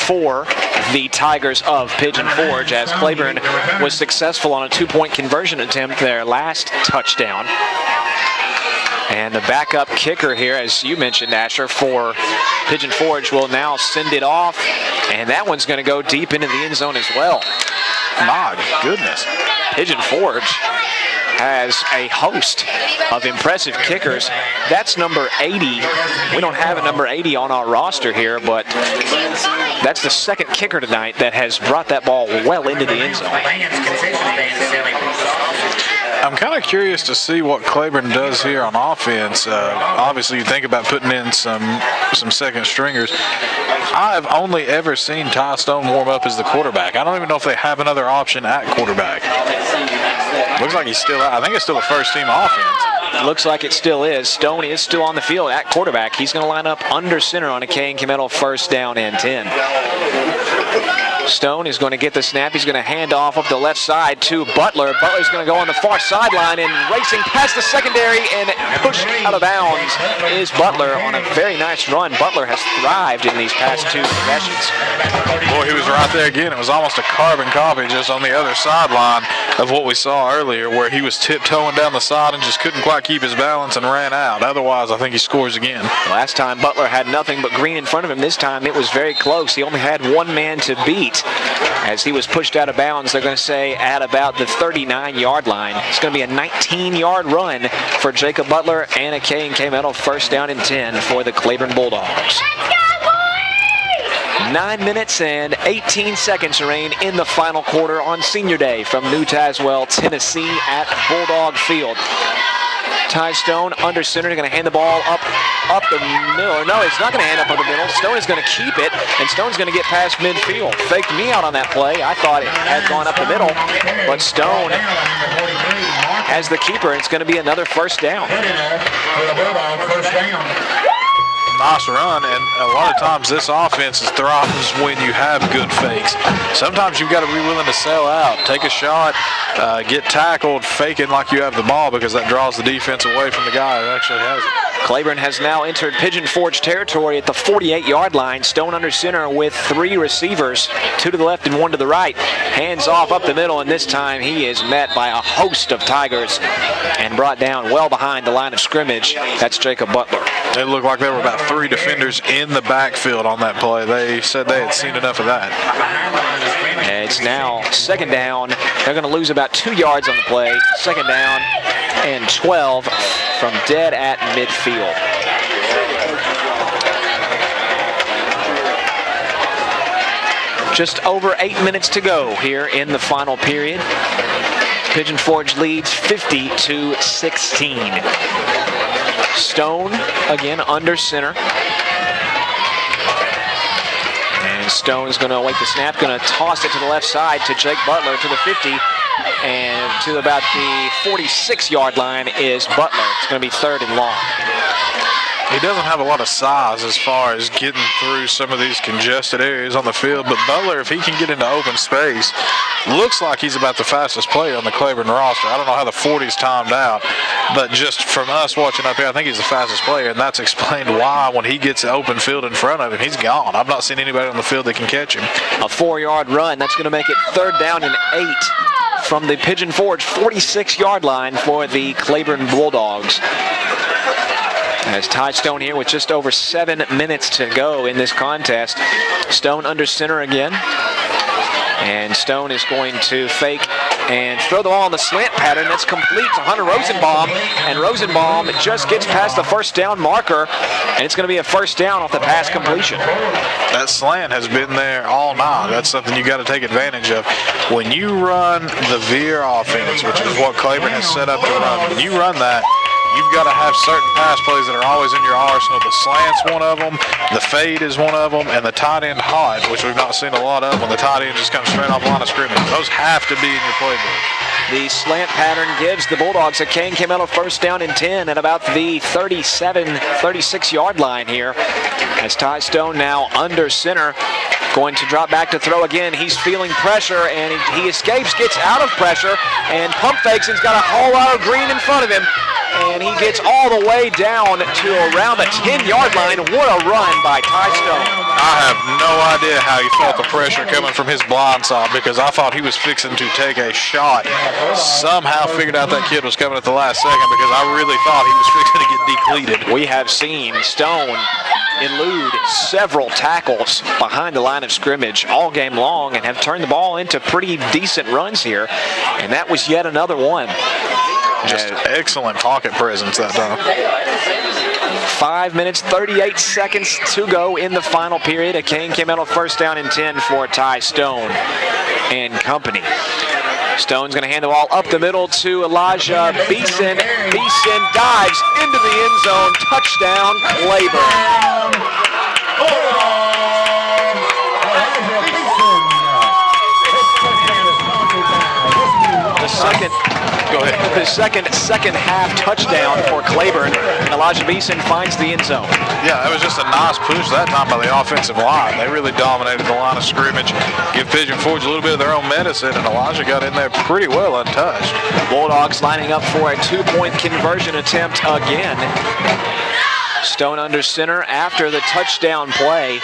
for the Tigers of Pigeon Forge as Claiborne was successful on a 2-point conversion attempt, their last touchdown. And the backup kicker here, as you mentioned, Asher, for Pigeon Forge will now send it off, and that one's going to go deep into the end zone as well. My goodness. Pigeon Forge has a host of impressive kickers. That's number 80. We don't have a number 80 on our roster here, but that's the second kicker tonight that has brought that ball well into the end zone. I'm kind of curious to see what Claiborne does here on offense. Obviously, you think about putting in some second stringers. I've only ever seen Ty Stone warm up as the quarterback. I don't even know if they have another option at quarterback. Looks like he's still out. I think it's still a first-team offense. Looks like it still is. Stone is still on the field at quarterback. He's going to line up under center on a K&K Metal first down and 10. Stone is going to get the snap. He's going to hand off up the left side to Butler. Butler's going to go on the far sideline and racing past the secondary and pushed out of bounds is Butler on a very nice run. Butler has thrived in these past 2 possessions. Boy, he was right there again. It was almost a carbon copy just on the other sideline of what we saw earlier, where he was tiptoeing down the side and just couldn't quite keep his balance and ran out. Otherwise, I think he scores again. Last time Butler had nothing but green in front of him. This time it was very close. He only had 1 man to beat. As he was pushed out of bounds, they're going to say at about the 39-yard line. It's going to be a 19-yard run for Jacob Butler and a K&K medal, first down and 10 for the Claiborne Bulldogs. 9 minutes and 18 seconds remain in the final quarter on Senior Day from New Tazewell, Tennessee at Bulldog Field. Ty Stone under center, going to hand the ball up the middle. No, he's not going to hand up the middle. Stone is going to keep it, and Stone's going to get past midfield. Faked me out on that play. I thought it had gone up the middle, but Stone as the keeper. It's going to be another first down. Nice run, and a lot of times this offense thrives when you have good fakes. Sometimes you've got to be willing to sell out, take a shot, get tackled, faking like you have the ball, because that draws the defense away from the guy who actually has it. Claiborne has now entered Pigeon Forge territory at the 48-yard line. Stone under center with 3 receivers, 2 to the left and 1 to the right. Hands off up the middle, and this time he is met by a host of Tigers and brought down well behind the line of scrimmage. That's Jacob Butler. It looked like there were about 3 defenders in the backfield on that play. They said they had seen enough of that. And it's now second down. They're going to lose about 2 yards on the play. Second down and 12 from dead at midfield. Just over 8 minutes to go here in the final period. Pigeon Forge leads 50-16. Stone again under center. And Stone is going to await the snap, going to toss it to the left side to Jake Butler to the 50. And to about the 46-yard line is Butler. It's going to be 3rd and long. He doesn't have a lot of size as far as getting through some of these congested areas on the field, but Butler, if he can get into open space, looks like he's about the fastest player on the Claiborne roster. I don't know how the 40's timed out, but just from us watching up here, I think he's the fastest player, and that's explained why when he gets open field in front of him, he's gone. I've not seen anybody on the field that can catch him. A 4-yard run. That's going to make it 3rd down and 8 from the Pigeon Forge 46-yard line for the Claiborne Bulldogs. As Ty Stone here with just over 7 minutes to go in this contest. Stone under center again. And Stone is going to fake and throw the ball on the slant pattern. That's complete to Hunter Rosenbaum. And Rosenbaum just gets past the first down marker. And it's going to be a first down off the pass completion. That slant has been there all night. That's something you got to take advantage of. When you run the veer offense, which is what Claiborne has set up to run, when you run that, you've got to have certain pass plays that are always in your arsenal. The slant's one of them, the fade is one of them, and the tight end hot, which we've not seen a lot of when the tight end just comes straight off the line of scrimmage. Those have to be in your playbook. The slant pattern gives the Bulldogs a K&K medal, first down and 10 at about the 36-yard line here. As Ty Stone now under center, going to drop back to throw again. He's feeling pressure, and he escapes, gets out of pressure, and pump fakes and's got a whole lot of green in front of him. And he gets all the way down to around the 10-yard line. What a run by Ty Stone. I have no idea how he felt the pressure coming from his blind side, because I thought he was fixing to take a shot. Somehow figured out that kid was coming at the last second, because I really thought he was fixing to get depleted. We have seen Stone elude several tackles behind the line of scrimmage all game long and have turned the ball into pretty decent runs here. And that was yet another one. Just excellent pocket presence that time. 5 minutes, 38 seconds to go in the final period. A K&K medal, first down and 10 for Ty Stone and company. Stone's going to hand the ball up the middle to Elijah Beeson. Beeson dives into the end zone. Touchdown, Claiborne. The second. Go ahead. the second half touchdown for Claiborne. Elijah Beeson finds the end zone. Yeah, that was just a nice push that time by the offensive line. They really dominated the line of scrimmage, give Pigeon Forge a little bit of their own medicine, and Elijah got in there pretty well untouched. Bulldogs lining up for a 2-point conversion attempt again. Stone under center after the touchdown play.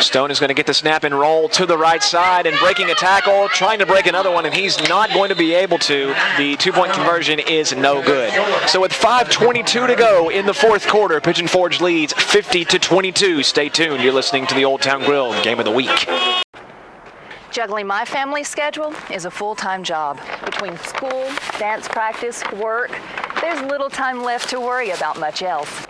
Stone is going to get the snap and roll to the right side and breaking a tackle, trying to break another one, and he's not going to be able to. The 2-point conversion is no good. So with 5:22 to go in the fourth quarter, Pigeon Forge leads 50-22. Stay tuned. You're listening to the Old Town Grill Game of the Week. Juggling my family schedule is a full-time job. Between school, dance practice, work, there's little time left to worry about much else.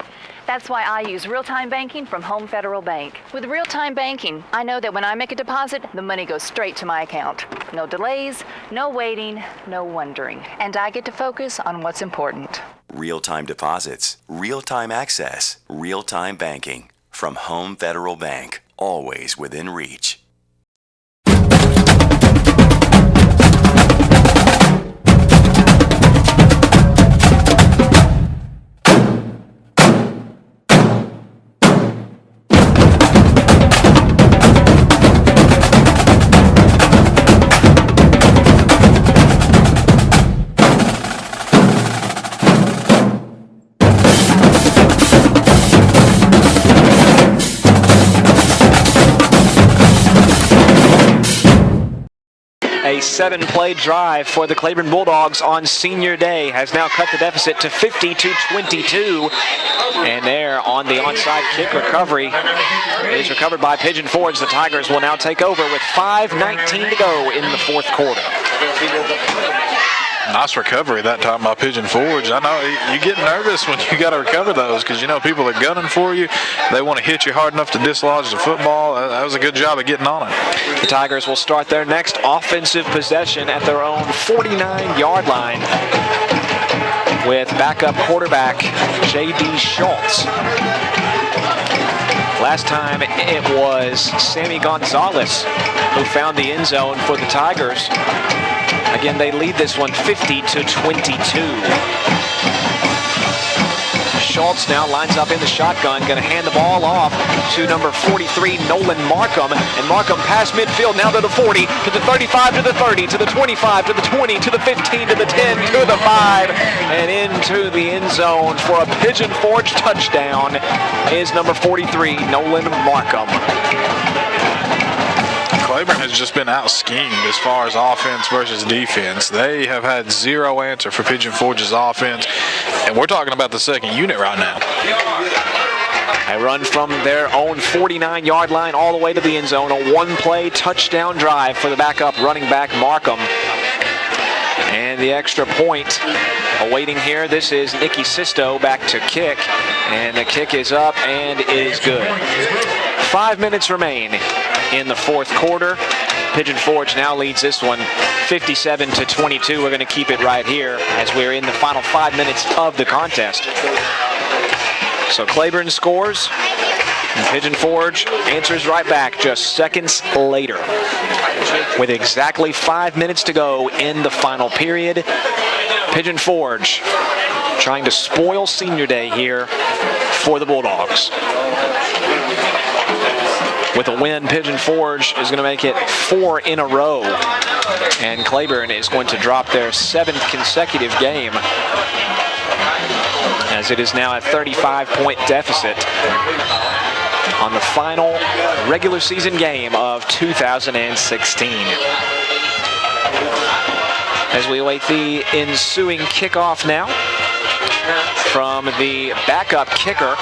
That's why I use real-time banking from Home Federal Bank. With real-time banking, I know that when I make a deposit, the money goes straight to my account. No delays, no waiting, no wondering. And I get to focus on what's important. Real-time deposits, real-time access, real-time banking. From Home Federal Bank. Always within reach. A 7-play drive for the Claiborne Bulldogs on Senior Day has now cut the deficit to 50-22. And there on the onside kick recovery is recovered by Pigeon Forge. The Tigers will now take over with 5:19 to go in the fourth quarter. Nice recovery that time by Pigeon Forge. I know you get nervous when you got to recover those because, you know, people are gunning for you. They want to hit you hard enough to dislodge the football. That was a good job of getting on it. The Tigers will start their next offensive possession at their own 49-yard line with backup quarterback J.D. Schultz. Last time it was Sammy Gonzalez who found the end zone for the Tigers. Again, they lead this one 50-22. Schultz now lines up in the shotgun, going to hand the ball off to number 43, Nolan Markham. And Markham past midfield, now to the 40, to the 35, to the 30, to the 25, to the 20, to the 15, to the 10, to the 5, and into the end zone for a Pigeon Forge touchdown is number 43, Nolan Markham. Claiborne has just been out-schemed as far as offense versus defense. They have had zero answer for Pigeon Forge's offense, and we're talking about the second unit right now. They run from their own 49-yard line all the way to the end zone. A 1-play touchdown drive for the backup running back Markham. And the extra point awaiting here. This is Nicky Sisto back to kick, and the kick is up and is good. 5 minutes remain in the fourth quarter. Pigeon Forge now leads this one 57-22. We're going to keep it right here as we're in the final 5 minutes of the contest. So Claiborne scores, and Pigeon Forge answers right back just seconds later. With exactly 5 minutes to go in the final period, Pigeon Forge trying to spoil Senior Day here for the Bulldogs. With a win, Pigeon Forge is going to make it 4 in a row. And Claiborne is going to drop their 7th consecutive game, as it is now a 35-point deficit on the final regular season game of 2016. As we await the ensuing kickoff now from the backup kicker,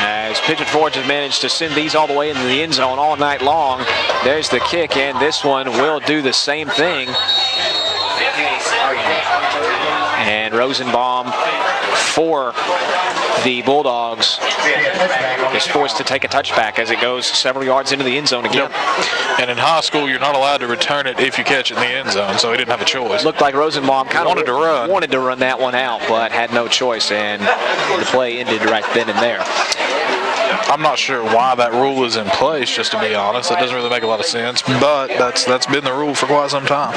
as Pigeon Forge has managed to send these all the way into the end zone all night long. There's the kick, and this one will do the same thing. And Rosenbaum for the Bulldogs is forced to take a touchback as it goes several yards into the end zone again. Yep. And in high school, you're not allowed to return it if you catch it in the end zone, so he didn't have a choice. Looked like Rosenbaum kind of wanted to run that one out, but had no choice, and the play ended right then and there. I'm not sure why that rule is in place, just to be honest. It doesn't really make a lot of sense, but that's been the rule for quite some time.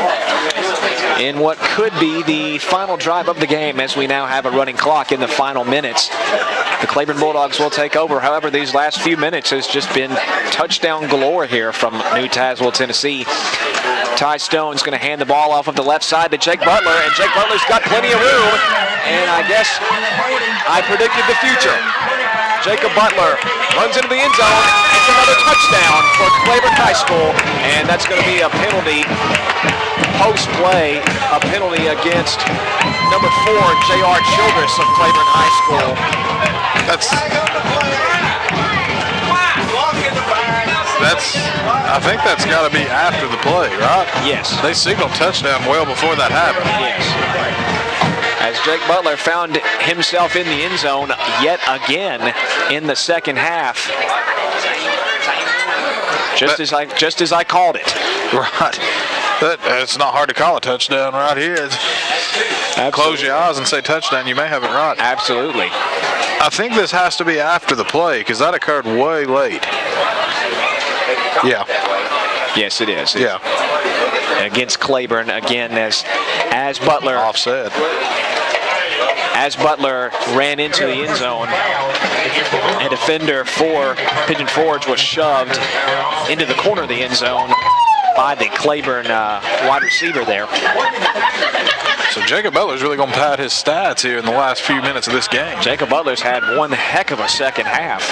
in what could be the final drive of the game, as we now have a running clock in the final minutes. The Claiborne Bulldogs will take over. However, these last few minutes has just been touchdown galore here from New Tazewell, Tennessee. Ty Stone's going to hand the ball off of the left side to Jake Butler, and Jake Butler's got plenty of room, and I guess I predicted the future. Jacob Butler runs into the end zone. It's another touchdown for Claiborne High School, and that's going to be a penalty, post-play, a penalty against number 4, J.R. Childress of Claiborne High School. I think that's got to be after the play, right? Yes. They signaled touchdown well before that happened. Yes. As Jake Butler found himself in the end zone yet again in the second half. Just as I called it. Right. It's not hard to call a touchdown right here. Close your eyes and say touchdown, you may have it right. Absolutely. I think this has to be after the play because that occurred way late. Yeah. Yes, it is. Yeah. Against Claiborne again, as Butler offset. As Butler ran into the end zone, a defender for Pigeon Forge was shoved into the corner of the end zone by the Claiborne wide receiver there. So Jacob Butler's really going to pad his stats here in the last few minutes of this game. Jacob Butler's had one heck of a second half.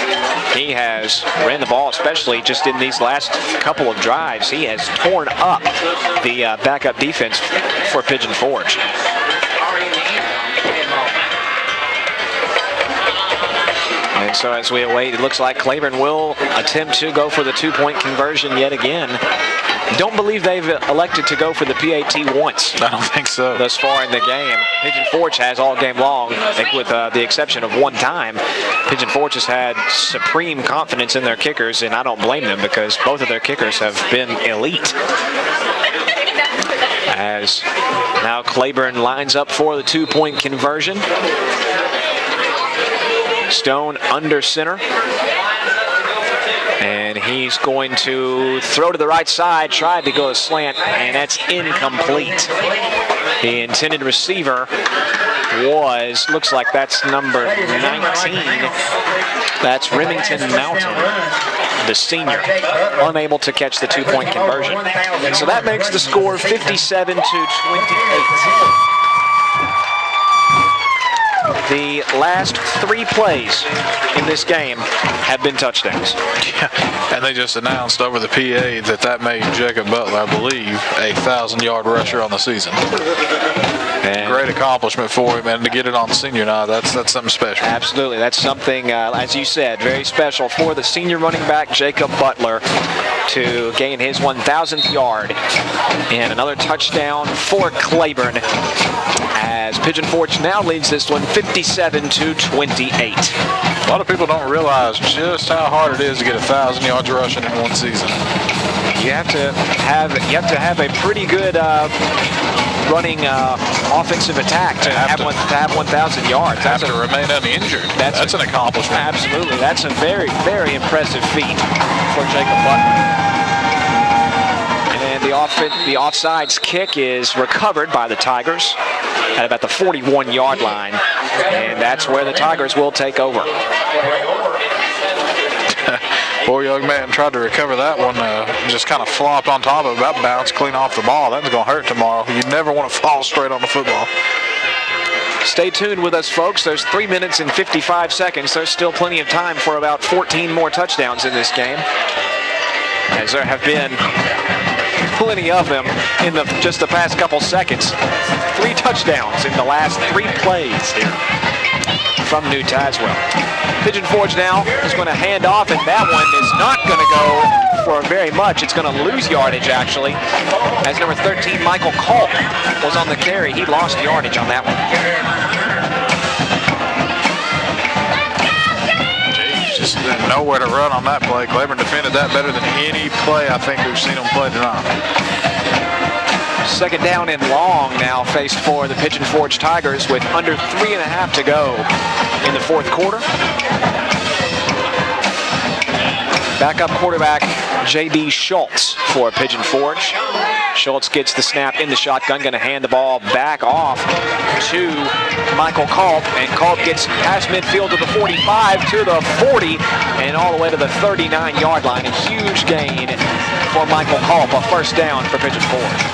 He has ran the ball, especially just in these last couple of drives. He has torn up the backup defense for Pigeon Forge. And so as we await, it looks like Claiborne will attempt to go for the two-point conversion yet again. Don't believe they've elected to go for the PAT once. I don't think so. Thus far in the game. Pigeon Forge has all game long, with the exception of one time. Pigeon Forge has had supreme confidence in their kickers, and I don't blame them because both of their kickers have been elite. As now Claiborne lines up for the two-point conversion. Stone under center. And he's going to throw to the right side, tried to go a slant, and that's incomplete. The intended receiver looks like that's number 19. That's Remington Mountain, the senior, unable to catch the two-point conversion. So that makes the score 57-28. The last 3 plays in this game have been touchdowns. Yeah, and they just announced over the PA that made Jacob Butler, I believe, a 1,000-yard rusher on the season. And great accomplishment for him, and to get it on senior night, that's something special. Absolutely, that's something, as you said, very special for the senior running back, Jacob Butler, to gain his 1,000th yard. And another touchdown for Claiborne, as Pigeon Forge now leads this one 57-28. A lot of people don't realize just how hard it is to get 1,000 yards rushing in one season. You have to have a pretty good running offensive attack to have 1,000 yards. Have to remain uninjured. That's an accomplishment. Absolutely, that's a very, very impressive feat for Jacob Butler. And the offsides kick is recovered by the Tigers at about the 41-yard line, and that's where the Tigers will take over. Poor young man tried to recover that one, just kind of flopped on top of it, about bounced clean off the ball. That's going to hurt tomorrow. You never want to fall straight on the football. Stay tuned with us, folks. There's 3 minutes and 55 seconds. There's still plenty of time for about 14 more touchdowns in this game, as there have been plenty of them in just the past couple seconds. 3 touchdowns in the last 3 plays here from New Tazewell. Pigeon Forge now is going to hand off, and that one is not going to go for very much. It's going to lose yardage, actually, as number 13, Michael Culp, was on the carry. He lost yardage on that one. Just nowhere to run on that play. Claiborne defended that better than any play I think we've seen them play tonight. Second down and long now faced for the Pigeon Forge Tigers with under 3.5 to go in the fourth quarter. Backup quarterback J.B. Schultz for Pigeon Forge. Schultz gets the snap in the shotgun, going to hand the ball back off to Michael Culp, and Culp gets past midfield to the 45, to the 40, and all the way to the 39-yard line. A huge gain for Michael Culp, a first down for Pigeon Forge.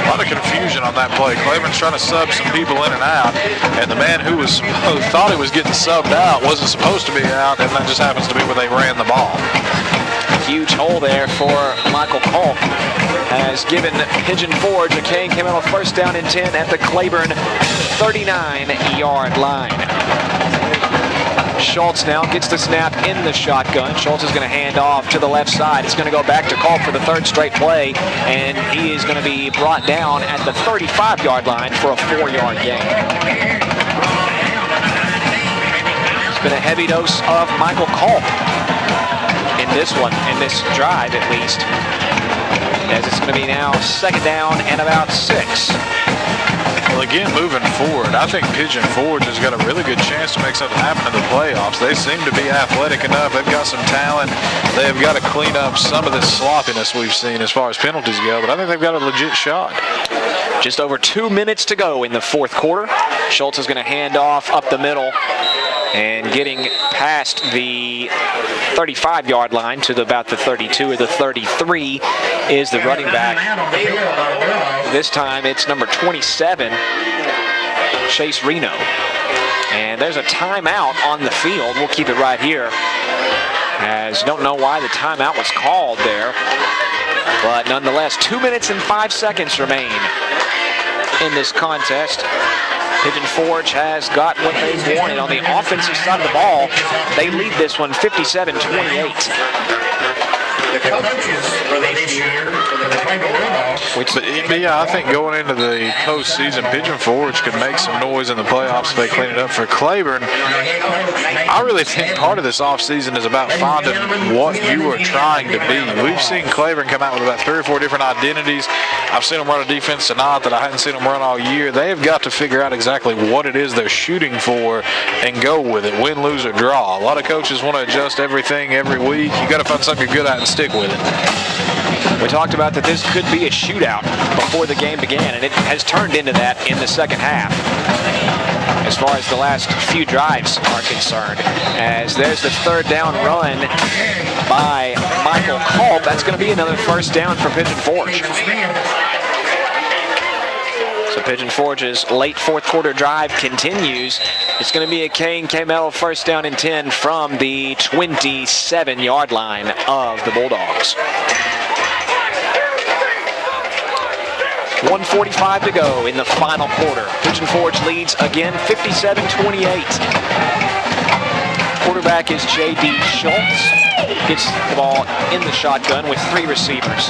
A lot of confusion on that play. Claiborne's trying to sub some people in and out, and the man who thought he was getting subbed out wasn't supposed to be out, and that just happens to be where they ran the ball. Huge hole there for Michael Culp has given Pigeon Forge a came out first down and 10 at the Claiborne 39-yard line. Schultz now gets the snap in the shotgun. Schultz is going to hand off to the left side. It's going to go back to Culp for the third straight play, and he is going to be brought down at the 35-yard line for a 4-yard gain. It's been a heavy dose of Michael Culp in this one, in this drive at least, as it's going to be now second down and about 6. Well, again, moving forward, I think Pigeon Forge has got a really good chance to make something happen in the playoffs. They seem to be athletic enough. They've got some talent. They've got to clean up some of this sloppiness we've seen as far as penalties go, but I think they've got a legit shot. Just over 2 minutes to go in the fourth quarter. Schultz is going to hand off up the middle, and getting past the 35-yard line to about the 32 or the 33 is the running back. This time it's number 27, Chase Reno. And there's a timeout on the field. We'll keep it right here, as don't know why the timeout was called there. But nonetheless, 2 minutes and 5 seconds remain in this contest. Pigeon Forge has got what they wanted on the offensive side of the ball. They lead this one 57-28. The coaches for this year for the Claiborne Bulldogs. Yeah, I think going into the postseason, Pigeon Forge could make some noise in the playoffs if they clean it up. For Claiborne, I really think part of this offseason is about finding what you are trying to be. We've seen Claiborne come out with about 3 or 4 different identities. I've seen them run a defense tonight that I hadn't seen them run all year. They have got to figure out exactly what it is they're shooting for and go with it, win, lose, or draw. A lot of coaches want to adjust everything every week. You got to find something you're good at and stick with it. We talked about that this could be a shootout before the game began, and it has turned into that in the second half as far as the last few drives are concerned. As there's the third down run by Michael Culp. That's going to be another first down for Pigeon Forge. So Pigeon Forge's late fourth quarter drive continues. It's going to be a Kane K-Metal first down and 10 from the 27-yard line of the Bulldogs. 1:45 to go in the final quarter. Pigeon Forge leads again 57-28. Quarterback is J.D. Schultz. Gets the ball in the shotgun with 3 receivers.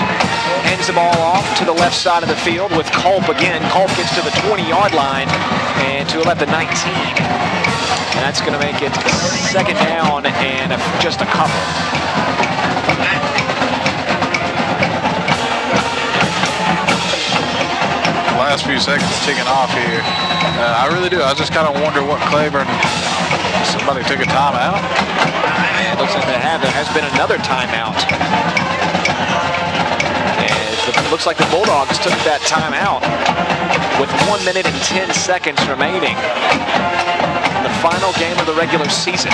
Hands the ball off to the left side of the field with Culp again. Culp gets to the 20-yard line and to about the 19. And that's going to make it second down and just a couple. Last few seconds ticking off here. I really do. I just kind of wonder what Claiborne, somebody took a timeout. It looks like they have. There has been another timeout. And it looks like the Bulldogs took that timeout with 1 minute and 10 seconds remaining in the final game of the regular season.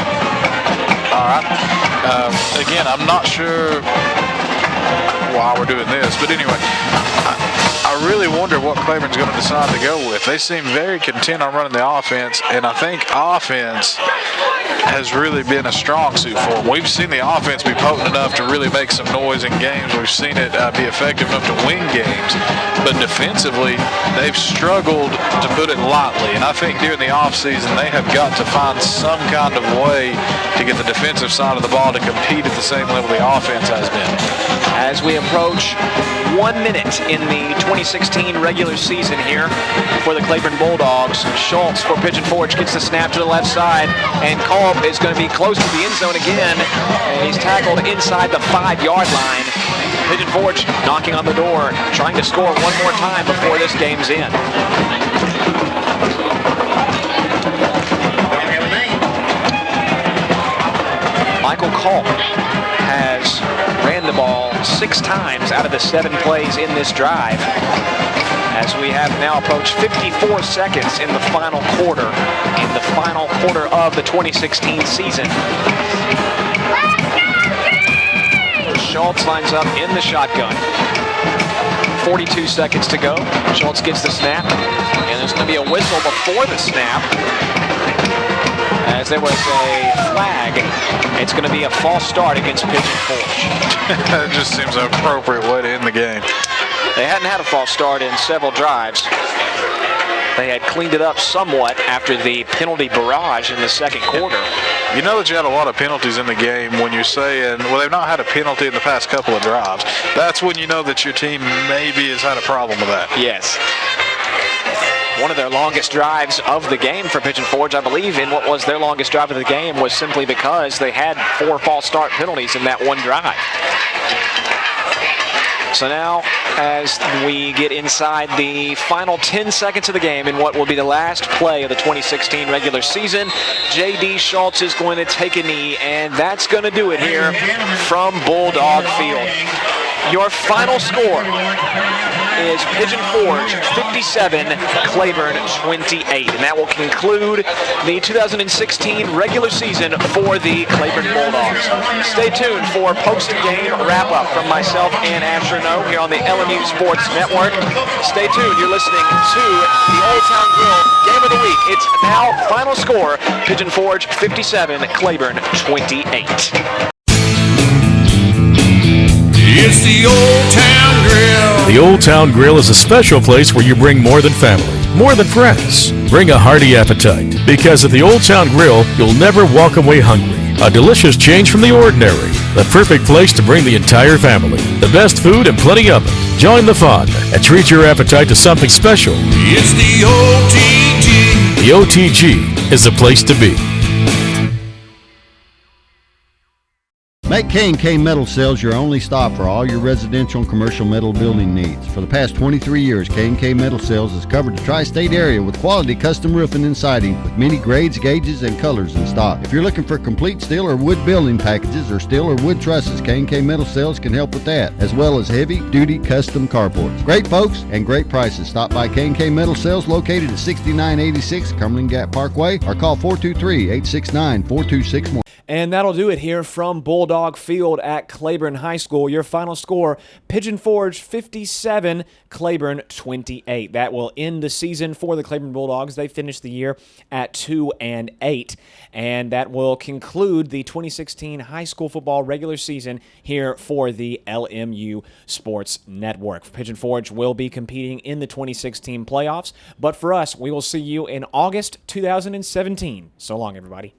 All right. Again, I'm not sure why we're doing this, but anyway, I really wonder what Claiborne's going to decide to go with. They seem very content on running the offense, and I think offense has really been a strong suit for them. We've seen the offense be potent enough to really make some noise in games. We've seen it be effective enough to win games, but defensively, they've struggled, to put it lightly, and I think during the offseason, they have got to find some kind of way to get the defensive side of the ball to compete at the same level the offense has been. As we approach 1 minute in the 2016 regular season here for the Claiborne Bulldogs, Schultz for Pigeon Forge gets the snap to the left side, and Culp is going to be close to the end zone again. And he's tackled inside the 5-yard line. Pigeon Forge knocking on the door, trying to score one more time before this game's in. Michael Culp has ran the ball 6 times out of the 7 plays in this drive, as we have now approached 54 seconds in the final quarter, of the 2016 season. Schultz lines up in the shotgun. 42 seconds to go. Schultz gets the snap, and there's going to be a whistle before the snap, as there was a flag. It's going to be a false start against Pigeon Forge. It just seems an appropriate way to end the game. They hadn't had a false start in several drives. They had cleaned it up somewhat after the penalty barrage in the second quarter. You know that you had a lot of penalties in the game when you're saying, well, they've not had a penalty in the past couple of drives. That's when you know that your team maybe has had a problem with that. Yes. One of their longest drives of the game for Pigeon Forge, I believe, in what was their longest drive of the game, was simply because they had 4 false start penalties in that one drive. So now, as we get inside the final 10 seconds of the game in what will be the last play of the 2016 regular season, J.D. Schultz is going to take a knee, and that's going to do it here from Bulldog Field. Your final score is Pigeon Forge 57, Claiborne 28, and that will conclude the 2016 regular season for the Claiborne Bulldogs. Stay tuned for post-game wrap-up from myself and Asher No here on the LMU Sports Network. Stay tuned. You're listening to the Old Town Grill Game of the Week. It's now final score, Pigeon Forge 57, Claiborne 28. It's the Old Town Grill. The Old Town Grill is a special place where you bring more than family, more than friends. Bring a hearty appetite, because at the Old Town Grill, you'll never walk away hungry. A delicious change from the ordinary. The perfect place to bring the entire family. The best food and plenty of it. Join the fun and treat your appetite to something special. It's the OTG. The OTG is the place to be. Make K&K Metal Sales your only stop for all your residential and commercial metal building needs. For the past 23 years, K&K Metal Sales has covered the tri-state area with quality custom roofing and siding with many grades, gauges, and colors in stock. If you're looking for complete steel or wood building packages or steel or wood trusses, K&K Metal Sales can help with that, as well as heavy-duty custom carports. Great folks and great prices. Stop by K&K Metal Sales located at 6986 Cumberland Gap Parkway or call 423-869-4261. And that'll do it here from Bulldog Field at Claiborne High School. Your final score, Pigeon Forge 57, Claiborne 28. That will end the season for the Claiborne Bulldogs. They finished the year at 2-8, and that will conclude the 2016 high school football regular season here for the LMU Sports Network. Pigeon Forge will be competing in the 2016 playoffs, but for us, we will see you in August 2017. So long, everybody.